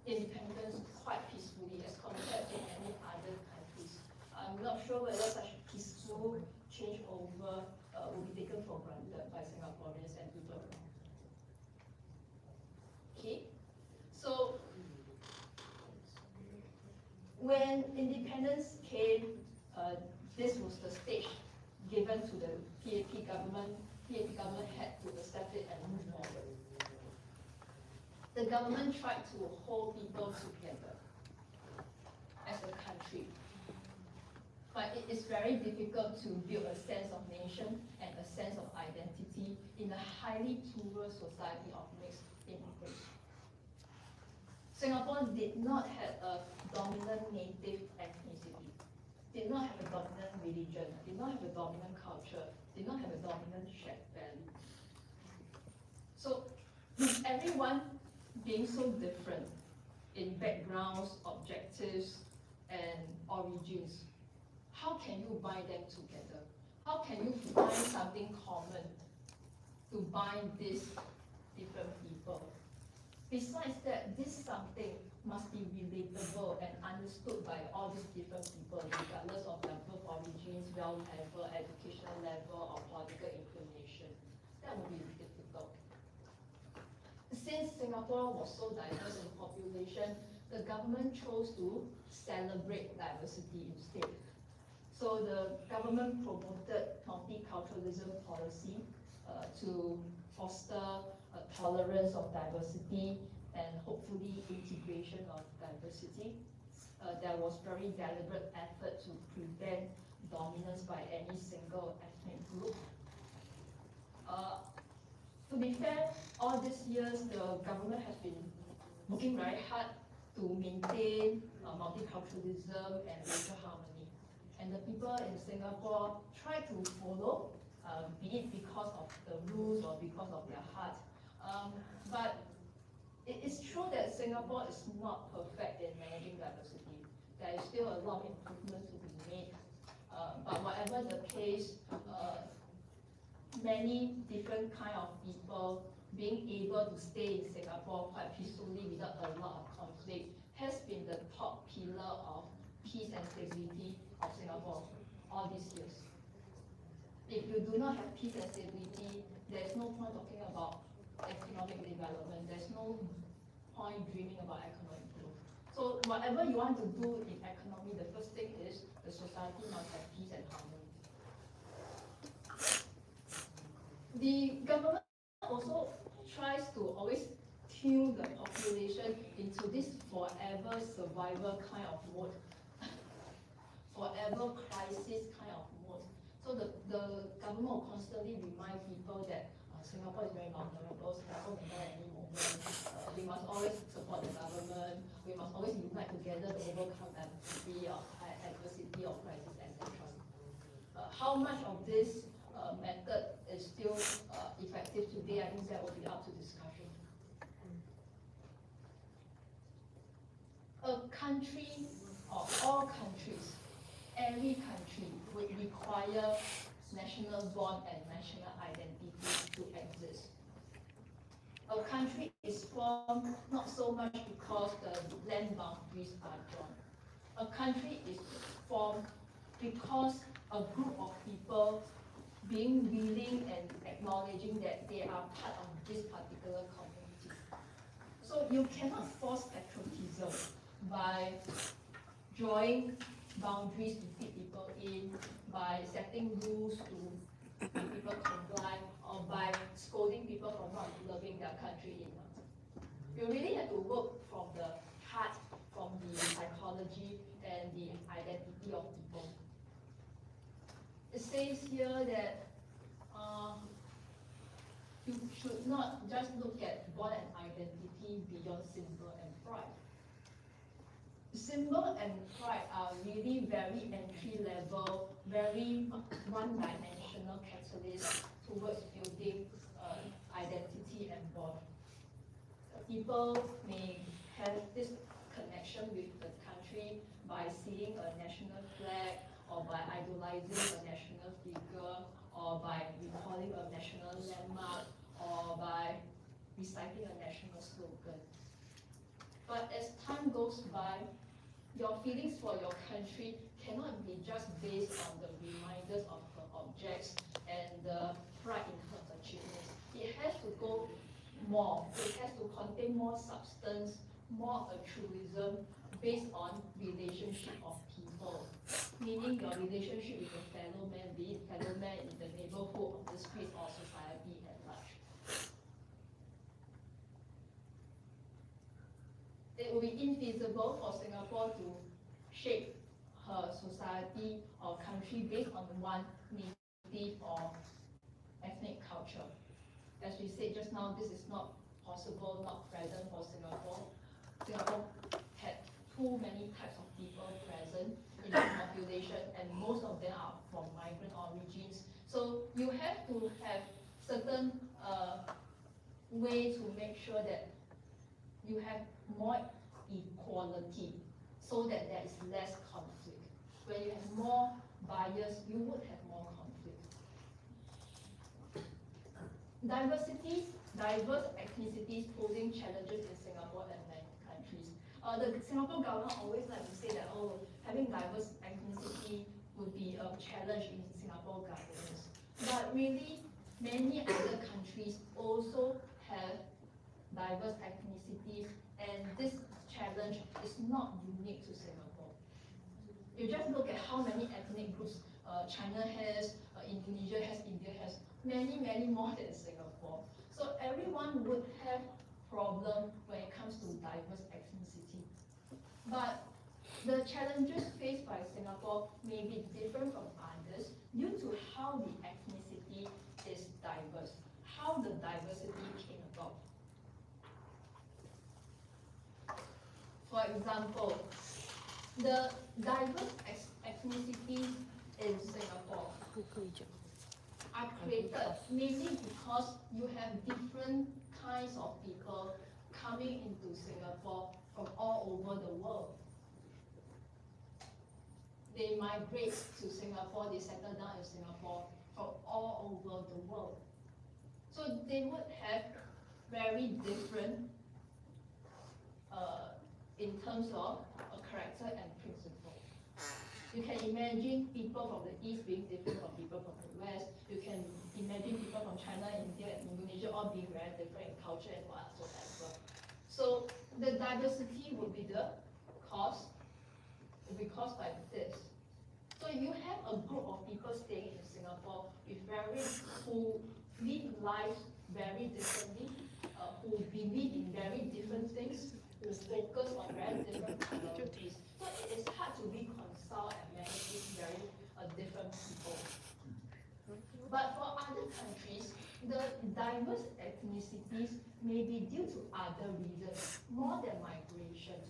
independence quite peacefully as compared to many other countries. I'm not sure whether such peaceful changeover will be taken for granted by Singaporeans and people around. Okay, so when independence came, this was the stage given to the PAP government. PAP government had to accept it and move forward. The government tried to hold people together as a country. But it is very difficult to build a sense of nation and a sense of identity in a highly plural society of mixed immigrants. Singapore did not have a dominant native ethnicity, did not have a dominant religion, did not have a dominant culture, did not have a dominant shared value. So, with everyone being so different in backgrounds, objectives, and origins, how can you bind them together? How can you find something common to bind these different people? Besides that, this something must be relatable and understood by all these different people, regardless of their birth origins, wealth level, educational level, or political inclination. That would be difficult. Since Singapore was so diverse in population, the government chose to celebrate diversity instead. So the government promoted multiculturalism policy to foster tolerance of diversity and hopefully integration of diversity. there was very deliberate effort to prevent dominance by any single ethnic group. To be fair, all these years the government has been working very hard to maintain multiculturalism and racial harmony. And the people in Singapore try to follow, be it because of the rules or because of their heart. But it is true that Singapore is not perfect in managing diversity. There is still a lot of improvements to be made. But whatever the case, many different kind of people being able to stay in Singapore quite peacefully without a lot of conflict has been the top pillar of peace and stability of Singapore all these years. If you do not have peace and stability, there's no point talking about economic development. There's no point dreaming about economic growth. So whatever you want to do in economy, the first thing is the society must have peace and harmony. The government also tries to always tune the population into this forever survival kind of mode, forever crisis kind of mode. So the government will constantly remind people that Singapore is very vulnerable, Singapore can die any moment, we must always support the government, we must always unite together to overcome adversity or crisis, etc. How much of this method is still effective today, I think that will be up to discussion. A country, or all countries, every country would require national bond and national identity to exist. A country is formed not so much because the land boundaries are drawn. A country is formed because a group of people being willing and acknowledging that they are part of this particular community. So you cannot force patriotism by drawing boundaries to fit people in, by setting rules to make people comply, or by scolding people for not loving their country enough. You really have to work from the heart, from the psychology and the identity of people. It says here that you should not just look at bond and identity beyond symbol and pride. Symbol and pride are really very entry level, very one-dimensional catalysts towards building identity and bond. People may have this connection with the country by seeing a national flag, or by idolizing a national figure, or by recalling a national landmark, or by reciting a national slogan. But as time goes by, your feelings for your country cannot be just based on the reminders of her objects and the pride in her achievements. It has to go more. It has to contain more substance, more altruism based on relationship of people. Meaning your relationship with your fellow man, be it fellow man in the neighborhood, of the street, or society at large. It will be infeasible for Singapore to shape her society or country based on one native or ethnic culture. As we said just now, this is not possible, not present for Singapore. Singapore had too many types of people present in the population, and most of them are from migrant origins. So you have to have certain way to make sure that you have more equality, so that there is less conflict. When you have more bias, you would have more conflict. Diverse ethnicities posing challenges in Singapore and many countries. The Singapore government always like to say that, oh, having diverse ethnicity would be a challenge in Singapore governance. But really, many other countries also have diverse ethnicities, and this challenge is not unique to Singapore. You just look at how many ethnic groups China has, Indonesia has, India has, many, many more than Singapore. So everyone would have problem when it comes to diverse ethnicity. But the challenges faced by Singapore may be different from others due to how the ethnicity is diverse, how the diversity came about. For example, the diverse ethnicities in Singapore are created mainly because you have different kinds of people coming into Singapore from all over the world. They migrate to Singapore, they settle down in Singapore from all over the world. So they would have very different in terms of a character and principle. You can imagine people from the East being different from people from the West. You can imagine people from China, India, and Indonesia all being very different in culture and whatsoever. So the diversity would be caused by this. So you have a group of people staying in Singapore who live lives very differently, who believe in very different things, who focus on very different priorities. So it is hard to reconcile and manage these very different people. But for other countries, the diverse ethnicities may be due to other reasons, more than migration.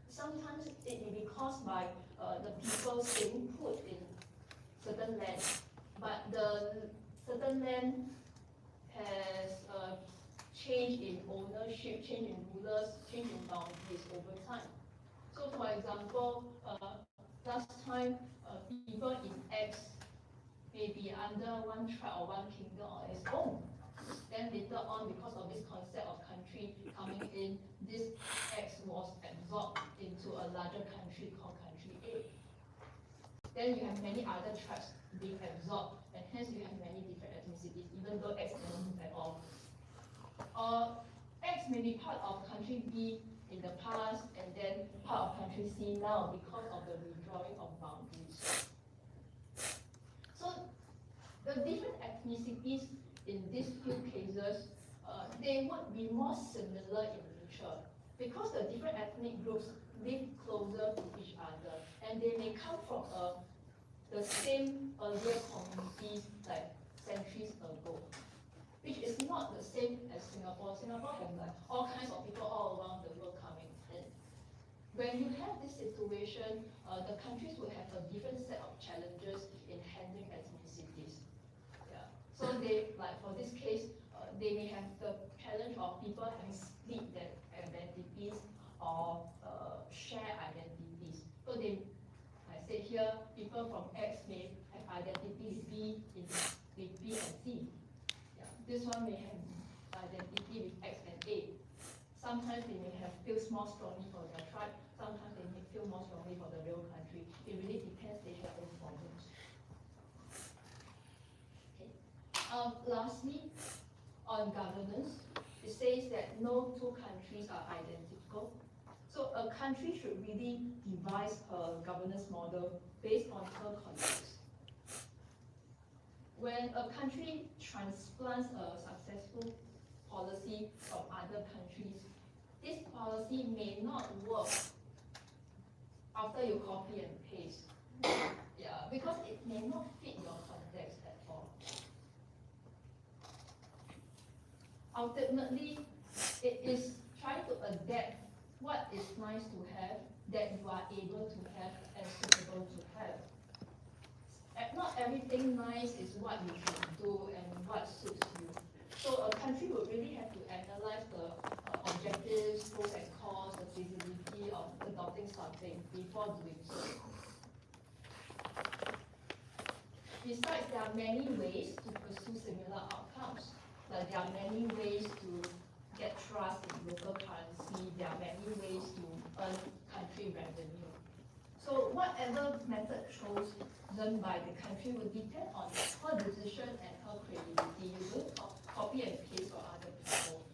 Sometimes it may be caused by the people staying put in certain land, but the certain land has change in ownership, change in rulers, change in boundaries over time. So for example, last time people in X may be under one tribe or one kingdom on its own. Then later on, because of this concept of country coming in, this X was absorbed into a larger country called country A. Then you have many other tribes being absorbed, and hence you have many different ethnicities, even though X doesn't move at all. X may be part of country B in the past, and then part of country C now because of the redrawing of boundaries. So the different ethnicities in these few cases, they would be more similar in nature because the different ethnic groups live closer to each other, and they may come from the same earlier communities like centuries ago, which is not the same as Singapore. Singapore has like all kinds of people all around the world coming in. When you have this situation, the countries will have a different set of challenges in handling ethnicities. Yeah. So they, like for this case, they may have the challenge of people having split their identities or share identities. So they, I said here, people from X may have identity with B with B and C. Yeah. This one may have identity with X and A. Sometimes they may have feel more strongly for their tribe. Sometimes they may feel more strongly for the real country. It really depends. They have own problems. Okay. Lastly, on governance, it says that no two countries are identical. So a country should really devise a governance model based on her context. When a country transplants a successful policy from other countries, this policy may not work after you copy and paste. Yeah, because it may not fit your context at all. Ultimately, it is trying to adapt what is nice to have that you are able to have and suitable to have. Not everything nice is what you should do and what suits you. So a country would really have to analyze the objectives, pros and cons, the feasibility of adopting something before doing so. Besides, there are many ways to pursue similar outcomes. Like there are many ways to get trust in local currency. There are many ways to earn country revenue. So whatever method chosen by the country will depend on her decision and her credibility. You don't copy and paste for other people.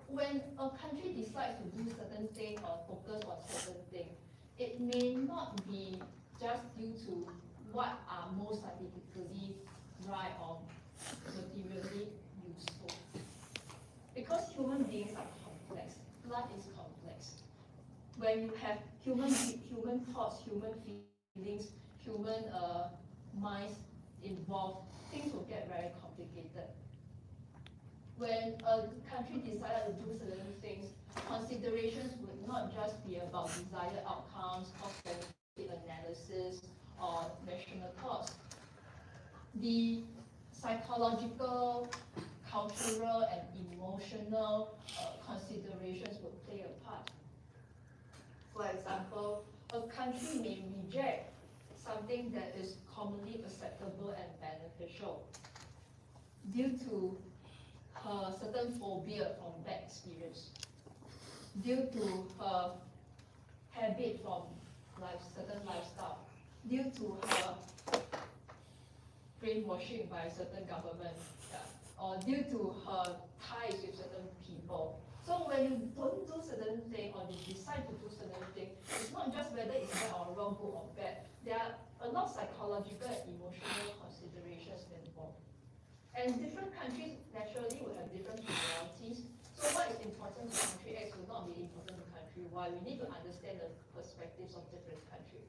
When a country decides to do certain thing or focus on certain thing, it may not be just due to what are most scientifically right or materially useful. Because human beings are complex. life is complex. When you have human thoughts, human feelings, human minds involved, things will get very complicated. When a country decided to do certain things, considerations would not just be about desired outcomes, cost-benefit analysis, or national cost. The psychological, cultural, and emotional considerations would play a part. For example, a country may reject something that is commonly acceptable and beneficial due to her certain phobia from bad experience, due to her habit from certain lifestyle, due to her brainwashing by certain government, or due to her ties with certain people. So when you don't do certain thing or you decide to do certain thing, it's not just whether it's right or wrong, good or bad. There are a lot of psychological and emotional considerations involved. And different countries naturally will have different priorities. So what is important to country X will not be important to country Y. We need to understand the perspectives of different countries.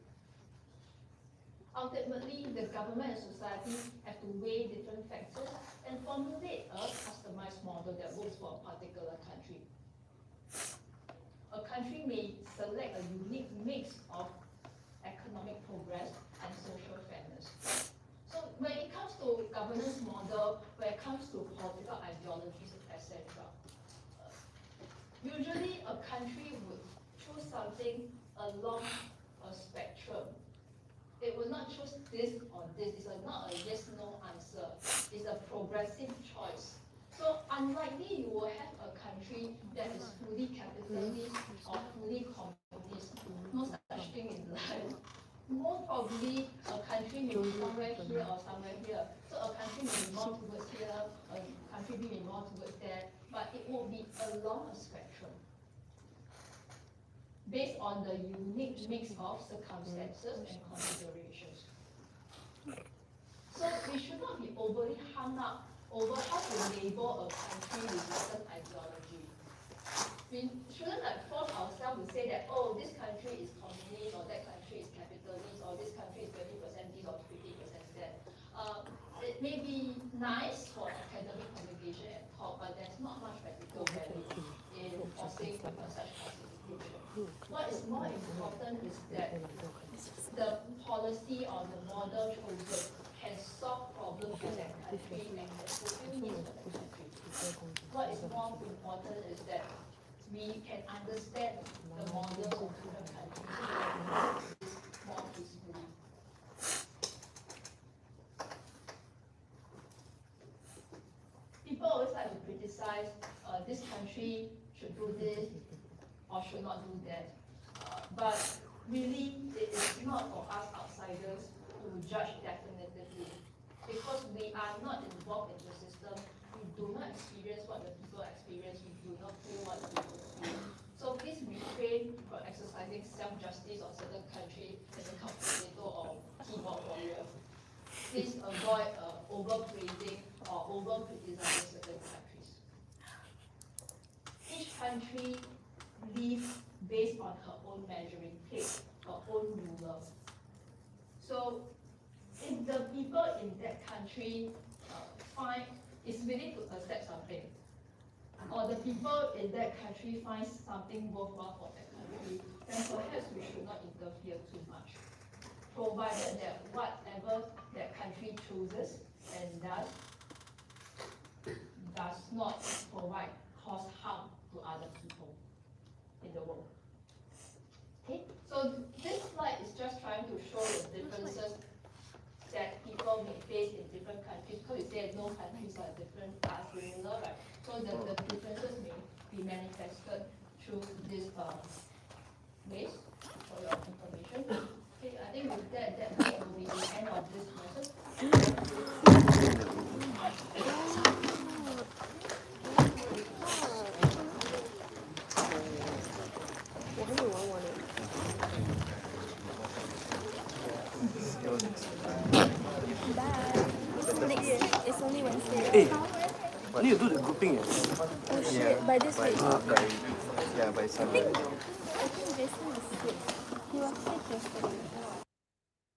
Ultimately, the government and society have to weigh different factors and formulate a customized model that works for a particular country. A country may select a unique mix of economic progress and social fairness. So when it comes to governance model, when it comes to political ideologies, etc., usually a country would choose something along a spectrum. It will not choose this or this. It's not a yes/no answer. It's a progressive choice. So unlikely you will have a country that is fully capitalist or fully communist. No such thing in life. Most probably a country may be somewhere here or somewhere here. So a country may be more towards here, a country may be more towards there, but it will be along a spectrum, based on the unique mix of circumstances and considerations. So we should not be overly hung up over how to label a country with certain ideology. We shouldn't force ourselves to say that, oh, this country is communist, or that country is capitalist, or this country is 20% this or 50% that. It may be nice for academic communication and talk, but there's not much practical value in forcing such classification. What is more important is that the policy or the model chosen can solve problems in that country and can fulfill needs of the country. What is more important is that we can understand the models of different countries more peacefully. People always like to criticize this country should do this or should not do that. But really, it is not for us outsiders to judge definitively. Because we are not involved in the system, we do not experience what the people experience, we do not feel what the people feel. So please refrain from exercising self-justice on certain country as a calculator or keyboard warrior. Please avoid overpraising or over-criticizing certain countries. Each country lives based on her own measuring tape, her own ruler. So if the people in that country is willing to accept something, or the people in that country find something worthwhile for that country, then perhaps we should not interfere too much, provided that whatever that country chooses and does not cause harm to other people in the world. Okay, so this slide is just trying to show the differences that people may face in different countries, because we say no countries are different, are similar, right? So the differences may be manifested through this ways for your information. Okay, I think with that will be the end of this lesson. It's only Wednesday. Hey, I need to do the grouping. Oh shit, by this week. By Yeah, but it's I think Jason is sick. He was sick yesterday.